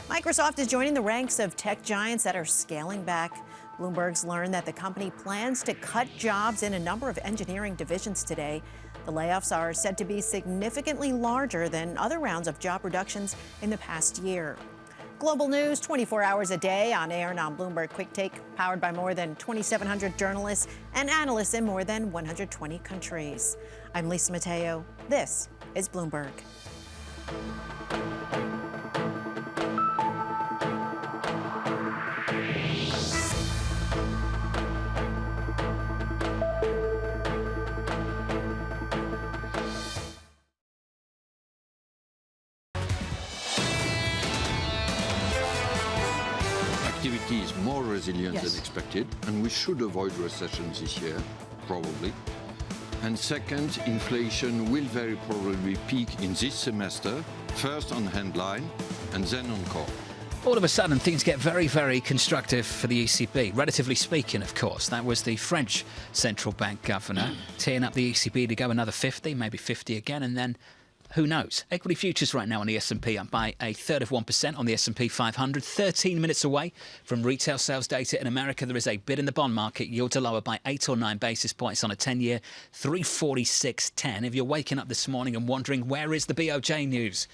Microsoft is joining the ranks of tech giants that are scaling back. Bloomberg's learned that the company plans to cut jobs in a number of engineering divisions today. The layoffs are said to be significantly larger than other rounds of job reductions in the past year. Global news 24 hours a day on air and on Bloomberg Quick Take, powered by more than 2,700 journalists and analysts in more than 120 countries. I'm Lisa Mateo. This is Bloomberg. Activity is more resilient than expected, and we should avoid recession this year, probably. And second, inflation will very probably peak in this semester, first on headline and then on core. All of a sudden, things get very, very constructive for the ECB. Relatively speaking, of course. That was the French central bank governor teeing up the ECB to go another 50, maybe 50 again, and then Who knows? Equity futures right now on the S&P up by 1/3% on the S&P 500. 13 minutes away from retail sales data in America. There is a bid in the bond market. Yields are lower by 8 or 9 basis points on a 10-year, 346.10. If you're waking up this morning and wondering, where is the BOJ news?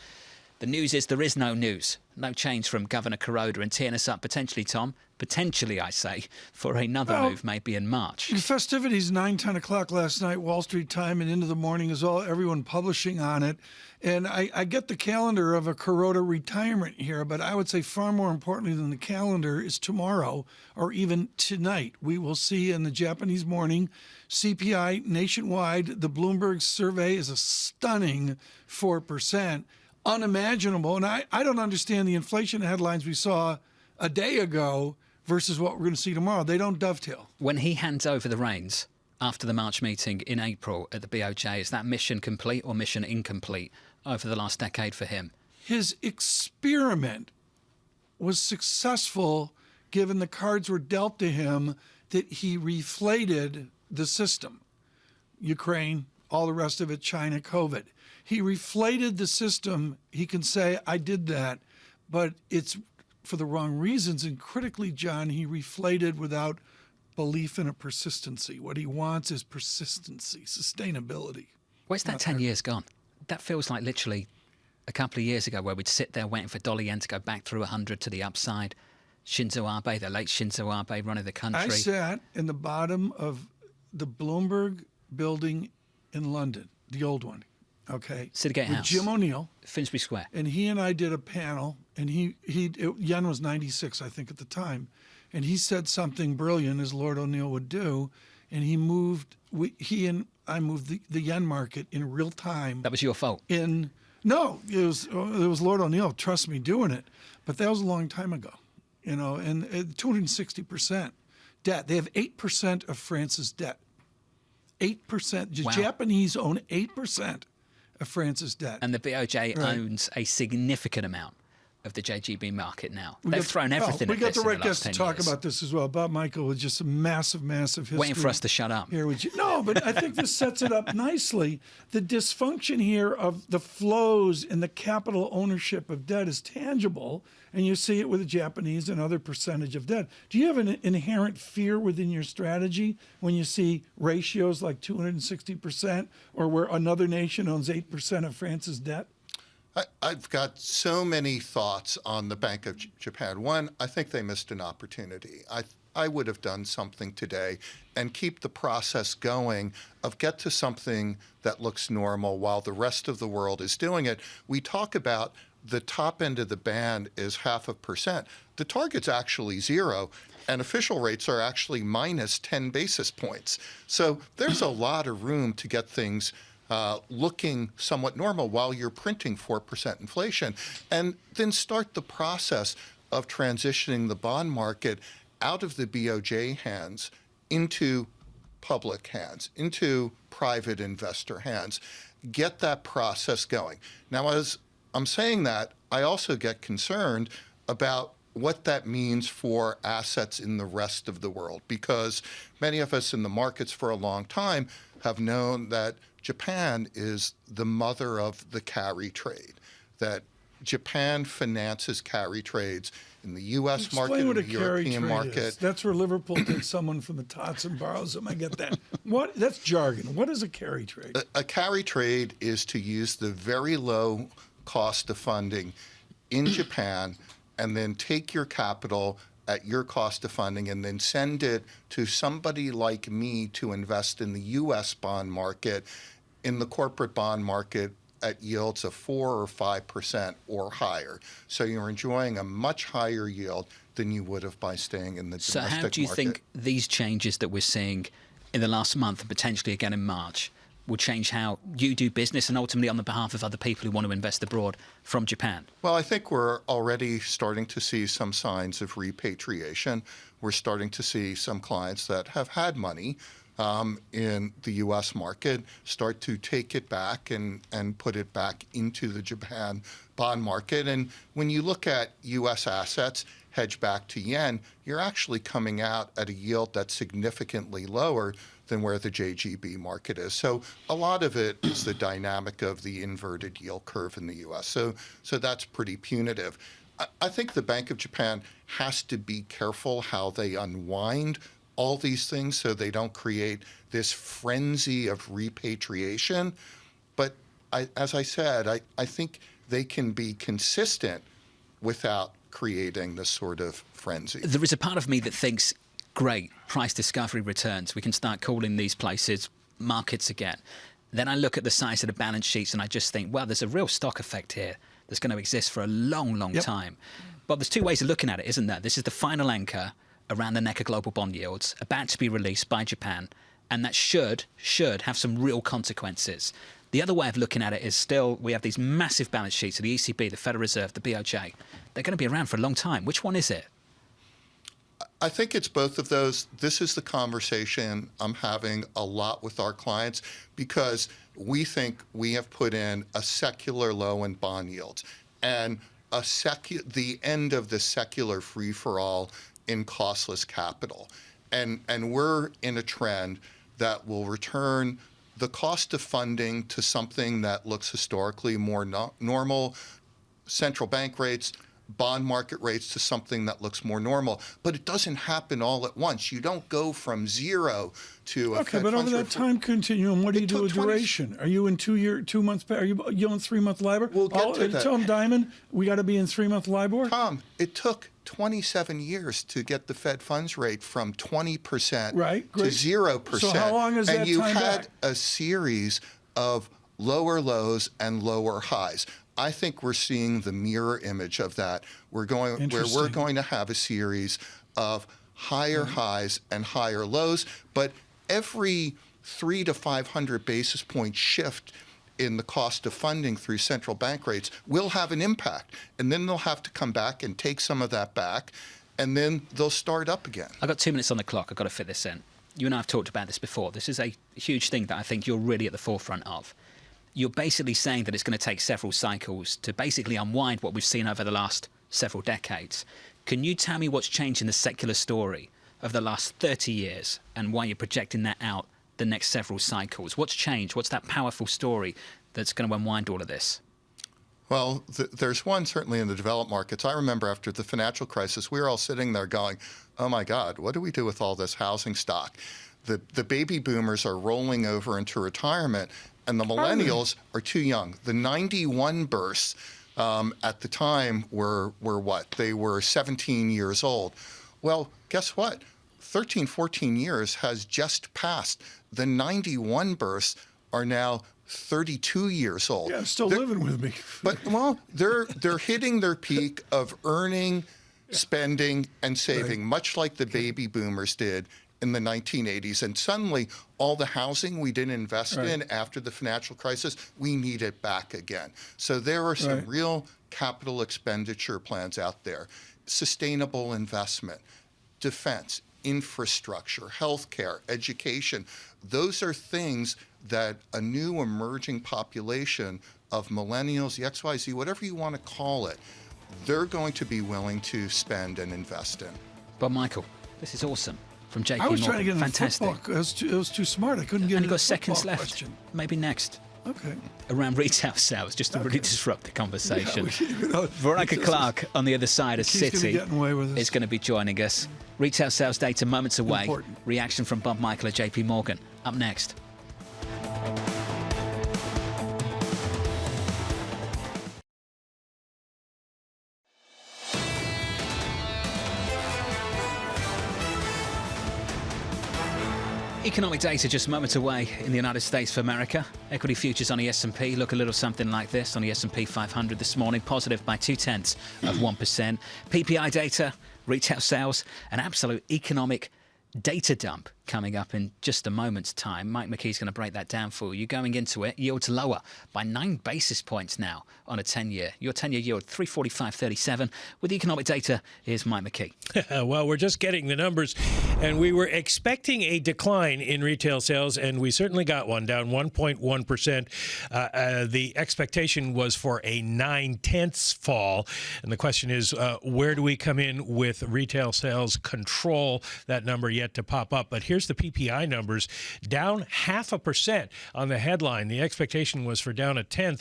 The news is there is no news. No change from Governor Kuroda, and teeing us up potentially, Tom, potentially I say, for another move maybe in March. The festivities 9, 10 o'clock last night, Wall Street time, and into the morning as well, everyone publishing on it. And I get the calendar of a Kuroda retirement here, but I would say far more importantly than the calendar is tomorrow or even tonight. We will see in the Japanese morning CPI nationwide. The Bloomberg survey is a stunning 4%. Unimaginable. And I don't understand the inflation headlines we saw a day ago versus what we're going to see tomorrow. They don't dovetail. When he hands over the reins after the March meeting in April at the BOJ, is that mission complete or mission incomplete over the last decade for him? His experiment was successful given the cards were dealt to him that he reflated the system. Ukraine, all the rest of it, China, COVID. He reflated the system. He can say, I did that, but it's for the wrong reasons. And critically, John, he reflated without belief in a persistency. What he wants is persistency, sustainability. Where's that 10 years gone? That feels like literally a couple of years ago where we'd sit there waiting for dollar yen to go back through 100 to the upside. Shinzo Abe, the late Shinzo Abe running the country. I sat in the bottom of the Bloomberg building in London, the old one. Okay. Citygate with House. Jim O'Neill. Finsbury Square. And he and I did a panel, and yen was 96, I think, at the time. And he said something brilliant, as Lord O'Neill would do, and he and I moved the yen market in real time. That was your fault? No, it was Lord O'Neill, trust me, doing it. But that was a long time ago, and 260% debt. They have 8% of France's debt. 8%. The Japanese own 8% of France's debt. And the BOJ owns a significant amount of the JGB market now. They've thrown everything at this. We got the right guest to talk about this as well. Bob Michael with just a massive history. Waiting for us to shut up. No, but I think this sets it up nicely. The dysfunction here of the flows and the capital ownership of debt is tangible, and you see it with the Japanese and other percentage of debt. Do you have an inherent fear within your strategy when you see ratios like 260% or where another nation owns 8% of France's debt? I've got so many thoughts on the Bank of Japan. One, I think they missed an opportunity. I would have done something today and keep the process going of get to something that looks normal while the rest of the world is doing it. We talk about the top end of the band is 0.5%. The target's actually 0, and official rates are actually minus 10 basis points. So there's a lot of room to get things looking somewhat normal while you're printing 4% inflation, and then start the process of transitioning the bond market out of the BOJ hands into public hands, into private investor hands. Get that process going. Now, as I'm saying that, I also get concerned about what that means for assets in the rest of the world, because many of us in the markets for a long time have known that Japan is the mother of the carry trade, that Japan finances carry trades in the U.S. market, in the European market. That's where Liverpool takes someone from the tots and borrows them. I get that. That's jargon. What is a carry trade? A carry trade is to use the very low cost of funding in Japan and then take your capital at your cost of funding and then send it to somebody like me to invest in the U.S. bond market, in the corporate bond market at yields of 4 or 5% or higher. So you're enjoying a much higher yield than you would have by staying in the domestic market. So how do you think these changes that we're seeing in the last month and potentially again in March will change how you do business and ultimately on the behalf of other people who want to invest abroad from Japan? Well, I think we're already starting to see some signs of repatriation. We're starting to see some clients that have had money in the U.S. market, start to take it back and put it back into the Japan bond market. And when you look at U.S. assets hedged back to yen, you're actually coming out at a yield that's significantly lower than where the JGB market is. So a lot of it is the dynamic of the inverted yield curve in the U.S. So that's pretty punitive. I think the Bank of Japan has to be careful how they unwind all these things so they don't create this frenzy of repatriation. But as I said, I think they can be consistent without creating this sort of frenzy. There is a part of me that thinks, great, price discovery returns. We can start calling these places markets again. Then I look at the size of the balance sheets and I just think, well, there's a real stock effect here that's going to exist for a long, long time. But there's two ways of looking at it, isn't there? This is the final anchor around the neck of global bond yields, about to be released by Japan, and that should have some real consequences. The other way of looking at it is still we have these massive balance sheets of the ECB, the Federal Reserve, the BOJ. They're going to be around for a long time. Which one is it? I think it's both of those. This is the conversation I'm having a lot with our clients because we think we have put in a secular low in bond yields and the end of the secular free-for-all in costless capital. And we're in a trend that will return the cost of funding to something that looks historically more normal, central bank rates, bond market rates to something that looks more normal. But it doesn't happen all at once. You don't go from zero to a Okay, but over that time continuum, what do you do with duration? Are you in 2 months? Are you on 3-month LIBOR? We'll get to that. Tom Diamond, we got to be in 3-month LIBOR? Tom, it took 27 years to get the Fed funds rate from 20% to 0%. So how long is that time And you had back? a series of lower lows and lower highs. I think we're seeing the mirror image of that. Where we're going to have a series of higher highs and higher lows, but every 300 to 500 basis point shift in the cost of funding through central bank rates will have an impact. And then they'll have to come back and take some of that back, and then they'll start up again. I've got 2 minutes on the clock. I've got to fit this in. You and I have talked about this before. This is a huge thing that I think you're really at the forefront of. You're basically saying that it's going to take several cycles to basically unwind what we've seen over the last several decades. Can you tell me what's changed in the secular story of the last 30 years and why you're projecting that out the next several cycles? What's changed? What's that powerful story that's going to unwind all of this? Well, there's one certainly in the developed markets. I remember after the financial crisis, we were all sitting there going, oh my God, what do we do with all this housing stock? The baby boomers are rolling over into retirement, and the millennials are too young. The 91 births at the time were what? They were 17 years old. Well, guess what? 13, 14 years has just passed. The 91 births are now 32 years old. Yeah, still living with me. But, well, they're hitting their peak of earning, spending, and saving, much like the baby boomers did in the 1980s. And suddenly, all the housing we didn't invest in after the financial crisis, we need it back again. So there are some real capital expenditure plans out there. Sustainable investment, defense, infrastructure, healthcare, education. Those are things that a new emerging population of millennials, the XYZ, whatever you want to call it, they're going to be willing to spend and invest in. Bob Michael, this is awesome. From JP Morgan. I was trying to get in Fantastic. football. It was too smart. I couldn't get in. Only got seconds left. Question. Maybe next. Okay. Around retail sales, just to really disrupt the conversation. Yeah, Veronica Clark on the other side of Citi is going to be joining us. Retail sales data moments away. Important. Reaction from Bob Michael at JP Morgan. Up next. Economic data just moments away in the United States of America. Equity futures on the S&P look a little something like this on the S&P 500 this morning, positive by 0.2%. PPI data, retail sales, an absolute economic data dump coming up in just a moment's time. Mike McKee's going to break that down for you. Going into it, yields lower by 9 basis points now on a 10-year. Your 10-year yield, 345.37. With economic data, here's Mike McKee. Well, we're just getting the numbers, and we were expecting a decline in retail sales, and we certainly got one, down 1.1%. The expectation was for a 9/10 fall, and the question is, where do we come in with retail sales control? That number yet to pop up. But here's the PPI numbers, down 0.5% on the headline. The expectation was for down 1/10.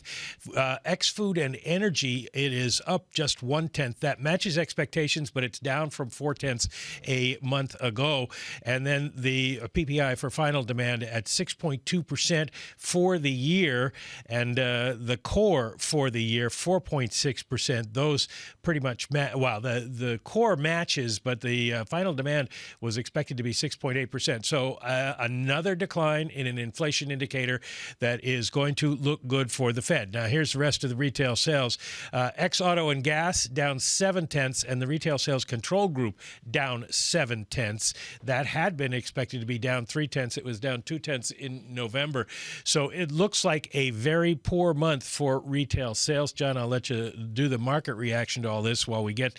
Ex-food and energy, it is up just 1/10. That matches expectations, but it's down from 0.4 a month ago. And then the PPI for final demand at 6.2% for the year, and the core for the year 4.6%. Those pretty much the core matches, but the final demand was expected to be 6.8%. So another decline in an inflation indicator that is going to look good for the Fed. Now here's the rest of the retail sales. Ex-auto and gas down 0.7, and the retail sales control group down 0.7. That had been expected to be down 0.3. It was down 0.2 in November. So it looks like a very poor month for retail sales. John, I'll let you do the market reaction to all this while we get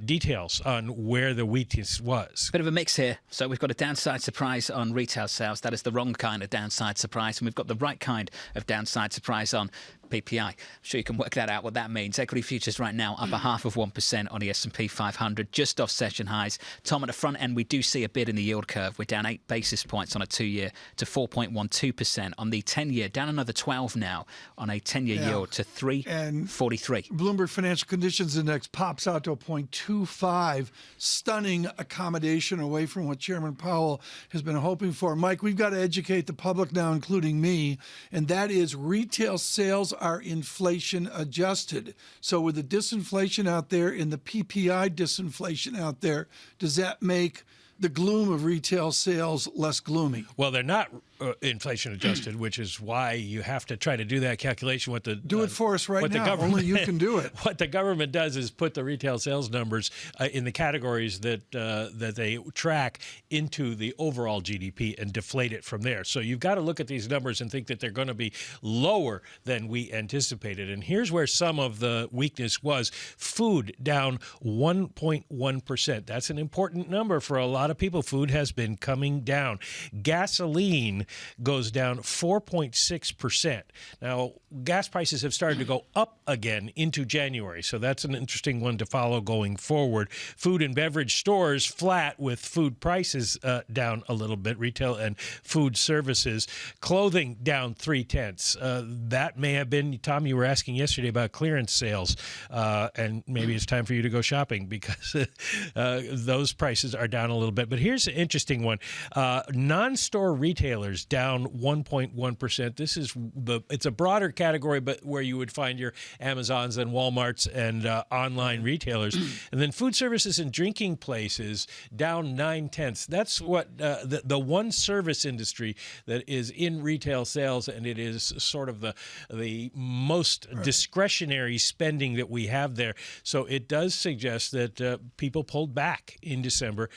details on where the weakness was. Bit of a mix here. So we've got a downside surprise on retail sales. That is the wrong kind of downside surprise. And we've got the right kind of downside surprise on PPI. I'm sure you can work that out, what that means. Equity futures right now up 0.5% on the S&P 500, just off session highs. Tom, at the front end, we do see a bid in the yield curve. We're down 8 basis points on a 2-year to 4.12%. On the 10-year, down another 12 now on a 10-year yield to 3.43. Bloomberg Financial Conditions Index pops out to a 0.25. Stunning accommodation away from what Chairman Powell has been hoping for. Mike, we've got to educate the public now, including me, and that is retail sales are inflation adjusted. So with the disinflation out there and the PPI disinflation out there, does that make the gloom of retail sales less gloomy? Well, they're not inflation adjusted, which is why you have to try to do that calculation. Do it for us right now. Only you can do it. What the government does is put the retail sales numbers in the categories that they track into the overall GDP and deflate it from there. So you've got to look at these numbers and think that they're going to be lower than we anticipated. And here's where some of the weakness was. Food down 1.1%. That's an important number for a lot of people. Food has been coming down. Gasoline goes down 4.6%. Now, gas prices have started to go up again into January, so that's an interesting one to follow going forward. Food and beverage stores flat with food prices down a little bit, retail and food services. Clothing down 0.3. That may have been, Tom, you were asking yesterday about clearance sales, and maybe it's time for you to go shopping because those prices are down a little bit. But here's an interesting one. Non-store retailers down 1.1%. This is it's a broader category, but where you would find your Amazons and Walmarts and online retailers. And then food services and drinking places down 0.9. That's what the one service industry that is in retail sales, and it is sort of the most discretionary spending that we have there. So it does suggest that people pulled back in December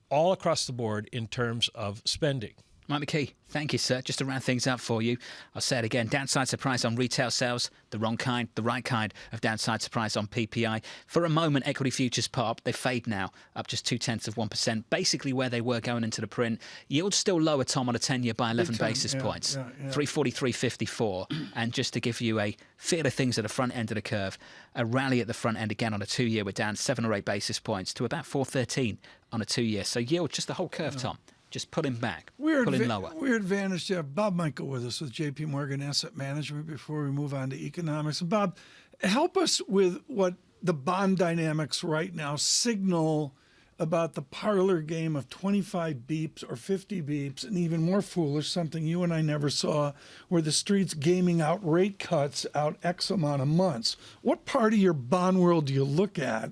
all across the board in terms of spending. Mike McKee, thank you, sir. Just to round things up for you, I'll say it again. Downside surprise on retail sales, the wrong kind, the right kind of downside surprise on PPI. For a moment, equity futures pop. They fade now, up just 0.2%, basically where they were going into the print. Yields still lower, Tom, on a 10-year by 11 basis points, 343.54. And just to give you a feel of things at the front end of the curve, a rally at the front end again on a 2-year. We're down 7 or 8 basis points to about 413 on a 2-year. So yield, just the whole curve, Tom. Just pulling back, pulling lower. We're advantaged to have Bob Michael with us with J.P. Morgan Asset Management before we move on to economics. And Bob, help us with what the bond dynamics right now signal about the parlor game of 25 beeps or 50 beeps, and even more foolish, something you and I never saw, where the street's gaming out rate cuts out X amount of months. What part of your bond world do you look at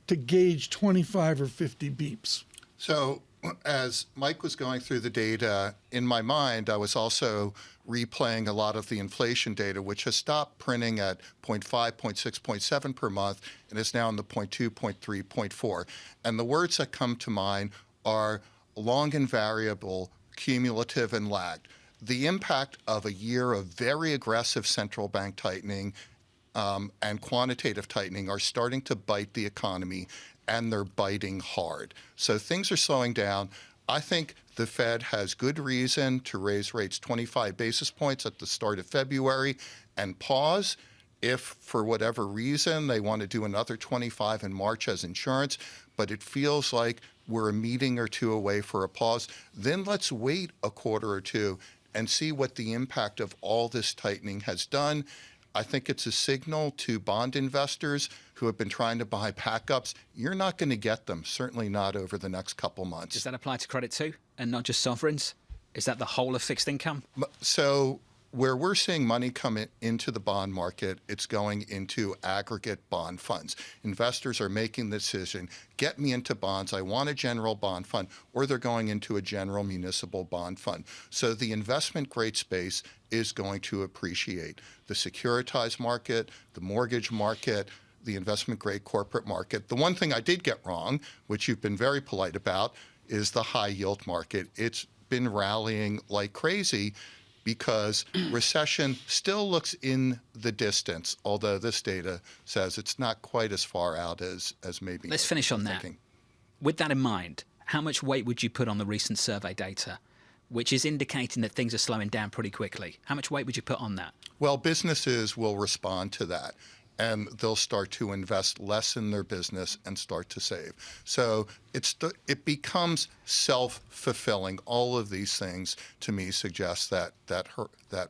to gauge 25 or 50 beeps? So as Mike was going through the data, in my mind, I was also replaying a lot of the inflation data, which has stopped printing at 0.5, 0.6, 0.7 per month, and is now in the 0.2, 0.3, 0.4. And the words that come to mind are long and variable, cumulative and lagged. The impact of a year of very aggressive central bank tightening and quantitative tightening are starting to bite the economy, and they're biting hard. So things are slowing down. I think the Fed has good reason to raise rates 25 basis points at the start of February and pause. If, for whatever reason, they want to do another 25 in March as insurance, but it feels like we're a meeting or two away for a pause, then let's wait a quarter or two and see what the impact of all this tightening has done. I think it's a signal to bond investors who have been trying to buy backups. You're not going to get them, certainly not over the next couple months. Does that apply to credit too, and not just sovereigns? Is that the whole of fixed income? So where we're seeing money come into the bond market, it's going into aggregate bond funds. Investors are making the decision, get me into bonds, I want a general bond fund, or they're going into a general municipal bond fund. So the investment grade space is going to appreciate. The securitized market, the mortgage market, the investment grade corporate market. The one thing I did get wrong, which you've been very polite about, is the high yield market. It's been rallying like crazy because recession still looks in the distance, although this data says it's not quite as far out as maybe. Let's finish on that. With that in mind, how much weight would you put on the recent survey data, which is indicating that things are slowing down pretty quickly? How much weight would you put on that? Well, businesses will respond to that, and they'll start to invest less in their business and start to save. So it becomes self-fulfilling. All of these things, to me, suggest that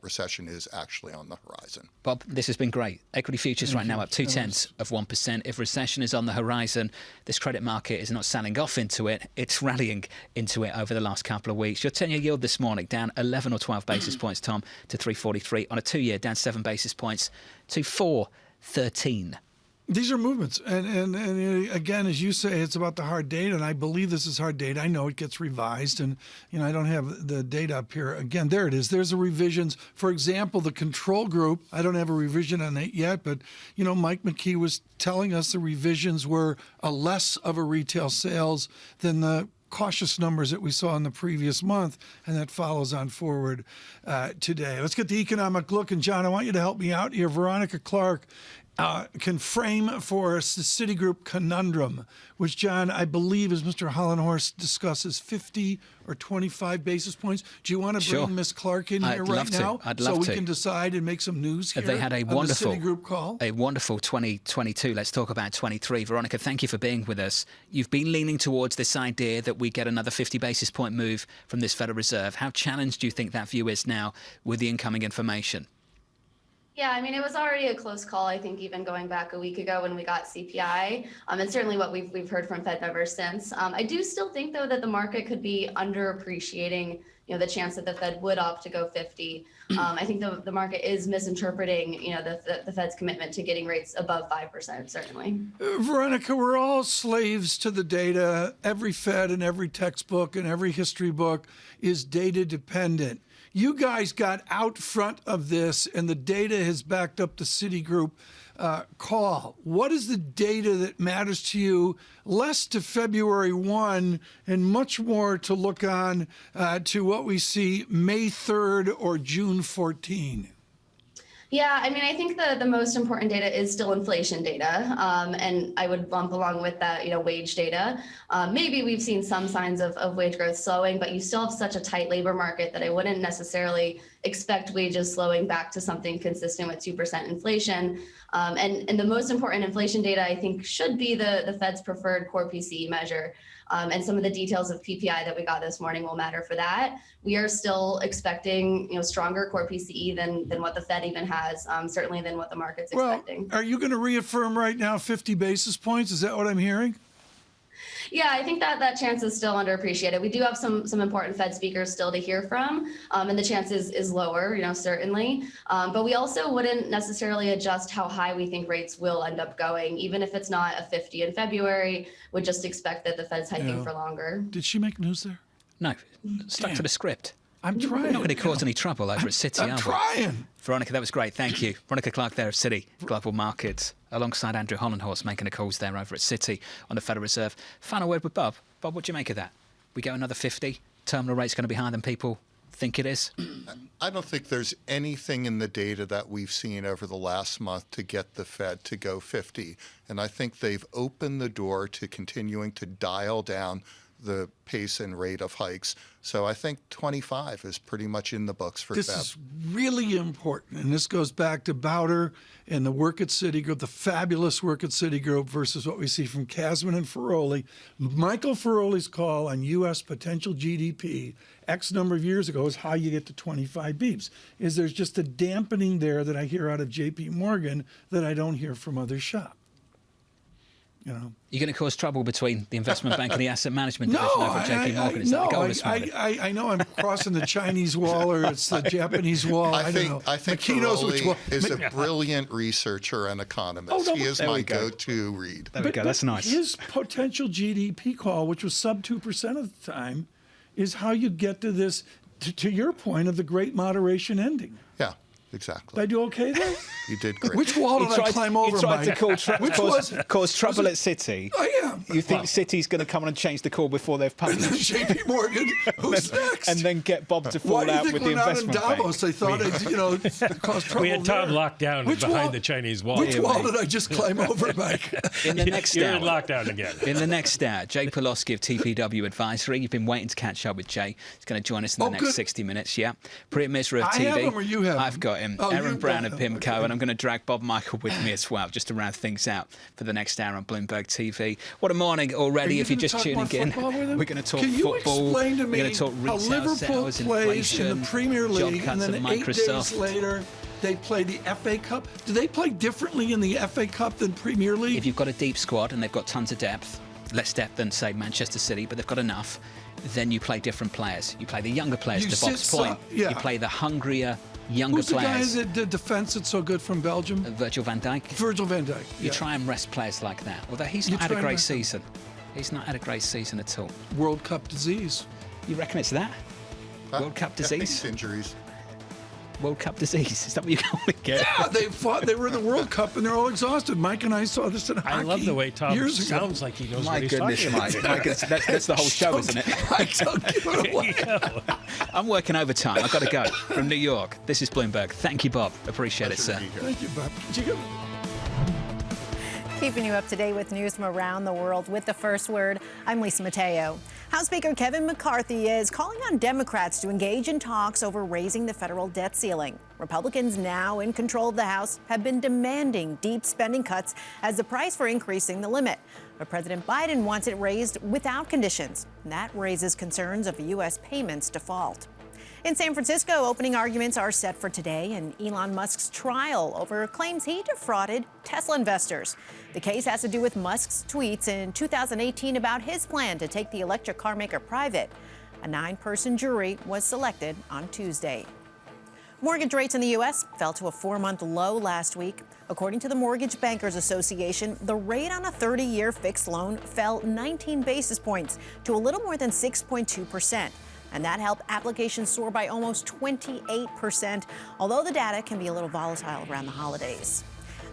recession is actually on the horizon. Bob, this has been great. Equity futures right now up 0.2%. If recession is on the horizon, this credit market is not selling off into it. It's rallying into it over the last couple of weeks. Your 10-year yield this morning down 11 or 12 basis points, Tom, to 3.43. On a 2-year, down 7 basis points to 4.13. These are movements. And again, as you say, it's about the hard data, and I believe this is hard data. I know it gets revised, and I don't have the data up here. Again, there it is. There's the revisions. For example, the control group, I don't have a revision on it yet, but, Mike McKee was telling us the revisions were a less of a retail sales than the cautious numbers that we saw in the previous month, and that follows on forward today. Let's get the economic look, and John, I want you to help me out here. Veronica Clark can frame for us the Citigroup conundrum, which, John, I believe, as Mr. Hollenhorst discusses, 50 or 25 basis points. Do you want to bring Ms. Clark in here right now so we can decide and make some news here? They had a wonderful Citigroup call. A wonderful 2022. Let's talk about 23. Veronica, thank you for being with us. You've been leaning towards this idea that we get another 50 basis point move from this Federal Reserve. How challenged do you think that view is now with the incoming information? Yeah, I mean, it was already a close call, I think, even going back a week ago when we got CPI, and certainly what we've heard from Fed ever since. I do still think, though, that the market could be underappreciating, the chance that the Fed would opt to go 50. I think the market is misinterpreting, the Fed's commitment to getting rates above 5%, certainly. Veronica, we're all slaves to the data. Every Fed and every textbook and every history book is data dependent. You guys got out front of this, and the data has backed up the Citigroup call. What is the data that matters to you, less to February 1 and much more to look on to what we see May 3rd or June 14? Yeah, I mean, I think the most important data is still inflation data, and I would bump along with that, wage data. Maybe we've seen some signs of wage growth slowing, but you still have such a tight labor market that I wouldn't necessarily expect wages slowing back to something consistent with 2% inflation. And the most important inflation data, I think, should be the Fed's preferred core PCE measure. And some of the details of PPI that we got this morning will matter for that. We are still expecting, stronger core PCE than what the Fed even has, certainly than what the market's expecting. Are you going to reaffirm right now 50 basis points? Is that what I'm hearing? Yeah, I think that chance is still underappreciated. We do have some important Fed speakers still to hear from, and the chance is lower, certainly. But we also wouldn't necessarily adjust how high we think rates will end up going, even if it's not a 50 in February. Would just expect that the Fed's hiking for longer. Did she make news there? No, stuck to the script. I'm trying. We're not going to cause any trouble over at Citi, I'm trying. Veronica, that was great. Thank you. Veronica Clark there of Citi Global Markets, alongside Andrew Hollenhorst making the calls there over at Citi on the Federal Reserve. Final word with Bob. Bob, what do you make of that? We go another 50 terminal rate's going to be higher than people think it is? I don't think there's anything in the data that we've seen over the last month to get the Fed to go 50. And I think they've opened the door to continuing to dial down the pace and rate of hikes. So I think 25 is pretty much in the books for This Fed. is really important, and this goes back to Bowder and the work at Citigroup, the fabulous work at Citigroup versus what we see from Kasman and Ferroli. Michael Ferroli's call on U.S. potential GDP X number of years ago is how you get to 25 beeps. Is there's just a dampening there that I hear out of J.P. Morgan that I don't hear from other shop. You know. You're going to cause trouble between the investment bank and the asset management division over at JP Morgan. Is that the goal this morning? I know I'm crossing the Chinese wall or it's the Japanese wall. I don't know. I think Ferroli is a brilliant researcher and economist. He is my go-to read. There we go. That's nice. His potential GDP call, which was sub 2% of the time, is how you get to this, to your point of the great moderation ending. Yeah. Exactly. Did I do okay there? You did great. Which wall did I climb over, You tried Mike? to cause trouble at Citi. I am. You think Citi's going to come on and change the call before they've published? J.P. Morgan, who's next? And then get Bob to fall out with the investment bank. Why do you think when out in Davos, they thought I'd, cause trouble We had Tom there? locked down behind the Chinese wall. Which wall did I just climb over, Mike? In the next You're hour. in lockdown again. In the next hour, Jay Pulaski of TPW Advisory. You've been waiting to catch up with Jay. He's going to join us in the next 60 minutes. Yeah. Priya Misra of I TV. have him or you have him? I've got him. Oh, Aaron you've Brown got of him. PIMCO. And I'm going to drag Bob Michael with me as well, just to round things out for the next hour on Bloomberg TV. What a morning already if you're just tuning in. We're going to talk Can you football. explain to me We're going to talk how retail Liverpool sales, plays in inflation, the Premier job League, cuts and then at 8 days Microsoft. later they play the FA Cup? Do they play differently in the FA Cup than Premier League? If you've got a deep squad and they've got tons of depth, less depth than, say, Manchester City, but they've got enough, then you play different players. You play the younger players, You to Bob's sit point. yeah. You play the hungrier, younger Who's the guy players. that did defense that's so good from Belgium? Virgil van Dijk. Virgil van Dijk. You Yeah. try and rest players like that. Although he's You not had a try and great rest them. season. He's not had a great season at all. World Cup disease. You reckon it's that? World Cup disease? Injuries. World Cup disease. Is that what you're going to get? Yeah, they fought. They were in the World Cup and they're all exhausted. Mike and I saw this in hockey. I love the way Tom years ago. sounds like he knows My what he's goodness, talking about. Mike. That's the whole show, isn't it? Mike, don't give it away. I'm working overtime. I've got to go. From New York, this is Bloomberg. Thank you, Bob. Appreciate it, sir. Thank you, Bob. Did you go? Keeping you up to date with news from around the world with the first word, I'm Lisa Mateo. House Speaker Kevin McCarthy is calling on Democrats to engage in talks over raising the federal debt ceiling. Republicans now in control of the House have been demanding deep spending cuts as the price for increasing the limit. But President Biden wants it raised without conditions. That raises concerns of U.S. payments default. In San Francisco, opening arguments are set for today in Elon Musk's trial over claims he defrauded Tesla investors. The case has to do with Musk's tweets in 2018 about his plan to take the electric car maker private. A 9-person jury was selected on Tuesday. Mortgage rates in the U.S. fell to a 4-month low last week. According to the Mortgage Bankers Association, the rate on a 30-year fixed loan fell 19 basis points to a little more than 6.2%. And that helped applications soar by almost 28%, although the data can be a little volatile around the holidays.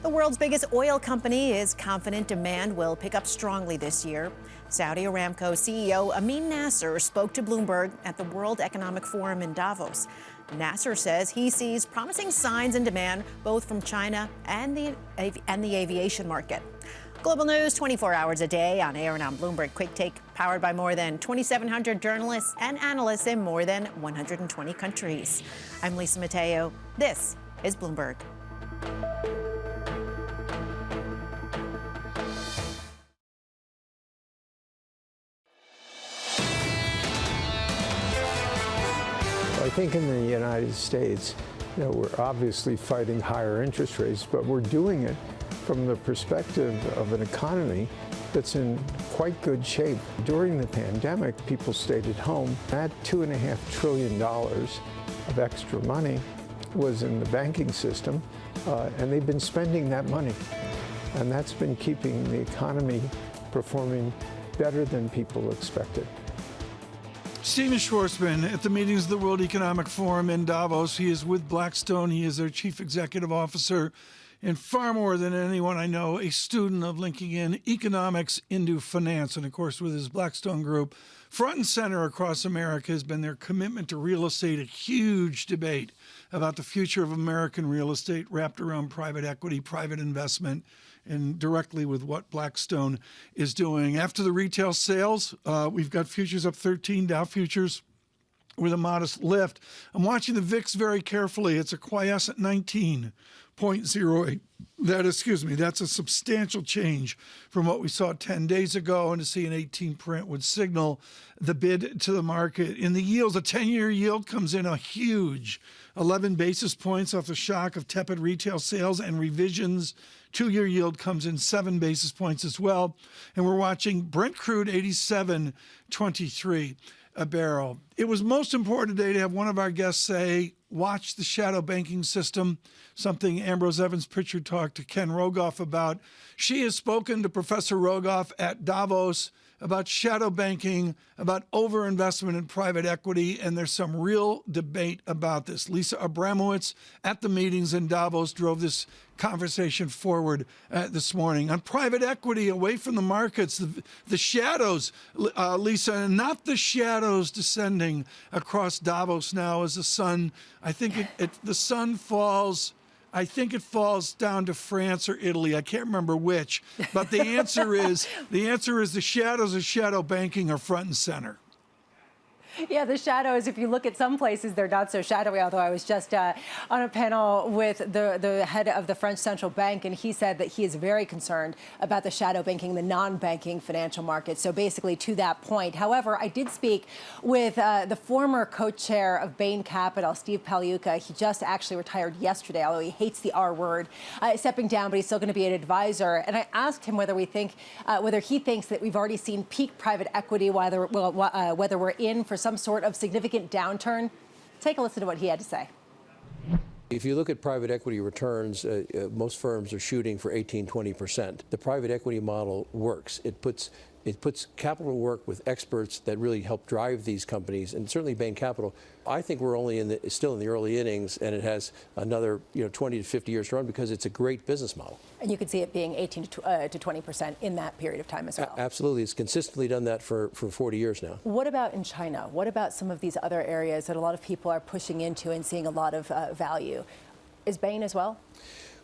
The world's biggest oil company is confident demand will pick up strongly this year. Saudi Aramco CEO Amin Nasser spoke to Bloomberg at the World Economic Forum in Davos. Nasser says he sees promising signs in demand both from China and the aviation market. Global news 24 hours a day on air and on Bloomberg Quick Take, powered by more than 2,700 journalists and analysts in more than 120 countries. I'm Lisa Mateo. This is Bloomberg. I think in the United States, we're obviously fighting higher interest rates, but we're doing it from the perspective of an economy that's in quite good shape. During the pandemic, people stayed at home. That $2.5 trillion of extra money was in the banking system, and they've been spending that money. And that's been keeping the economy performing better than people expected. Stephen Schwarzman at the meetings of the World Economic Forum in Davos. He is with Blackstone. He is their chief executive officer. and far more than anyone I know, a student of linking in economics into finance. And of course, with his Blackstone Group, front and center across America has been their commitment to real estate, a huge debate about the future of American real estate wrapped around private equity, private investment, and directly with what Blackstone is doing. After the retail sales, we've got futures up 13, Dow futures with a modest lift. I'm watching the VIX very carefully. It's a quiescent 19.08. That's a substantial change from what we saw 10 days ago, and to see an 18 print would signal the bid to the market. In the yields, a 10-year yield comes in a huge 11 basis points off the shock of tepid retail sales and revisions. 2-year yield comes in 7 basis points as well. And we're watching Brent crude 87.23 a barrel. It was most important today to have one of our guests say, watch the shadow banking system, something Ambrose Evans-Pritchard talked to Ken Rogoff about. She has spoken to Professor Rogoff at Davos about shadow banking, about overinvestment in private equity, and there's some real debate about this. Lisa Abramowicz at the meetings in Davos drove this conversation forward this morning. On private equity, away from the markets, the shadows, Lisa, not the shadows descending across Davos now as the sun, the sun falls, I think it falls down to France or Italy. I can't remember which, but the answer is the shadows of shadow banking are front and center. Yeah, the shadows, if you look at some places, they're not so shadowy, although I was just on a panel with the head of the French Central Bank, and he said that he is very concerned about the shadow banking, the non-banking financial markets. So basically to that point. However, I did speak with the former co-chair of Bain Capital, Steve Pagliuca. He just actually retired yesterday, although he hates the R word, stepping down, but he's still going to be an advisor. And I asked him whether he thinks that we've already seen peak private equity, whether we're in for some sort of significant downturn. Take a listen to what he had to say. If you look at private equity returns, most firms are shooting for 18-20%. The private equity model works. It puts capital to work with experts that really help drive these companies, and certainly Bain Capital. I think we're only still in the early innings, and it has another 20 to 50 years to run because it's a great business model. And you could see it being 18 to 20% in that period of time as well. Absolutely. It's consistently done that for 40 years now. What about in China? What about some of these other areas that a lot of people are pushing into and seeing a lot of value? Is Bain as well?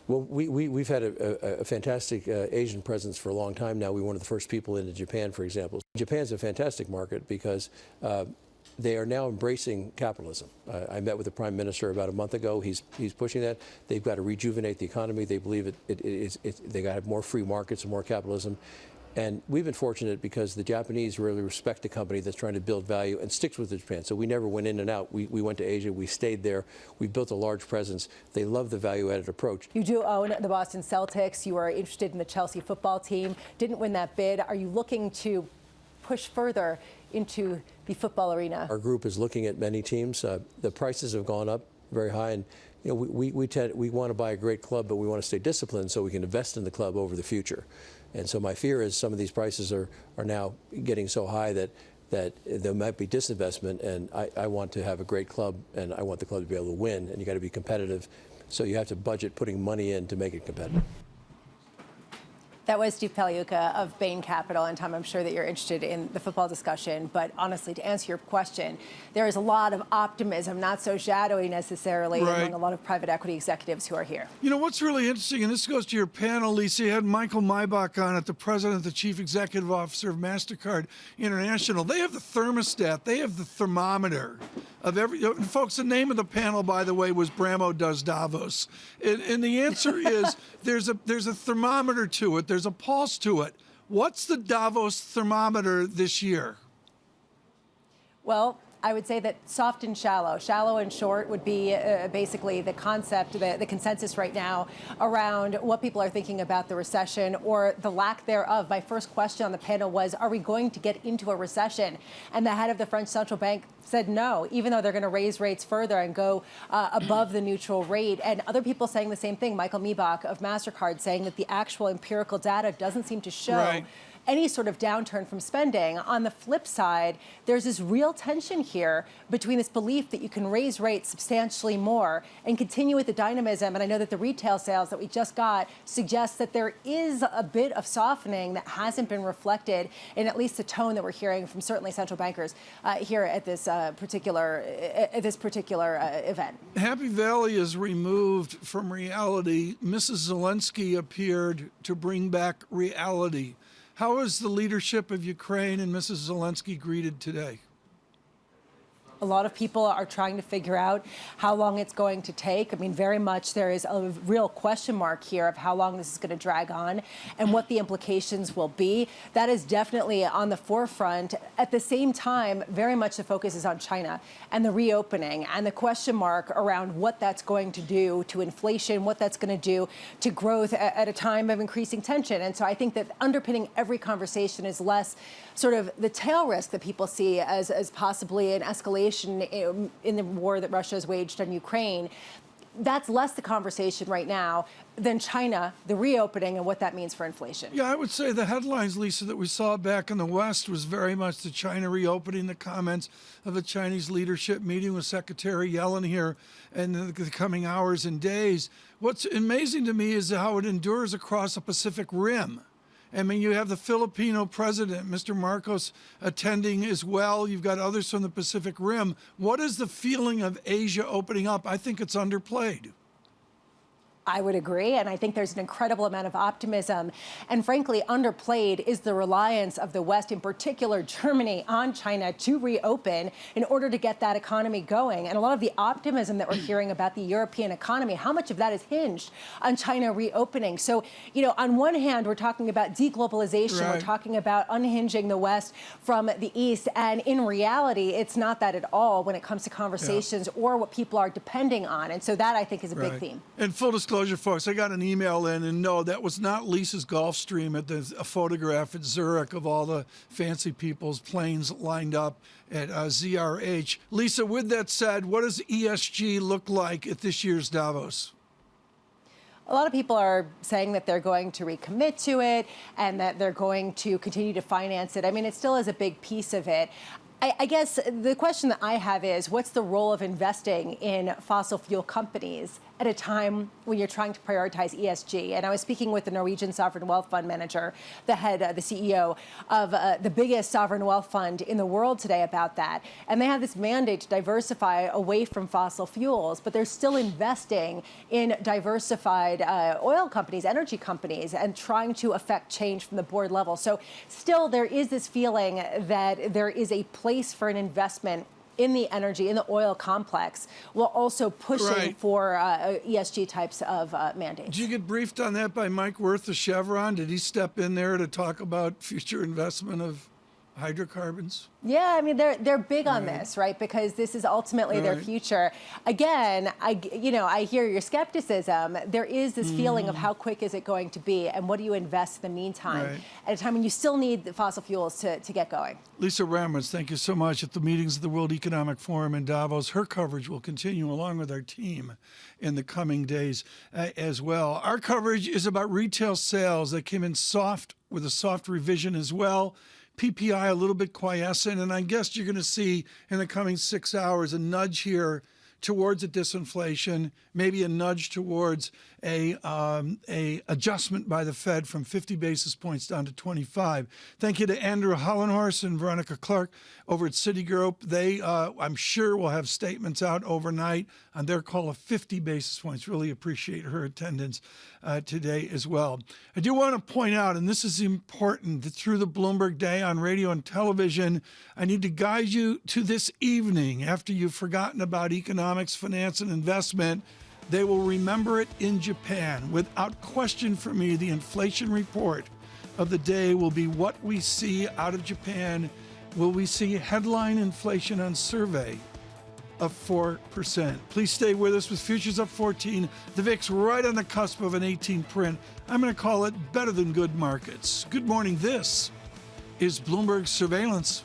Well, we've had a fantastic Asian presence for a long time now. We were one of the first people into Japan, for example. Japan's a fantastic market because they are now embracing capitalism. I met with the Prime Minister about a month ago. He's pushing that. They've got to rejuvenate the economy. They believe they got to have more free markets and more capitalism. And we've been fortunate because the Japanese really respect a company that's trying to build value and sticks with Japan. So we never went in and out. We went to Asia. We stayed there. We built a large presence. They love the value-added approach. You do own the Boston Celtics. You are interested in the Chelsea football team. Didn't win that bid. Are you looking to push further into the football arena? Our group is looking at many teams. The prices have gone up very high, and we want to buy a great club, but we want to stay disciplined so we can invest in the club over the future. And so my fear is some of these prices are now getting so high that there might be disinvestment, and I want to have a great club, and I want the club to be able to win, and you got to be competitive. So you have to budget putting money in to make it competitive. That was Steve Pagliuca of Bain Capital. And Tom, I'm sure that you're interested in the football discussion. But honestly, to answer your question, there is a lot of optimism, not so shadowy necessarily, among a lot of private equity executives who are here. You know, what's really interesting, and this goes to your panel, Lisa, you had Michael Maybach on it, the president, the chief executive officer of MasterCard International. They have the thermostat. They have the thermometer of every... Folks, the name of the panel, by the way, was Bramo Does Davos. And the answer is there's a thermometer to it. There's a pulse to it. What's the Davos thermometer this year? Well, I would say that soft and shallow. Shallow and short would be basically the concept, the consensus right now around what people are thinking about the recession or the lack thereof. My first question on the panel was, are we going to get into a recession? And the head of the French Central Bank said no, even though they're going to raise rates further and go above the neutral rate. And other people saying the same thing. Michael Maybach of MasterCard saying that the actual empirical data doesn't seem to show any sort of downturn from spending. On the flip side, there's this real tension here between this belief that you can raise rates substantially more and continue with the dynamism. And I know that the retail sales that we just got suggests that there is a bit of softening that hasn't been reflected in at least the tone that we're hearing from certainly central bankers here at this particular event. Happy Valley is removed from reality. Mrs. Zelensky appeared to bring back reality. How is the leadership of Ukraine and Mrs. Zelensky greeted today? A lot of people are trying to figure out how long it's going to take. I mean, very much there is a real question mark here of how long this is going to drag on and what the implications will be. That is definitely on the forefront. At the same time, very much the focus is on China and the reopening and the question mark around what that's going to do to inflation, what that's going to do to growth at a time of increasing tension. And so I think that underpinning every conversation is less sort of the tail risk that people see as possibly an escalation in the war that Russia has waged on Ukraine. That's less the conversation right now than China, the reopening, and what that means for inflation. Yeah, I would say the headlines, Lisa, that we saw back in the West was very much the China reopening, the comments of the Chinese leadership meeting with Secretary Yellen here in the coming hours and days. What's amazing to me is how it endures across the Pacific Rim. I mean, you have the Filipino president, Mr. Marcos, attending as well. You've got others from the Pacific Rim. What is the feeling of Asia opening up? I think it's underplayed. I would agree, and I think there's an incredible amount of optimism. And frankly, underplayed is the reliance of the West, in particular Germany, on China to reopen in order to get that economy going. And a lot of the optimism that we're hearing about the European economy, how much of that is hinged on China reopening? So, you know, on one hand, we're talking about deglobalization, we're talking about unhinging the West from the East, and in reality, it's not that at all when it comes to conversations or what people are depending on. And so that, I think, is a big theme. And full disclosure, folks, I got an email in, and no, that was not Lisa's Gulfstream. A photograph at Zurich of all the fancy people's planes lined up at ZRH. Lisa, with that said, what does ESG look like at this year's Davos? A lot of people are saying that they're going to recommit to it and that they're going to continue to finance it. I mean, it still is a big piece of it. I guess the question that I have is, what's the role of investing in fossil fuel companies at a time when you're trying to prioritize ESG? And I was speaking with the Norwegian Sovereign Wealth Fund manager, the CEO of the biggest sovereign wealth fund in the world today about that. And they have this mandate to diversify away from fossil fuels, but they're still investing in diversified oil companies, energy companies, and trying to affect change from the board level. So still there is this feeling that there is a place for an investment in the energy, in the oil complex, while also pushing for ESG types of mandates. Did you get briefed on that by Mike Wirth of Chevron? Did he step in there to talk about future investment of hydrocarbons? Yeah, I mean, they're big on this, right? Because this is ultimately their future. Again, I hear your skepticism. There is this feeling of how quick is it going to be, and what do you invest in the meantime at a time when you still need the fossil fuels to get going? Lisa Abramowicz, thank you so much. At the meetings of the World Economic Forum in Davos, her coverage will continue along with our team in the coming days as well. Our coverage is about retail sales that came in soft with a soft revision as well. PPI a little bit quiescent, and I guess you're going to see in the coming 6 hours a nudge here towards a disinflation, maybe a nudge towards a adjustment by the Fed from 50 basis points down to 25. Thank you to Andrew Hollenhorst and Veronica Clark over at Citigroup. They, I'm sure, will have statements out overnight on their call of 50 basis points. Really appreciate her attendance today as well. I do want to point out, and this is important, that through the Bloomberg Day on radio and television, I need to guide you to this evening after you've forgotten about economics, finance, and investment. They will remember it in Japan. Without question for me, the inflation report of the day will be what we see out of Japan. Will we see headline inflation on survey of 4%? Please stay with us with futures up 14. The VIX right on the cusp of an 18 print. I'm going to call it better than good markets. Good morning. This is Bloomberg Surveillance.